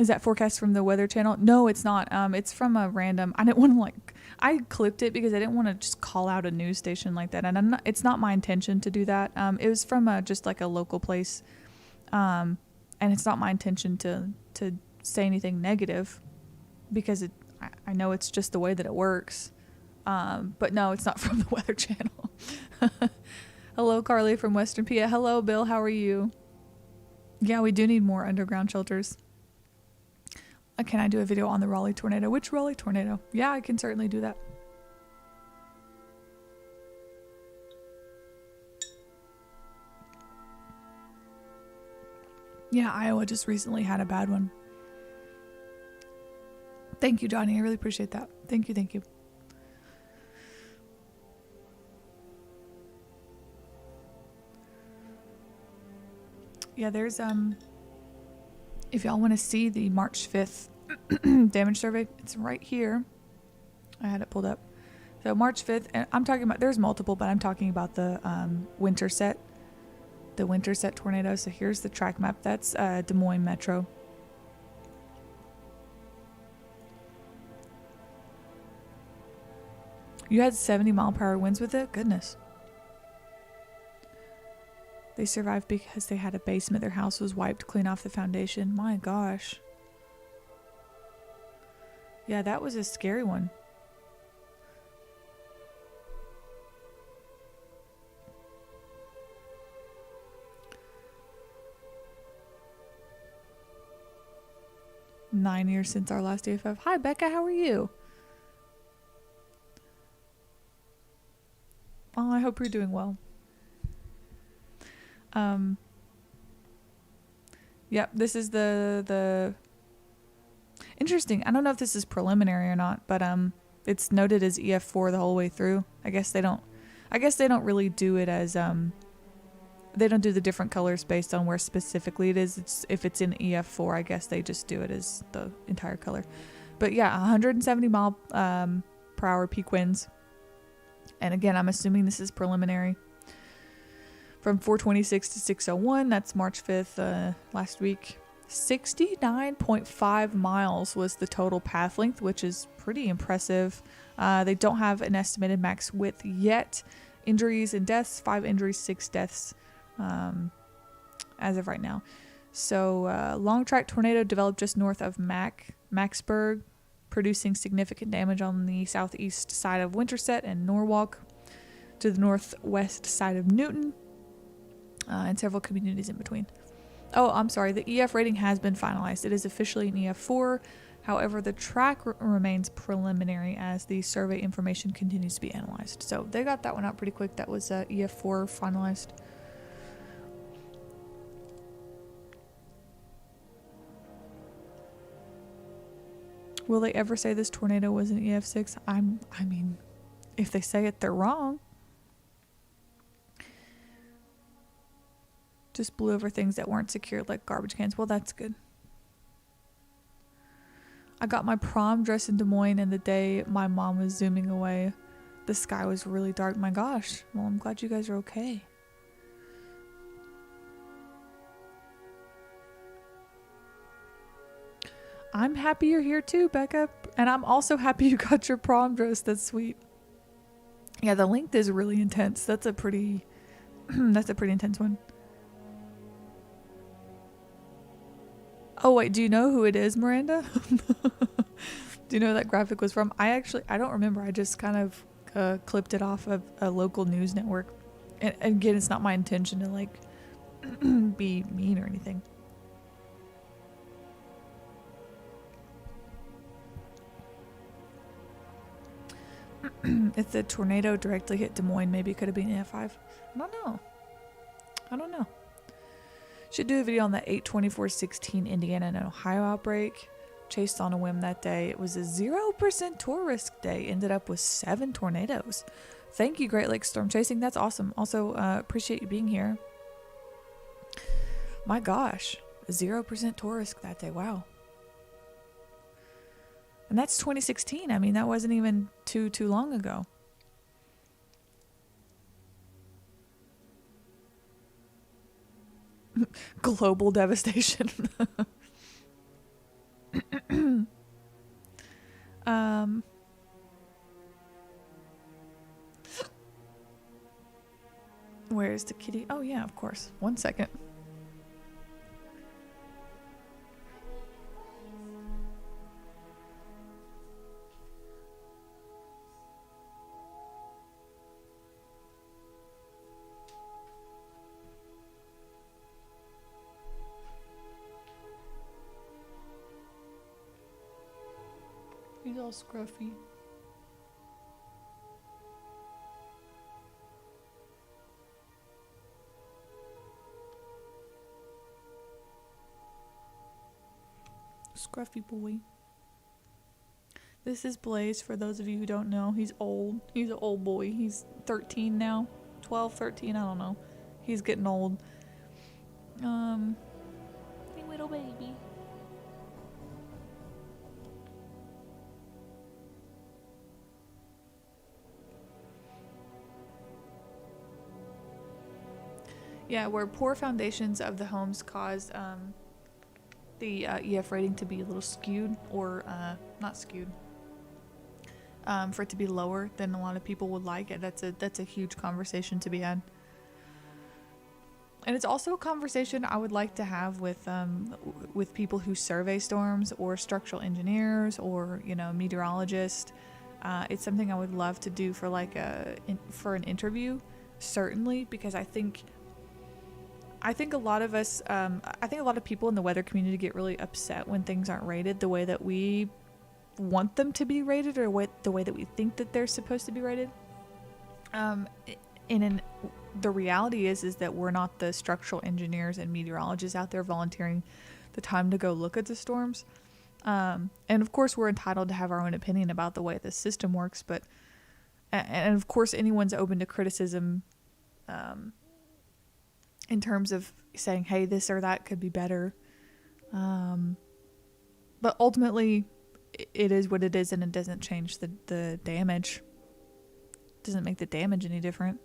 Is that forecast from the Weather Channel? No, it's not. It's from a random. I didn't want to I clipped it because I didn't want to just call out a news station like that, and it's not my intention to do that. It was from just like a local place, and it's not my intention to say anything negative, because I know it's just the way that it works. But no, it's not from the Weather Channel. Hello, Carly from Western PA. Hello, Bill. How are you? Yeah, we do need more underground shelters. Can I do a video on the Raleigh tornado? Which Raleigh tornado? Yeah, I can certainly do that. Yeah, Iowa just recently had a bad one. Thank you, Johnny. I really appreciate that. Thank you, thank you. Yeah, there's if y'all want to see the March 5th damage survey, it's right here. I had it pulled up. So March 5th, and I'm talking about, there's multiple, but I'm talking about the winter set tornado. So here's the track map. That's Des Moines Metro. You had 70-mile-per-hour winds with it? Goodness. They survived because they had a basement. Their house was wiped clean off the foundation. My gosh. Yeah, that was a scary one. Nine years since our last AFF. Hi, Becca. How are you? Oh, I hope you're doing well. Yep, this is the interesting. I don't know if this is preliminary or not, but it's noted as EF4 the whole way through. I guess they don't really do it as they don't do the different colors based on where specifically it is. If it's in EF4, I guess they just do it as the entire color. But yeah, 170 mile per hour peak winds. And again, I'm assuming this is preliminary. From 426 to 601, that's March 5th, last week. 69.5 miles was the total path length, which is pretty impressive. They don't have an estimated max width yet. Injuries and deaths, 5 injuries, 6 deaths as of right now. So long track tornado developed just north of Macksburg, producing significant damage on the southeast side of Winterset and Norwalk, to the northwest side of Newton, and several communities in between. Oh, I'm sorry. The EF rating has been finalized. It is officially an EF4. However, the track remains preliminary as the survey information continues to be analyzed. So they got that one out pretty quick. That was EF4 finalized. Will they ever say this tornado was an EF6? I mean, if they say it, they're wrong. Just blew over things that weren't secured like garbage cans. Well, that's good. I got my prom dress in Des Moines, and the day my mom was zooming away, the sky was really dark. My gosh. Well, I'm glad you guys are okay. I'm happy you're here too, Becca. And I'm also happy you got your prom dress. That's sweet. Yeah, the length is really intense. That's a pretty that's a pretty intense one. Oh wait, do you know who it is, Miranda? Do you know who that graphic was from? I don't remember. I just kind of clipped it off of a local news network. And again, it's not my intention to like be mean or anything. If the tornado directly hit Des Moines, maybe it could have been EF5. I don't know. Should do a video on the 8/24/16 Indiana and Ohio outbreak. Chased on a whim that day. It was a 0% tour risk day. Ended up with 7 tornadoes. Thank you, Great Lakes Storm Chasing. That's awesome. Also, appreciate you being here. My gosh, 0% tour risk that day. Wow. And that's 2016. I mean, that wasn't even too long ago. Global devastation. Where's the kitty? Oh yeah, of course. 1 second. He's all scruffy. Scruffy boy. This is Blaze, for those of you who don't know. He's old. He's an old boy. He's 13 now. 12, 13, I don't know. He's getting old. Hey, little baby. Yeah, where poor foundations of the homes cause the EF rating to be a little skewed, or not skewed, for it to be lower than a lot of people would like it. That's a huge conversation to be had. And it's also a conversation I would like to have with people who survey storms, or structural engineers, or meteorologists. It's something I would love to do for for an interview, certainly, because I think a lot of us, I think a lot of people in the weather community get really upset when things aren't rated the way that we want them to be rated, or the way that we think that they're supposed to be rated. The reality is that we're not the structural engineers and meteorologists out there volunteering the time to go look at the storms. And of course, we're entitled to have our own opinion about the way the system works, and of course, anyone's open to criticism, in terms of saying, hey, this or that could be better. But ultimately, it is what it is, and it doesn't change the damage. It doesn't make the damage any different.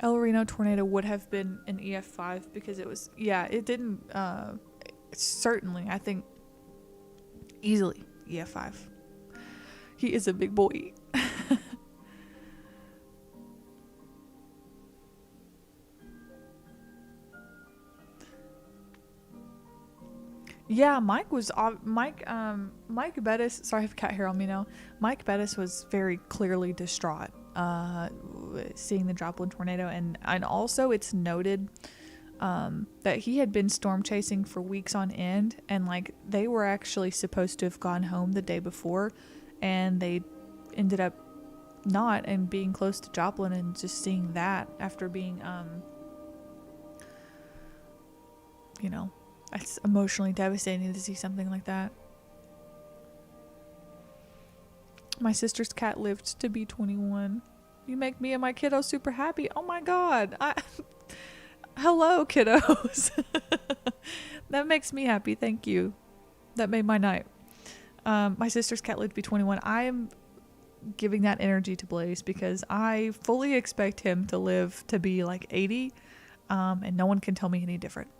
El Reno tornado would have been an EF5 because it didn't, certainly, I think, easily EF5. He is a big boy. Yeah, Mike Bettis, sorry I have cat hair on me now. Mike Bettis was very clearly distraught. seeing the Joplin tornado, and also it's noted that he had been storm chasing for weeks on end, and like they were actually supposed to have gone home the day before, and they ended up not, and being close to Joplin and just seeing that after being you know, it's emotionally devastating to see something like that. My sister's cat lived to be 21. You make me and my kiddo super happy. Oh my god. Hello, kiddos. That makes me happy. Thank you. That made my night. My sister's cat lived to be 21. I am giving that energy to Blaze because I fully expect him to live to be like 80, and no one can tell me any different.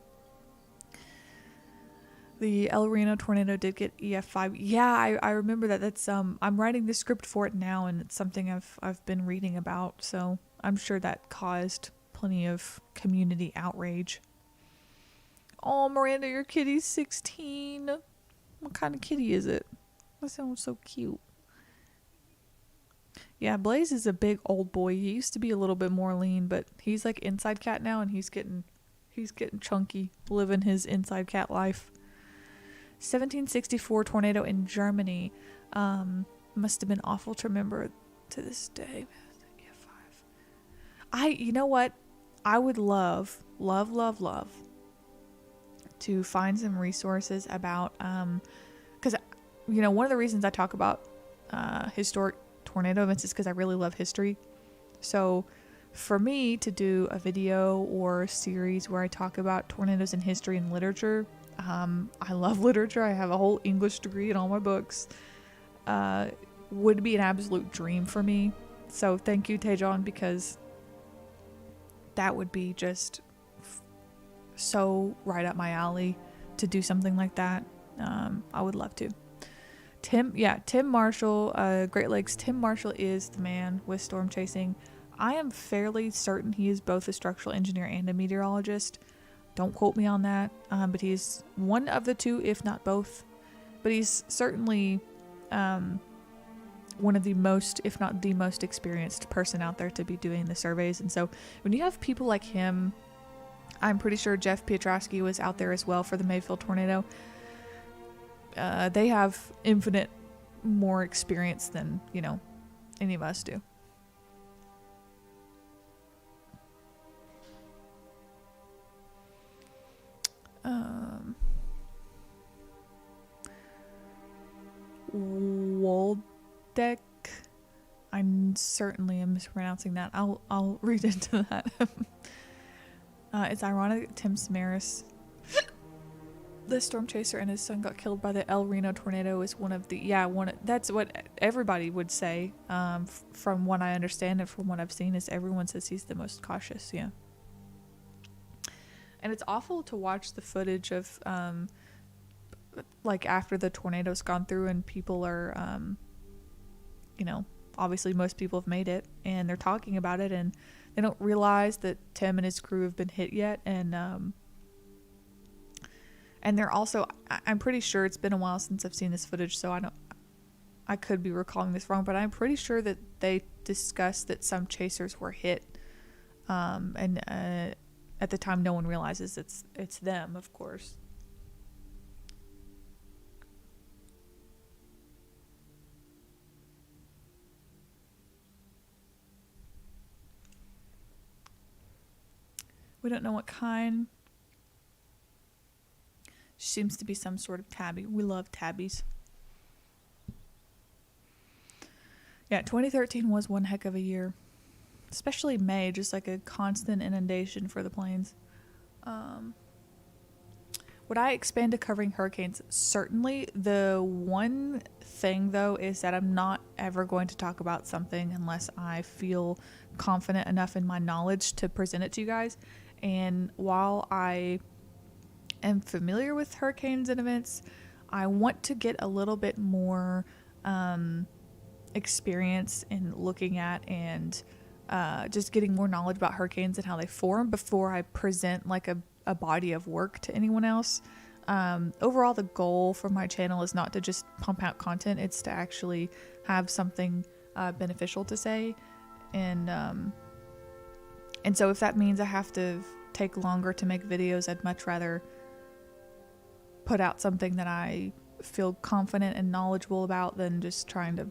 The El Reno tornado did get EF5. Yeah, I remember that. That's I'm writing the script for it now, and it's something I've been reading about, so I'm sure that caused plenty of community outrage. Oh, Miranda, your kitty's 16. What kind of kitty is it? That sounds so cute. Yeah, Blaze is a big old boy. He used to be a little bit more lean, but he's like inside cat now, and he's getting chunky, living his inside cat life. 1764 tornado in Germany. Must have been awful to remember to this day. You know what? I would love to find some resources about, because, you know, one of the reasons I talk about historic tornado events is because I really love history. So for me to do a video or a series where I talk about tornadoes in history and literature, I love literature. I have a whole English degree in all my books. Would be an absolute dream for me. So thank you, Tejon, because that would be just so right up my alley to do something like that. I would love to. Tim Marshall, Great Lakes. Tim Marshall is the man with storm chasing. I am fairly certain he is both a structural engineer and a meteorologist. Don't quote me on that, but he's one of the two, if not both. But he's certainly one of the most, if not the most experienced person out there to be doing the surveys. And so when you have people like him, I'm pretty sure Jeff Piotrowski was out there as well for the Mayfield tornado. They have infinite more experience than, you know, any of us do. Waldeck. I certainly am mispronouncing that. I'll read into that. It's ironic that Tim Samaras, the storm chaser, and his son got killed by the El Reno tornado is that's what everybody would say. From what I understand and from what I've seen, is everyone says he's the most cautious. Yeah. And it's awful to watch the footage of, like after the tornado's gone through and people are, you know, obviously most people have made it and they're talking about it and they don't realize that Tim and his crew have been hit yet. And they're also, I'm pretty sure it's been a while since I've seen this footage, so I could be recalling this wrong, but I'm pretty sure that they discussed that some chasers were hit. At the time, no one realizes it's them, of course. We don't know what kind. Seems to be some sort of tabby. We love tabbies. Yeah, 2013 was one heck of a year. Especially May, just like a constant inundation for the plains. Would I expand to covering hurricanes? Certainly. The one thing, though, is that I'm not ever going to talk about something unless I feel confident enough in my knowledge to present it to you guys. And while I am familiar with hurricanes and events, I want to get a little bit more experience in looking at and just getting more knowledge about hurricanes and how they form before I present like a body of work to anyone else. Overall, the goal for my channel is not to just pump out content. It's to actually have something beneficial to say. And And so if that means I have to take longer to make videos, I'd much rather put out something that I feel confident and knowledgeable about than just trying to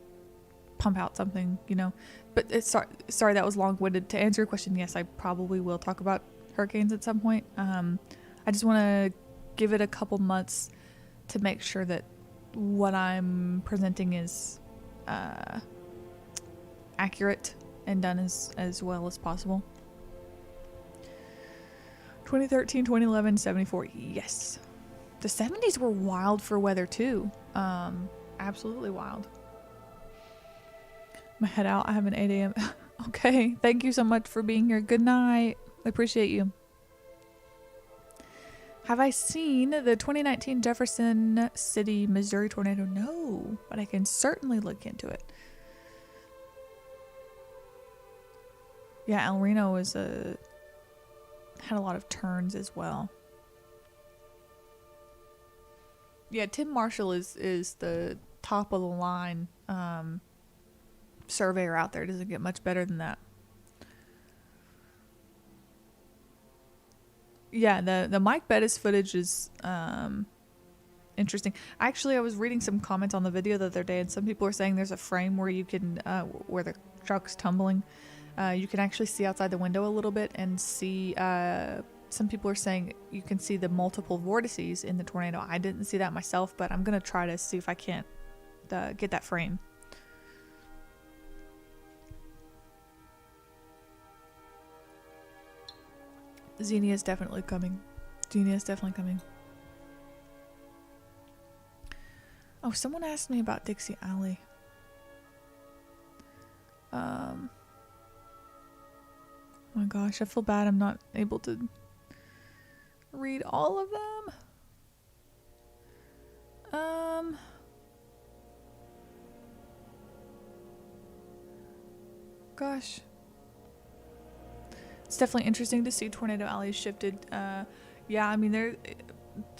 pump out something, you know. But it's sorry that was long-winded. To answer your question, yes, I probably will talk about hurricanes at some point. I just want to give it a couple months to make sure that what I'm presenting is accurate and done as well as possible. 2013, 2011, 74. Yes. The 70s were wild for weather too. Absolutely wild. My head out. I have an 8 a.m. Okay. Thank you so much for being here. Good night. I appreciate you. Have I seen the 2019 Jefferson City, Missouri tornado? No, but I can certainly look into it. Yeah, El Reno had a lot of turns as well. Yeah, Tim Marshall is the top of the line surveyor out there. It doesn't get much better than that. Yeah, the Mike Bettis footage is interesting. Actually, I was reading some comments on the video the other day, and some people are saying there's a frame where you can, where the truck's tumbling, you can actually see outside the window a little bit and see, some people are saying you can see the multiple vortices in the tornado. I didn't see that myself, but I'm going to try to see if I can't get that frame. Xenia is definitely coming. Xenia is definitely coming. Oh, someone asked me about Dixie Alley. Oh my gosh, I feel bad I'm not able to read all of them. Gosh. It's definitely interesting to see Tornado Alley shifted. Yeah, I mean, the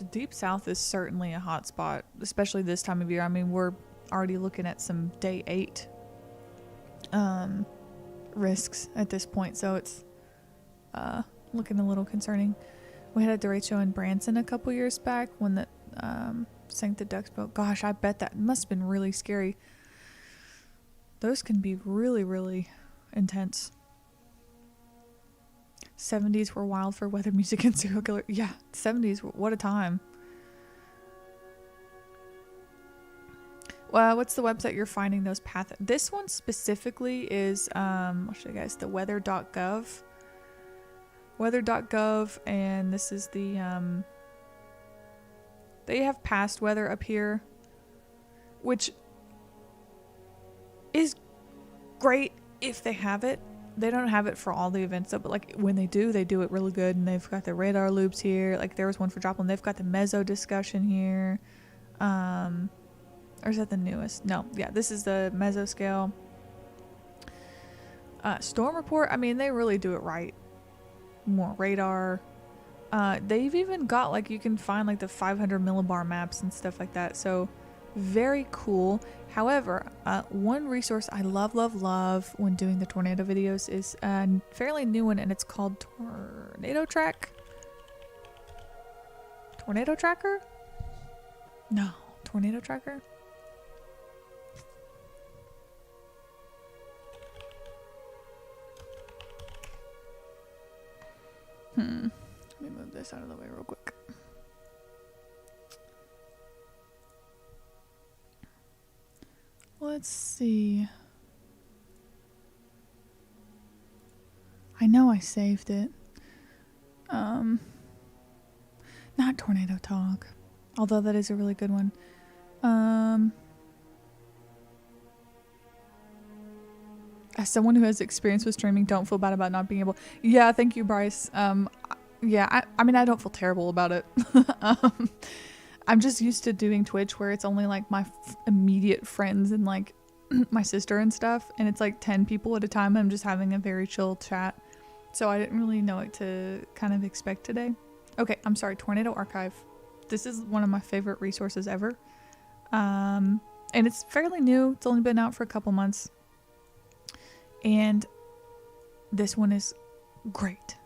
Deep South is certainly a hot spot, especially this time of year. I mean, we're already looking at some day 8 risks at this point, so it's looking a little concerning. We had a derecho in Branson a couple years back when that sank the Ducks boat. Gosh, I bet that must have been really scary. Those can be really, really intense. 70s were wild for weather, music, and serial killer. Yeah, 70s, what a time. Well, what's the website you're finding those paths? This one specifically is, I'll show you guys, the weather.gov. Weather.gov, and this is the, they have past weather up here, which is great if they have it. They don't have it for all the events though, but like when they do it really good, and they've got the radar loops here. Like there was one for Joplin. They've got the meso discussion here. Or is that the newest? No, yeah, this is the mesoscale. Storm report, I mean, they really do it right. More radar. They've even got, like, you can find like the 500 millibar maps and stuff like that. So very cool. However, one resource I love when doing the tornado videos is a fairly new one, and it's called Tornado Track. Tornado Tracker? No, Tornado Tracker? Let me move this out of the way real quick. Let's see. I know I saved it. Not Tornado Talk, although that is a really good one. As someone who has experience with streaming, don't feel bad about not being able. Yeah, thank you, Bryce. Yeah, I mean, I don't feel terrible about it. I'm just used to doing Twitch where it's only like my immediate friends and like my sister and stuff, and it's like 10 people at a time. I'm just having a very chill chat, so I didn't really know what to kind of expect today. Okay, I'm sorry. Tornado Archive. This is one of my favorite resources ever, and it's fairly new. It's only been out for a couple months. And this one is Great.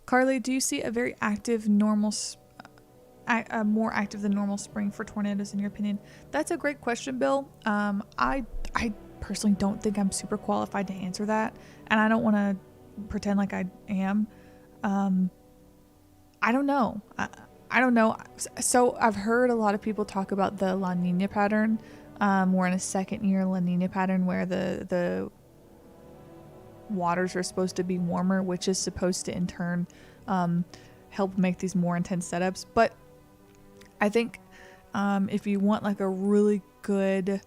Carly, do you see a very active more active than normal spring for tornadoes in your opinion? That's a great question, Bill. I personally don't think I'm super qualified to answer that, and I don't want to pretend like I am. I don't know. I don't know. So I've heard a lot of people talk about the La Nina pattern. We're in a second year La Nina pattern where the waters are supposed to be warmer, which is supposed to in turn help make these more intense setups. But I think if you want like a really good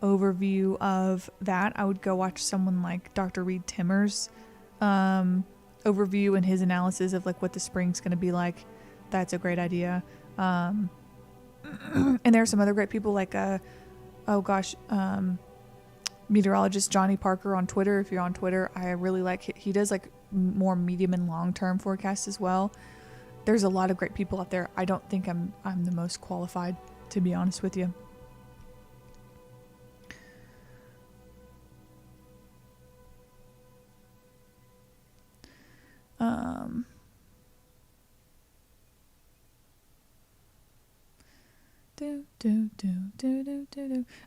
overview of that, I would go watch someone like Dr. Reed Timmer's overview and his analysis of like what the spring's going to be like. That's a great idea. And there are some other great people like meteorologist Johnny Parker on Twitter. If you're on Twitter, I really like he does like more medium and long term forecasts as well. There's a lot of great people out there. I don't think I'm the most qualified, to be honest with you.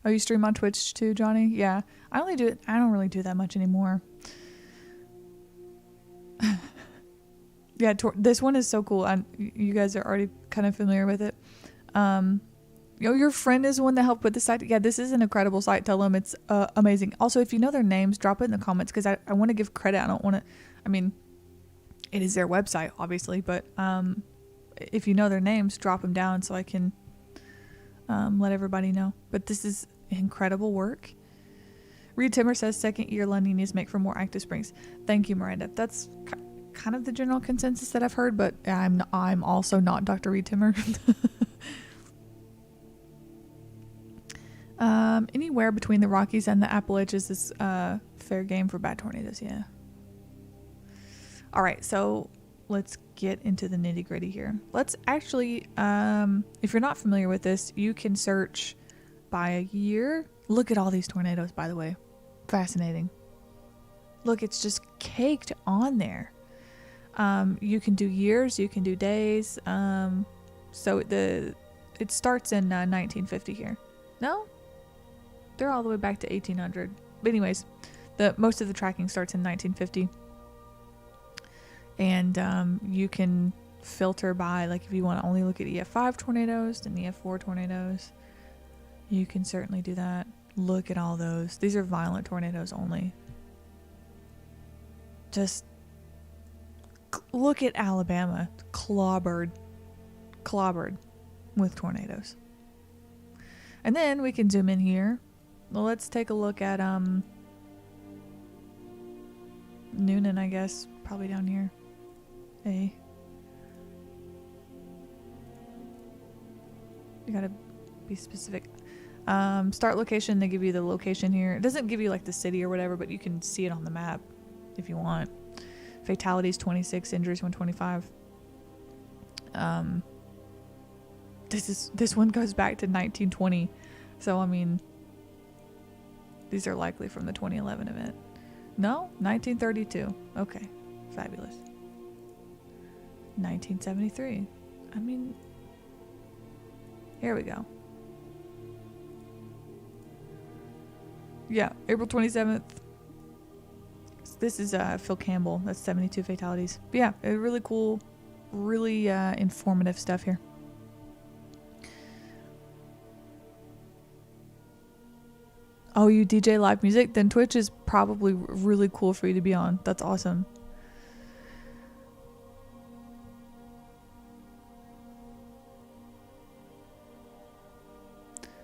Oh, you stream on Twitch too, Johnny? Yeah. I don't really do that much anymore. Yeah, this one is so cool. You guys are already kind of familiar with it. Your friend is the one that helped put the site. Yeah, this is an incredible site. Tell them it's amazing. Also, if you know their names, drop it in the comments because I want to give credit. I don't want to. I mean, it is their website, obviously, but if you know their names, drop them down so I can let everybody know. But this is incredible work. Reed Timmer says second year La Ninas make for more active springs. Thank you, Miranda. That's kind of the general consensus that I've heard, but I'm also not Dr. Reed Timmer. Anywhere between the Rockies and the Appalachians is fair game for bad tornadoes. Yeah. All right, so let's get into the nitty gritty here. Let's actually, if you're not familiar with this, you can search by a year. Look at all these tornadoes, by the way. Fascinating. Look, it's just caked on there. You can do years, you can do days. So it starts in 1950 here. No? They're all the way back to 1800. But anyways, most of the tracking starts in 1950. And you can filter by, like, if you want to only look at EF5 tornadoes and EF4 tornadoes, you can certainly do that. Look at all those. These are violent tornadoes only. Just look at Alabama, clobbered with tornadoes. And then we can zoom in here. Well, let's take a look at Noonan, I guess, probably down here. Hey, you gotta be specific. Start location, they give you the location here. It doesn't give you like the city or whatever, but you can see it on the map if you want. Fatalities 26, injuries 125. This one goes back to 1920, so I mean, these are likely from the 2011 event. No, 1932. Okay, fabulous. 1973. I mean, here we go. Yeah, April 27th. This is Phil Campbell. That's 72 fatalities. But yeah, really cool, really informative stuff here. Oh, you DJ live music? Then Twitch is probably really cool for you to be on. That's awesome.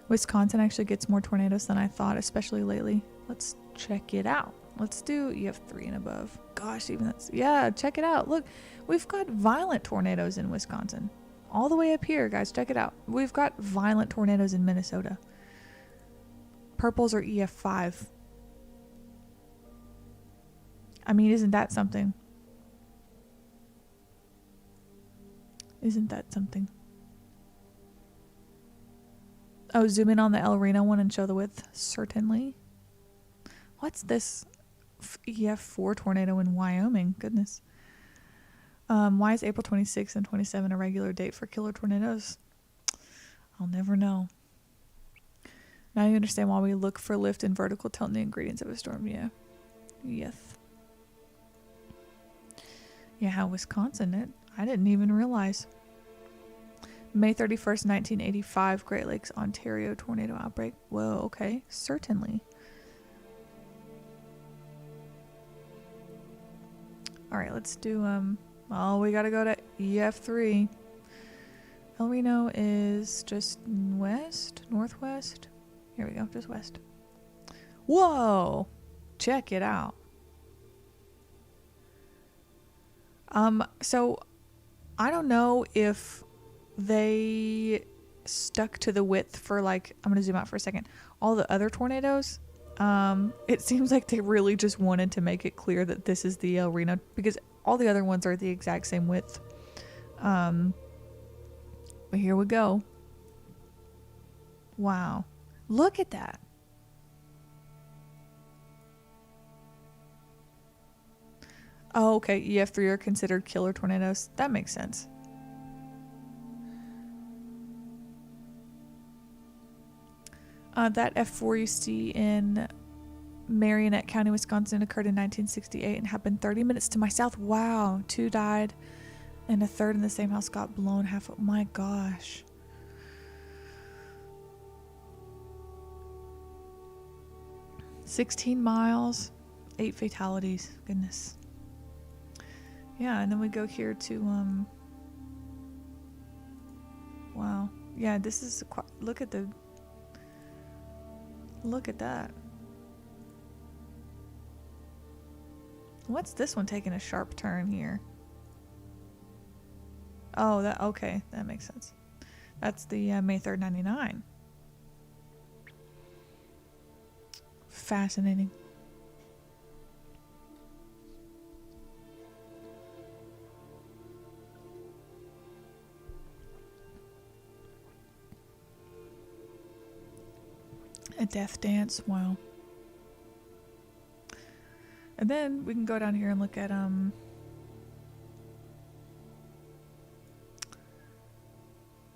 Wisconsin actually gets more tornadoes than I thought, especially lately. Let's check it out. Let's do EF3 and above. Gosh, even that's... Yeah, check it out. Look, we've got violent tornadoes in Wisconsin. All the way up here, guys. Check it out. We've got violent tornadoes in Minnesota. Purples are EF5. I mean, isn't that something? Isn't that something? Oh, zoom in on the El Reno one and show the width. Certainly. What's this EF4 tornado in Wyoming? Goodness. Why is April 26 and 27 a regular date for killer tornadoes? I'll never know. Now you understand why we look for lift and vertical tilt in the ingredients of a storm. Yeah. Yes. Yeah, how Wisconsin, I didn't even realize. May 31st, 1985, Great Lakes, Ontario tornado outbreak. Whoa, okay. Certainly. Alright, let's do, we gotta go to EF3. El Reno is just west? Northwest? Here we go, just west. Whoa! Check it out. So, I don't know if they stuck to the width for like, I'm gonna zoom out for a second, all the other tornadoes. It seems like they really just wanted to make it clear that this is the El Reno, because all the other ones are the exact same width. But here we go. Wow. Look at that. Oh, okay. EF3 are considered killer tornadoes. That makes sense. That F4 you see in Marionette County, Wisconsin occurred in 1968 and happened 30 minutes to my south. Wow. 2 died and a third in the same house got blown half. My gosh. $16 miles, 8 fatalities. Goodness. Yeah, and then we go here to, wow. Yeah, this is, look at that. What's this one taking a sharp turn here? Oh, okay, that makes sense. That's the May 3rd, 99. Fascinating. A death dance, wow. And then we can go down here and look at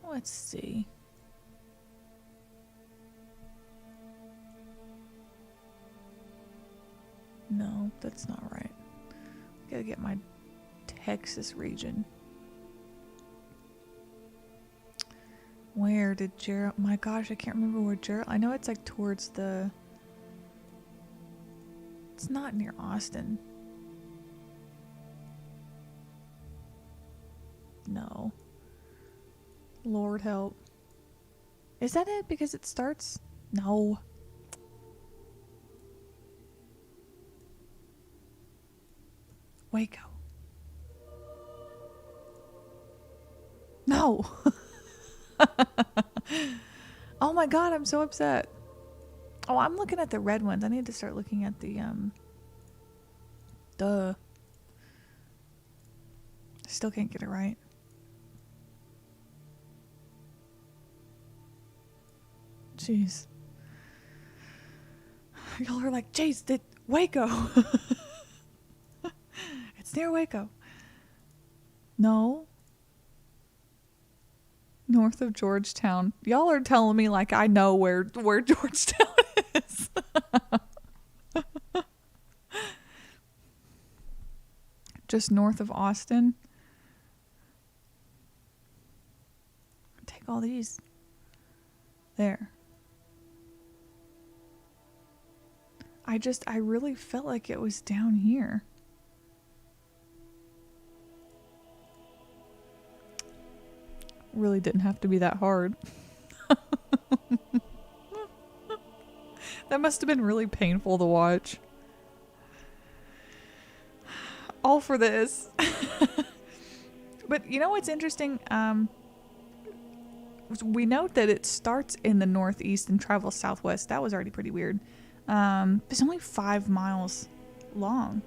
let's see. No, that's not right. Gotta get my Texas region. Where did Gerald? My gosh, I can't remember where Gerald. I know it's like towards the. It's not near Austin. No. Lord help. Is that it? Because it starts. No. Waco. No. Oh my god, I'm so upset. Oh, I'm looking at the red ones. I need to start looking at the duh. Still can't get it right. Jeez. Y'all are like, Jace, Waco. It's near Waco. No. North of Georgetown. Y'all are telling me like I know where Georgetown is. Just north of Austin. Take all these. There. I really felt like it was down here. Really didn't have to be that hard. That must have been really painful to watch. All for this. But you know what's interesting? We note that it starts in the northeast and travels southwest. That was already pretty weird. It's only 5 miles long.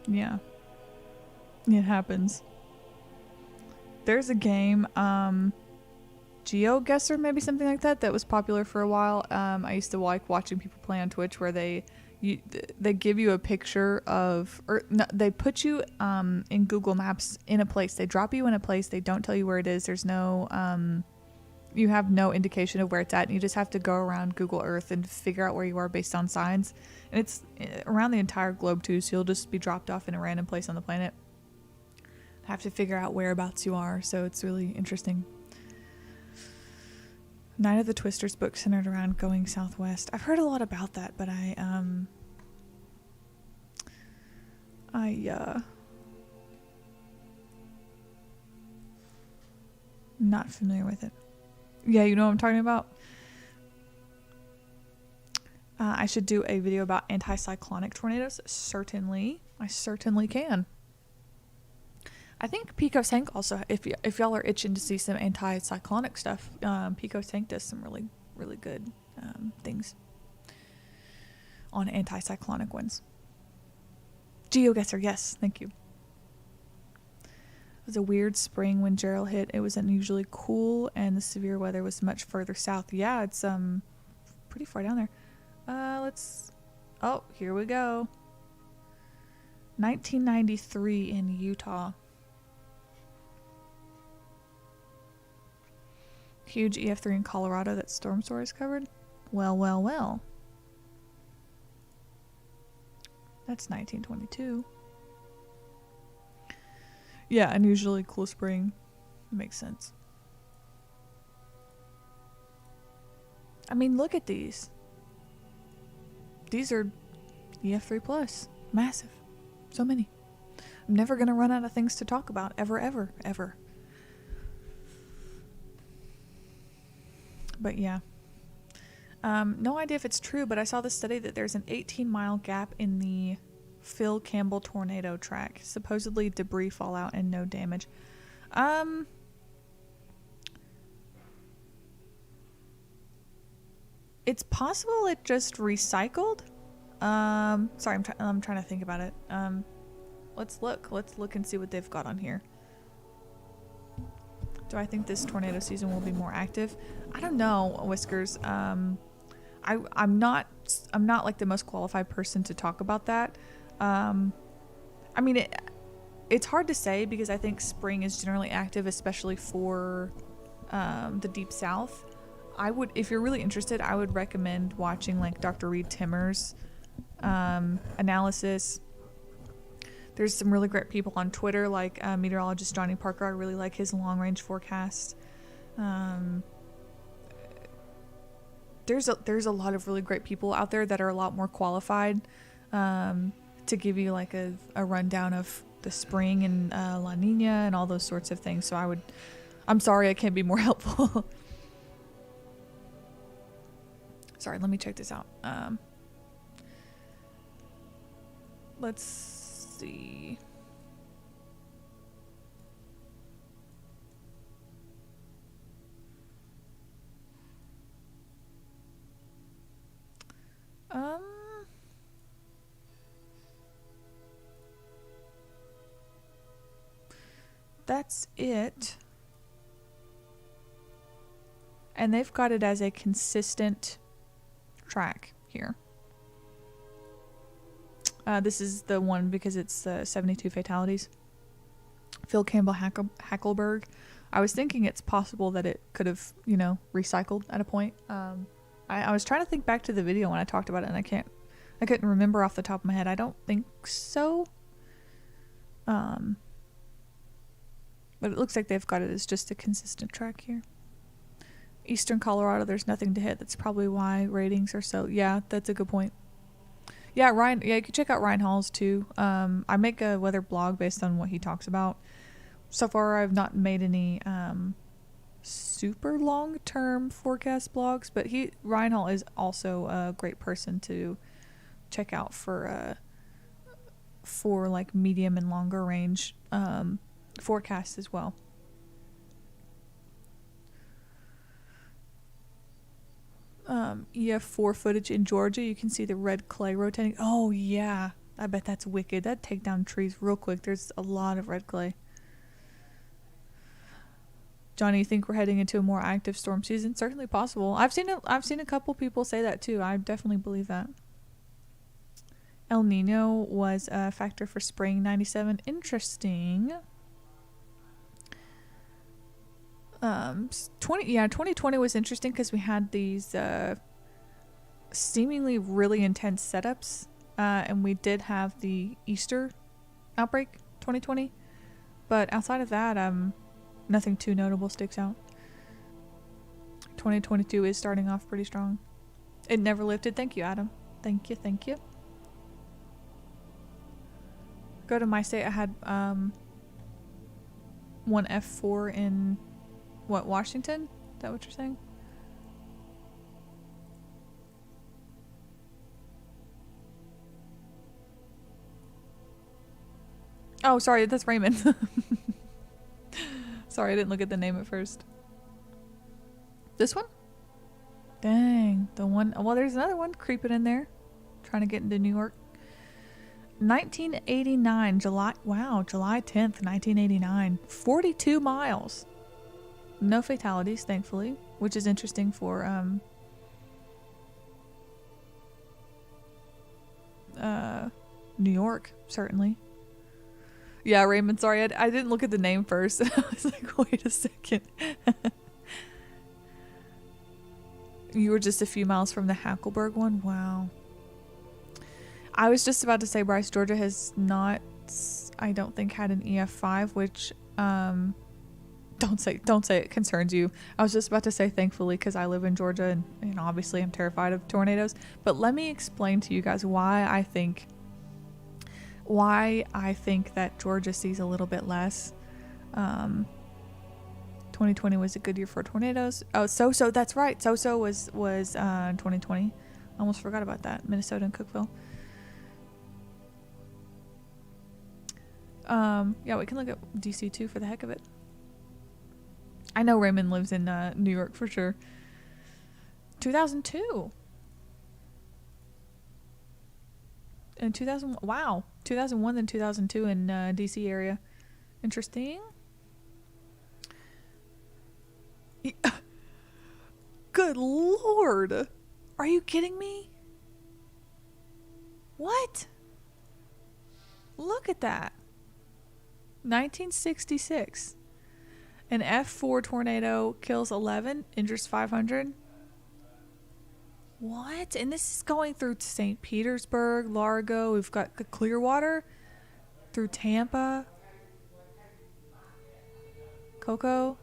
Yeah. It happens. There's a game, GeoGuessr, maybe something like that, that was popular for a while. I used to like watching people play on Twitch where they give you a picture of, or no, they put you in Google Maps in a place. They drop you in a place. They don't tell you where it is. There's no you have no indication of where it's at, and you just have to go around Google Earth and figure out where you are based on signs. And it's around the entire globe too, so you'll just be dropped off in a random place on the planet. Have to figure out whereabouts you are, so it's really interesting. Night of the Twisters book centered around going southwest. I've heard a lot about that, but not familiar with it. Yeah, you know what I'm talking about? I should do a video about anticyclonic tornadoes. Certainly. I certainly can. I think Pico's Hank also, if y'all are itching to see some anticyclonic stuff, Pico's Hank does some really, really good things on anticyclonic ones. GeoGuessr, yes, thank you. It was a weird spring when Gerald hit. It was unusually cool, and the severe weather was much further south. Yeah, it's pretty far down there. Oh, here we go. 1993 in Utah. Huge EF3 in Colorado that Storm Stories covered. Well, well, well. That's 1922. Yeah, unusually cool spring. Makes sense. I mean, look at these. These are EF3 plus. Massive. So many. I'm never going to run out of things to talk about. Ever, ever, ever. But yeah. No idea if it's true, but I saw this study that there's an 18-mile gap in the Phil Campbell tornado track. Supposedly debris fallout and no damage. It's possible it just recycled. Sorry, I'm trying to think about it. Let's look and see what they've got on here. Do I think this tornado season will be more active? I don't know, Whiskers. I'm not like the most qualified person to talk about that. I mean, it's hard to say because I think spring is generally active, especially for the Deep South. If you're really interested, I would recommend watching like Dr. Reed Timmer's analysis. There's some really great people on Twitter, like meteorologist Johnny Parker. I really like his long-range forecast. There's a lot of really great people out there that are a lot more qualified to give you like a rundown of the spring and La Nina and all those sorts of things. So I'm sorry I can't be more helpful. Sorry, let me check this out. Let's see. That's it. And they've got it as a consistent track here. This is the one because it's 72 fatalities. Phil Campbell Hackelberg. I was thinking it's possible that it could have, recycled at a point. I was trying to think back to the video when I talked about it, and I couldn't remember off the top of my head. I don't think so. But it looks like they've got it as just a consistent track here. Eastern Colorado, there's nothing to hit. That's probably why ratings are so... Yeah, that's a good point. Yeah, Ryan. Yeah, you can check out Ryan Hall's too. I make a weather blog based on what he talks about. So far, I've not made any super long-term forecast blogs, but Ryan Hall is also a great person to check out for like medium and longer range forecasts as well. EF4 footage in Georgia. You can see the red clay rotating. Oh yeah, I bet that's wicked. That'd take down trees real quick. There's a lot of red clay. Johnny, you think we're heading into a more active storm season? Certainly possible. I've seen a couple people say that too. I definitely believe that. El Nino was a factor for spring 97. Interesting. 2020 was interesting because we had these seemingly really intense setups, and we did have the Easter outbreak 2020, but outside of that, nothing too notable sticks out. 2022 is starting off pretty strong. It never lifted. Thank you, Adam. Thank you. Go to my state. I had one F4 in Washington? Is that what you're saying? Oh, sorry, that's Raymond. Sorry, I didn't look at the name at first. This one? Dang, the one. Well, there's another one creeping in there, trying to get into New York. 1989, July 10th, 1989. 42 miles. No fatalities, thankfully, which is interesting for New York, certainly. Yeah, Raymond, sorry, I didn't look at the name first. I was like, wait a second. You were just a few miles from the Hackleburg one? Wow. I was just about to say Bryce, Georgia has not, I don't think, had an EF5, which, don't say it concerns you. I was just about to say thankfully because I live in Georgia and obviously I'm terrified of tornadoes. But let me explain to you guys why I think that Georgia sees a little bit less. 2020 was a good year for tornadoes. Oh, so that's right. So was 2020. Almost forgot about that. Minnesota and Cookeville. Yeah, we can look at DC too for the heck of it. I know Raymond lives in New York for sure. 2002. In 2000, wow. 2001 then 2002 in DC area. Interesting. Good Lord. Are you kidding me? What? Look at that. 1966. An F4 tornado kills 11, injures 500. What? And this is going through St. Petersburg, Largo. We've got the Clearwater through Tampa. Coco.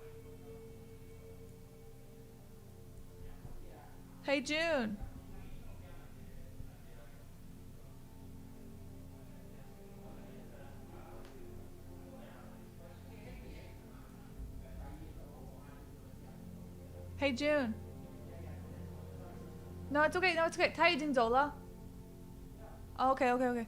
Hey, June. Hey, June. No, it's okay. 他已经走了. Oh, okay.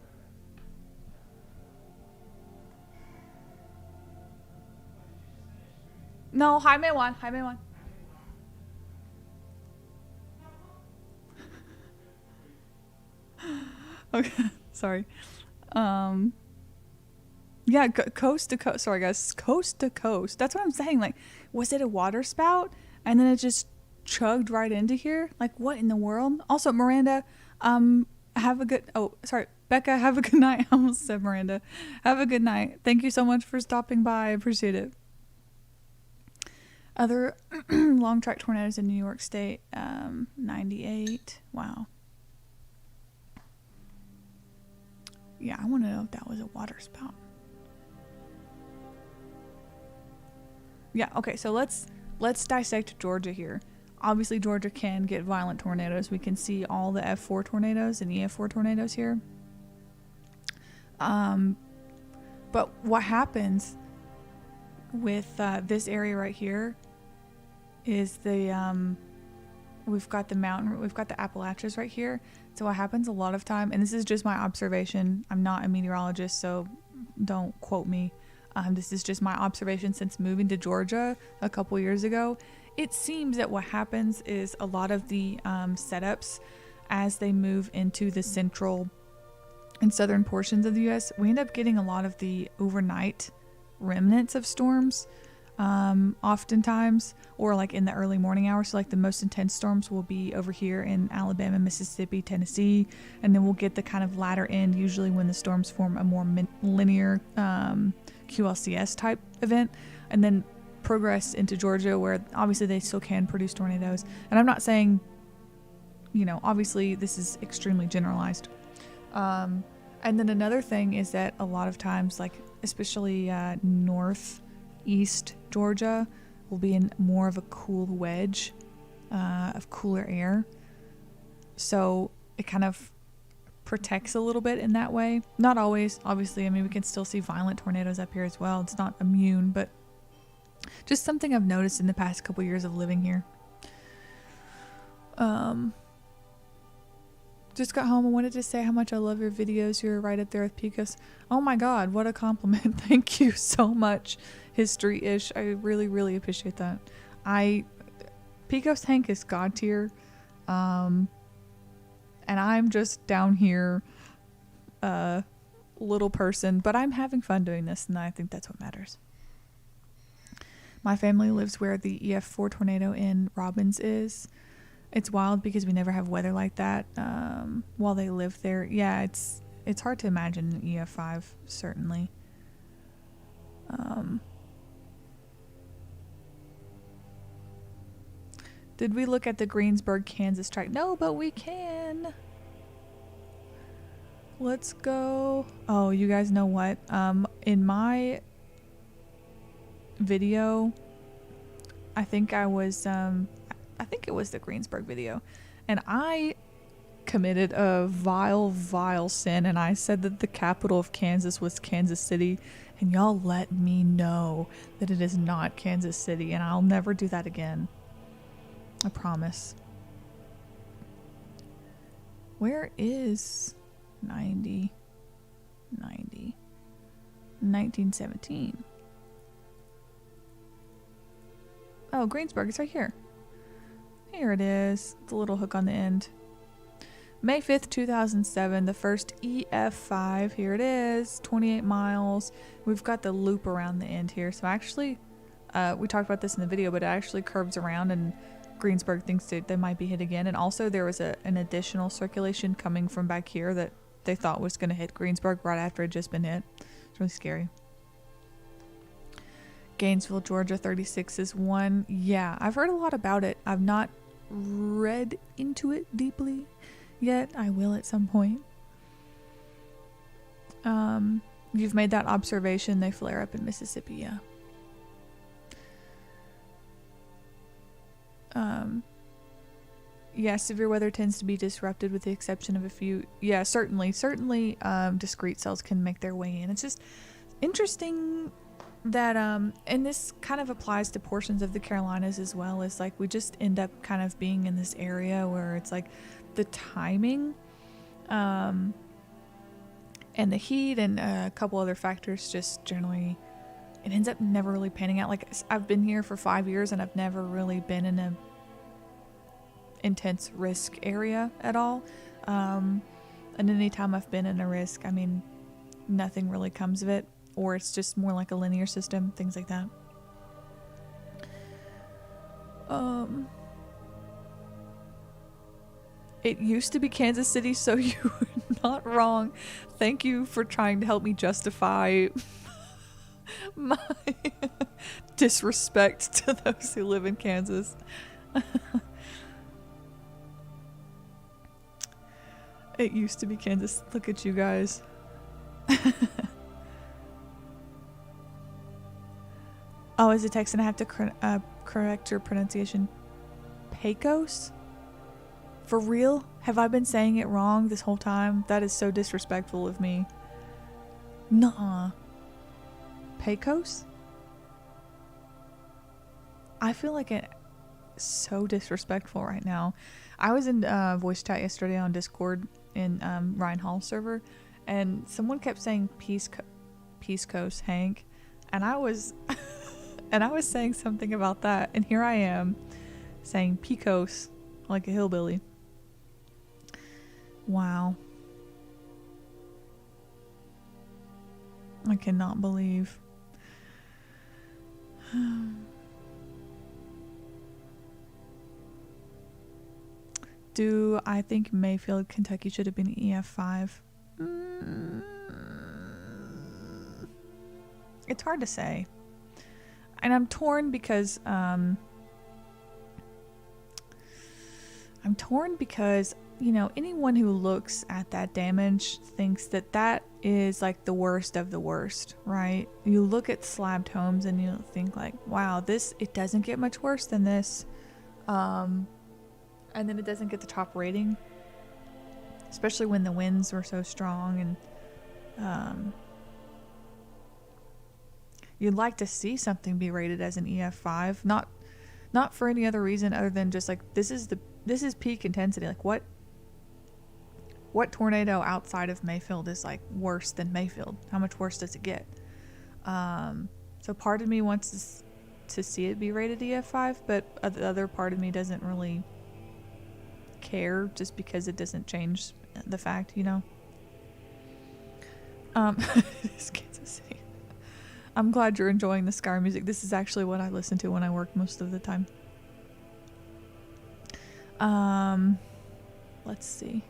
No, 还没完. Okay, sorry. Yeah, coast to coast. Sorry, guys. Coast to coast. That's what I'm saying. Like, was it a water spout? And then it just chugged right into here? Like, what in the world? Also, Miranda, have a good... Oh, sorry. Becca, have a good night. I almost said Miranda. Have a good night. Thank you so much for stopping by. I appreciate it. Other long track tornadoes in New York State. 98. Wow. Yeah, I want to know if that was a water spout. Yeah, okay, so let's dissect Georgia here. Obviously, Georgia can get violent tornadoes. We can see all the F4 tornadoes and EF4 tornadoes here. But what happens with this area right here is we've got the mountain, we've got the Appalachians right here. So what happens a lot of time, and this is just my observation, I'm not a meteorologist, so don't quote me. This is just my observation since moving to Georgia a couple years ago. It seems that what happens is a lot of the setups as they move into the central and southern portions of the U.S., we end up getting a lot of the overnight remnants of storms. oftentimes, or like in the early morning hours. So like the most intense storms will be over here in Alabama, Mississippi, Tennessee, and then we'll get the kind of latter end usually when the storms form a more linear QLCS type event, and then progress into Georgia, where obviously they still can produce tornadoes. And I'm not saying, obviously this is extremely generalized. And then another thing is that a lot of times, like especially northeast Georgia will be in more of a cool wedge of cooler air. So it kind of protects a little bit in that way. Not always, obviously. I mean, we can still see violent tornadoes up here as well. It's not immune, but just something I've noticed in the past couple years of living here. Just got home. I wanted to say how much I love your videos. You're right up there with Picos. Oh my God, what a compliment. Thank you so much, History-ish. I really, really appreciate that. Picos Hank is God tier. And I'm just down here, little person, but I'm having fun doing this, and I think that's what matters. My family lives where the EF4 tornado in Robbins is. It's wild because we never have weather like that while they live there. Yeah, it's hard to imagine an EF5, certainly. Did we look at the Greensburg, Kansas strike? No, but we can. Let's go. Oh, you guys know what? In my video, I think it was the Greensburg video, and I committed a vile sin, and I said that the capital of Kansas was Kansas City, and y'all let me know that it is not Kansas City, and I'll never do that again. I promise. Where is 1917? Oh, Greensburg, it's right here. Here it is. The little hook on the end. May 5th, 2007, the first EF5. Here it is, 28 miles. We've got the loop around the end here. So actually, we talked about this in the video, but it actually curves around, and Greensburg thinks that they might be hit again. And also there was an additional circulation coming from back here that they thought was going to hit Greensburg right after it had just been hit. It's really scary. Gainesville, Georgia, 36 is 1. Yeah, I've heard a lot about it. I've not read into it deeply yet. I will at some point. You've made that observation. They flare up in Mississippi, yeah. Yeah, severe weather tends to be disrupted with the exception of a few. Yeah, certainly, discrete cells can make their way in. It's just interesting that, and this kind of applies to portions of the Carolinas as well, is like we just end up kind of being in this area where it's like the timing, and the heat and a couple other factors just generally, it ends up never really panning out. Like I've been here for 5 years and I've never really been in a intense risk area at all. And anytime I've been in a risk, I mean, nothing really comes of it, or it's just more like a linear system, things like that. It used to be Kansas City, so you were not wrong. Thank you for trying to help me justify my disrespect to those who live in Kansas. It used to be Kansas. Look at you guys. Oh, as a Texan, I have to correct your pronunciation. Pecos? For real? Have I been saying it wrong this whole time? That is so disrespectful of me. Nuh-uh. Pecos? I feel like it's so disrespectful right now. I was in voice chat yesterday on Discord in Ryan Hall's server, and someone kept saying Peace Coast, Hank, and I was saying something about that, and here I am saying Pecos like a hillbilly. Wow. I cannot believe. Do I think Mayfield, Kentucky should have been EF5? It's hard to say. And I'm torn because you know, anyone who looks at that damage thinks that that is like the worst of the worst, right? You look at slabbed homes and you think like, wow, it doesn't get much worse than this. And then it doesn't get the top rating, especially when the winds were so strong. And you'd like to see something be rated as an EF5, not for any other reason other than just like this is peak intensity. Like what tornado outside of Mayfield is like worse than Mayfield? How much worse does it get? So part of me wants to see it be rated EF5, but the other part of me doesn't really care just because it doesn't change the fact, you know. It's Kansas City. I'm glad you're enjoying the Scar music. This is actually what I listen to when I work most of the time. Let's see.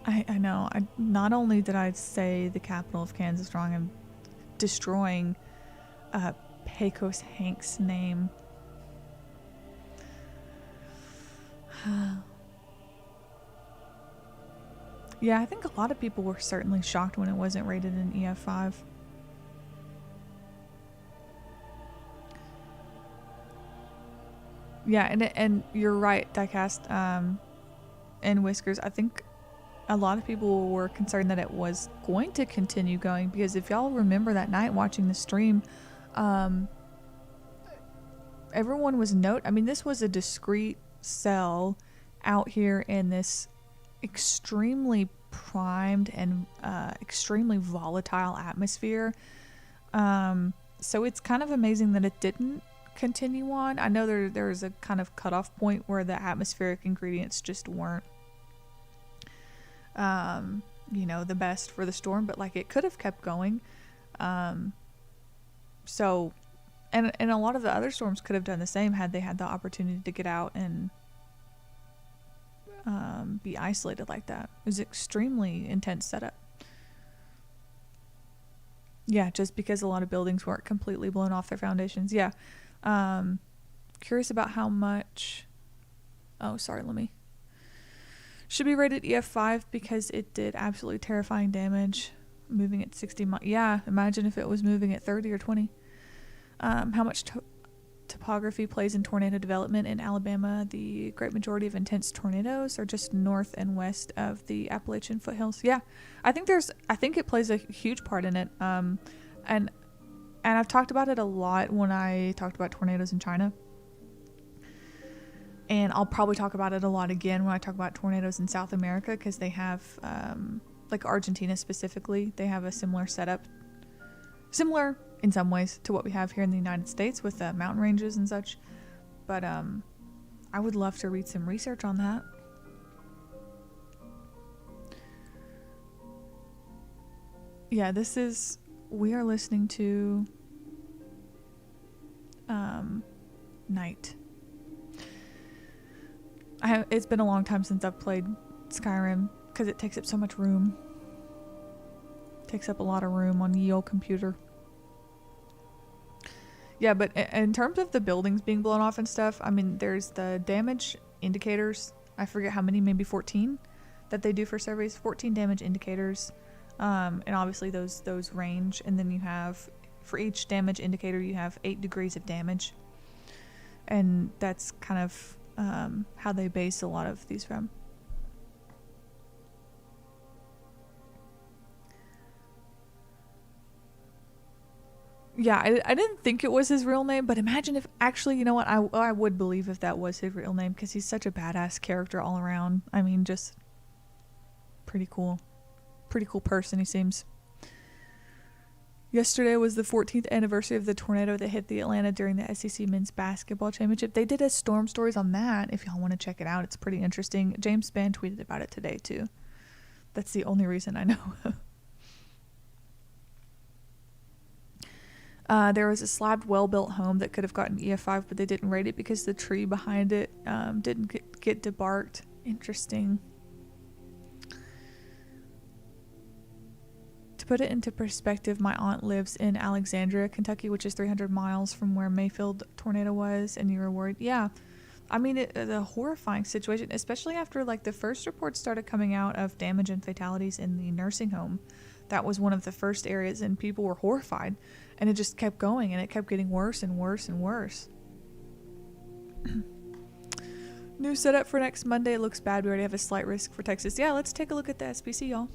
I know. Not only did I say the capital of Kansas wrong, I'm destroying Pecos Hank's name. Yeah, I think a lot of people were certainly shocked when it wasn't rated an EF5. Yeah, and you're right, Diecast, and Whiskers. I think a lot of people were concerned that it was going to continue going, because if y'all remember that night watching the stream, everyone was I mean, this was a discrete cell out here in this extremely primed and extremely volatile atmosphere. So it's kind of amazing that it didn't continue on. I know there's a kind of cutoff point where the atmospheric ingredients just weren't you know, the best for the storm, but like it could have kept going. So and a lot of the other storms could have done the same had they had the opportunity to get out and be isolated like that. It was extremely intense setup. Yeah, just because a lot of buildings weren't completely blown off their foundations. Yeah. Curious about how much... Oh, sorry, should be rated EF5 because it did absolutely terrifying damage moving at 60 miles. Yeah, imagine if it was moving at 30 or 20. How much topography plays in tornado development in Alabama? The great majority of intense tornadoes are just north and west of the Appalachian foothills. Yeah, I think it plays a huge part in it. And I've talked about it a lot when I talked about tornadoes in China. And I'll probably talk about it a lot again when I talk about tornadoes in South America, because they have, like Argentina specifically, they have a similar setup. Similar in some ways to what we have here in the United States with the mountain ranges and such. But I would love to read some research on that. Yeah, we are listening to Night. It's been a long time since I've played Skyrim because it takes up so much room. It takes up a lot of room on ye old computer. Yeah, but in terms of the buildings being blown off and stuff, I mean, there's the damage indicators. I forget how many, maybe 14 that they do for surveys. 14 damage indicators. And obviously those range. And then you have, for each damage indicator, you have 8 degrees of damage. And that's kind of how they base a lot of these from. Yeah, I didn't think it was his real name, but imagine if actually, you know what, I would believe if that was his real name, because he's such a badass character all around. I mean, just pretty cool person he seems. Yesterday was the 14th anniversary of the tornado that hit the Atlanta during the SEC Men's Basketball Championship. They did a storm stories on that. If y'all want to check it out, it's pretty interesting. James Spann tweeted about it today too. That's the only reason I know. There was a slabbed, well-built home that could have gotten EF5, but they didn't rate it because the tree behind it didn't get debarked. Interesting. To put it into perspective, my aunt lives in Alexandria, Kentucky, which is 300 miles from where Mayfield tornado was, and you were worried. Yeah, I mean, the horrifying situation, especially after like the first reports started coming out of damage and fatalities in the nursing home. That was one of the first areas, and people were horrified, and it just kept going, and it kept getting worse and worse and worse. New setup for next Monday. Looks bad. We already have a slight risk for Texas. Yeah, let's take a look at the SPC, y'all.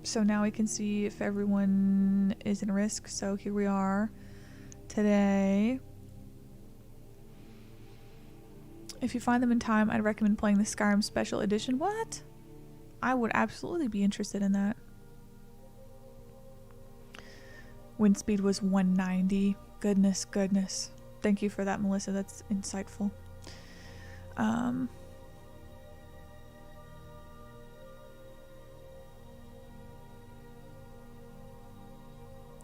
So now we can see if everyone is in risk. So here we are today. If you find them in time, I'd recommend playing the Skyrim Special Edition. What? I would absolutely be interested in that. Wind speed was 190. Goodness. Thank you for that, Melissa. That's insightful.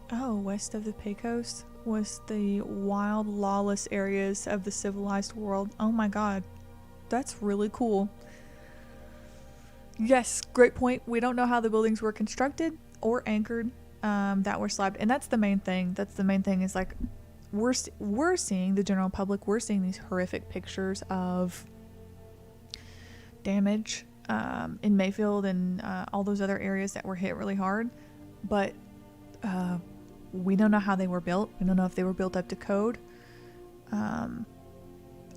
Oh, west of the Pecos was the wild, lawless areas of the civilized world. Oh my god. That's really cool. Yes, great point. We don't know how the buildings were constructed or anchored that were slabbed. And that's the main thing. Is like we're seeing, the general public, we're seeing these horrific pictures of damage in Mayfield and all those other areas that were hit really hard. But we don't know how they were built. We don't know if they were built up to code. And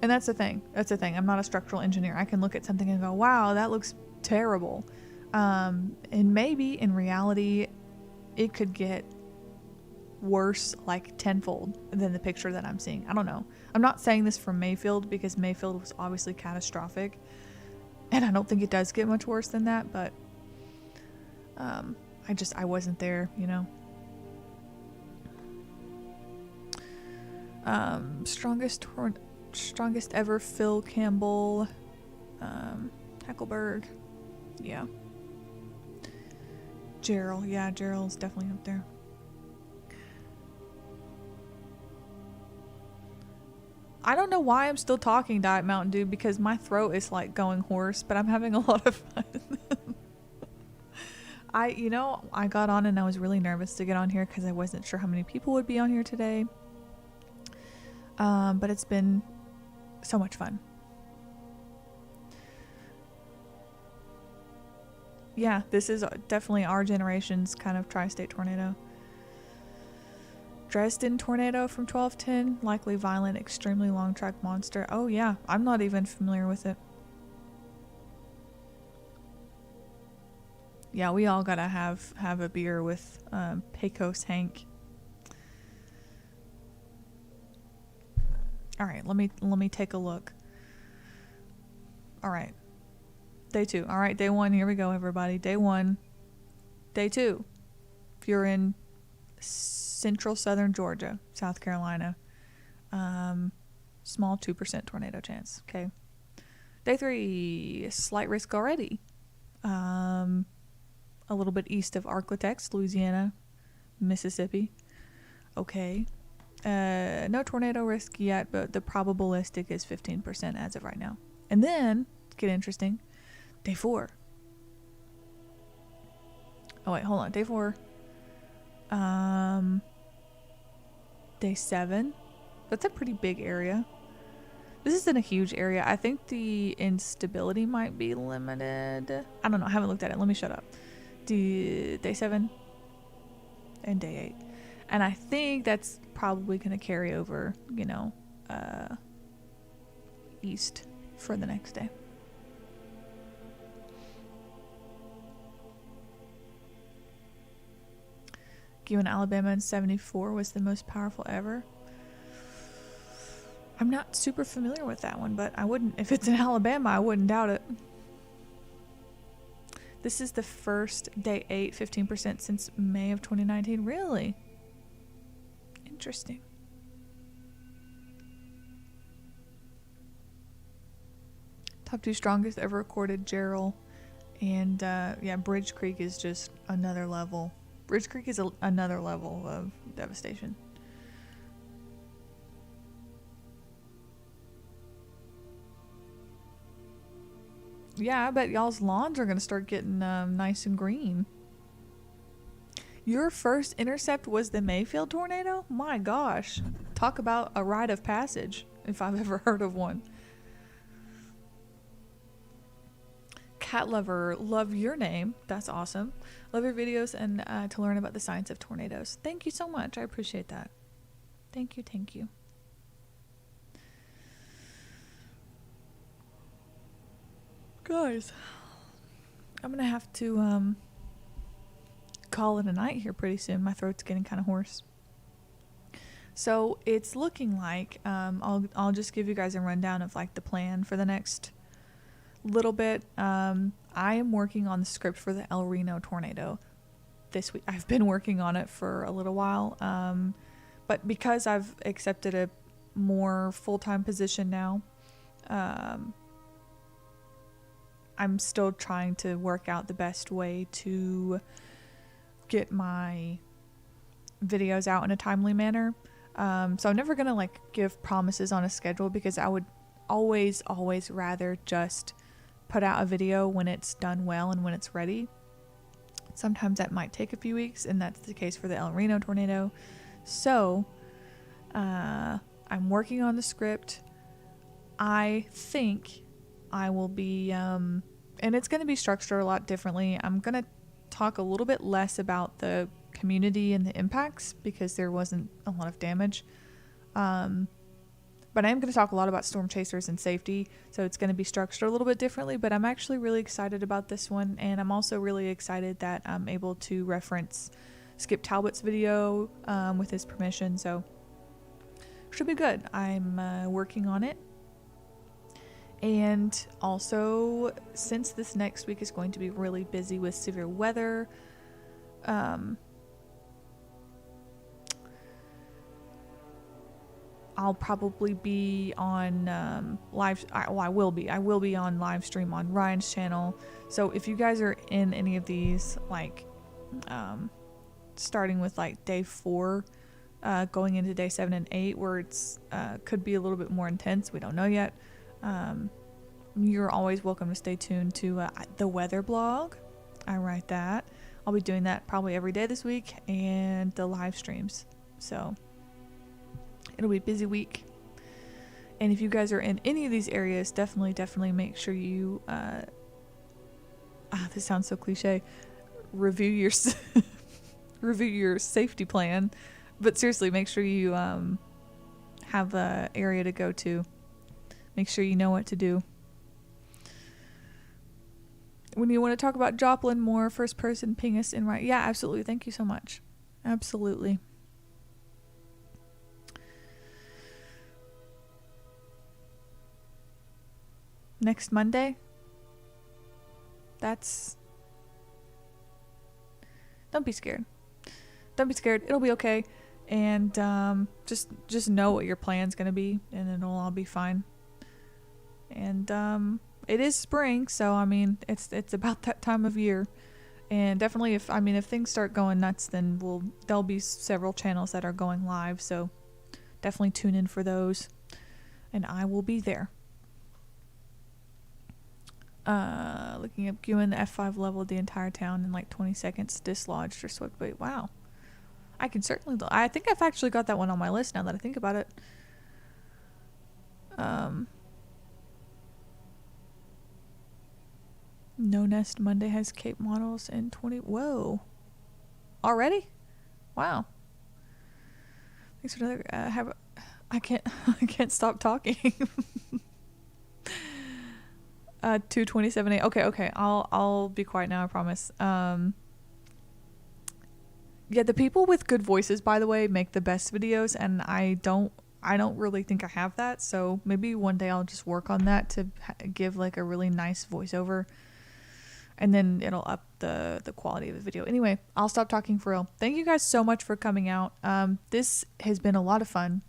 that's the thing. I'm not a structural engineer. I can look at something and go, wow, that looks terrible. And maybe in reality, it could get worse, like tenfold than the picture that I'm seeing. I don't know. I'm not saying this from Mayfield because Mayfield was obviously catastrophic. And I don't think it does get much worse than that, but I wasn't there, you know. Strongest ever, Phil Campbell, Heckelberg, yeah. Gerald's definitely up there. I don't know why I'm still talking Diet Mountain Dew, because my throat is like going hoarse, but I'm having a lot of fun. I got on and I was really nervous to get on here because I wasn't sure how many people would be on here today. But it's been so much fun. Yeah, this is definitely our generation's kind of tri-state tornado. Dresden tornado from 1210, likely violent, extremely long track monster. Oh yeah, I'm not even familiar with it. Yeah, we all gotta have a beer with Pecos Hank. All right, let me take a look. All right, day 2. All right, day 1. Here we go, everybody. Day 1, day 2. If you're in central southern Georgia, South Carolina, small 2% tornado chance. Okay. Day 3, slight risk already. A little bit east of Arklatex, Louisiana, Mississippi. Okay. No tornado risk yet, but the probabilistic is 15% as of right now. And then, get interesting, day 4. Oh wait, hold on. Day 4. Day 7. That's a pretty big area. This isn't a huge area. I think the instability might be limited. I don't know. I haven't looked at it. Let me shut up. Day 7 and day 8. And I think that's probably going to carry over, east for the next day. In Alabama in 74 was the most powerful ever. I'm not super familiar with that one, but I wouldn't, if it's in Alabama, I wouldn't doubt it. This is the first day 8, 15% since May of 2019. Really? Interesting. Top 2 strongest ever recorded, Gerald And yeah, Bridge Creek is just another level. Bridge Creek is another level of devastation. Yeah, I bet y'all's lawns are going to start getting nice and green. Your first intercept was the Mayfield tornado? My gosh. Talk about a rite of passage, if I've ever heard of one. Cat lover, love your name. That's awesome. Love your videos and to learn about the science of tornadoes. Thank you so much. I appreciate that. Thank you, thank you. Guys, I'm gonna have to call it a night here pretty soon. My throat's getting kind of hoarse. So it's looking like I'll just give you guys a rundown of like the plan for the next little bit. I am working on the script for the El Reno tornado this week. I've been working on it for a little while, but because I've accepted a more full-time position now, I'm still trying to work out the best way to get my videos out in a timely manner. So I'm never gonna like give promises on a schedule, because I would always rather just put out a video when it's done well and when it's ready. Sometimes that might take a few weeks, and that's the case for the El Reno tornado. So I'm working on the script. I think I will be and it's going to be structured a lot differently. I'm going to talk a little bit less about the community and the impacts, because there wasn't a lot of damage. But I am going to talk a lot about storm chasers and safety, so it's going to be structured a little bit differently, but I'm actually really excited about this one, and I'm also really excited that I'm able to reference Skip Talbot's video with his permission, so should be good. I'm working on it. And also, since this next week is going to be really busy with severe weather, I'll probably be on I will be on Livestream on Ryan's channel. So if you guys are in any of these, like starting with like day 4, going into day 7 and 8, where it's could be a little bit more intense, we don't know yet. You're always welcome to stay tuned to the weather blog. I write that. I'll be doing that probably every day this week, and the live streams. So it'll be a busy week. And if you guys are in any of these areas, definitely make sure you this sounds so cliche, review your review your safety plan, but seriously, make sure you have an area to go to. Make sure you know what to do. When you want to talk about Joplin more, first person, ping us in right. Yeah, absolutely. Thank you so much. Absolutely. Next Monday? Don't be scared. Don't be scared. It'll be okay. And just know what your plan's going to be, and it'll all be fine. And it is spring, so I mean it's about that time of year, and definitely if things start going nuts, then there'll be several channels that are going live, so definitely tune in for those, and I will be there. Looking up Gwen, the F5 leveled the entire town in like 20 seconds, dislodged or swept away. Wow, I think I've actually got that one on my list now that I think about it. No Nest Monday has Cape models in 20. Whoa. Already? Wow. Thanks for another. I can't stop talking. 2:27. Okay. I'll be quiet now, I promise. Yeah, the people with good voices, by the way, make the best videos, and I don't really think I have that, so maybe one day I'll just work on that to give like a really nice voiceover, and then it'll up the quality of the video. Anyway, I'll stop talking for real. Thank you guys so much for coming out. This has been a lot of fun,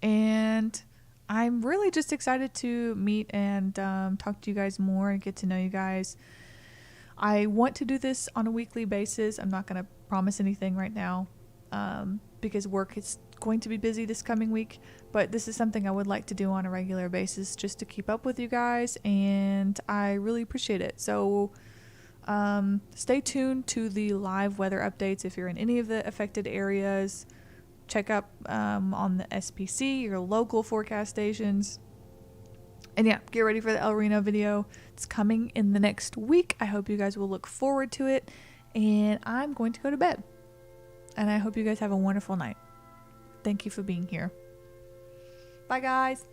and I'm really just excited to meet and talk to you guys more and get to know you guys. I want to do this on a weekly basis. I'm not going to promise anything right now because work is going to be busy this coming week. But this is something I would like to do on a regular basis just to keep up with you guys. And I really appreciate it. So stay tuned to the live weather updates if you're in any of the affected areas. Check up on the SPC, your local forecast stations. And yeah, get ready for the El Reno video. It's coming in the next week. I hope you guys will look forward to it. And I'm going to go to bed. And I hope you guys have a wonderful night. Thank you for being here. Bye, guys.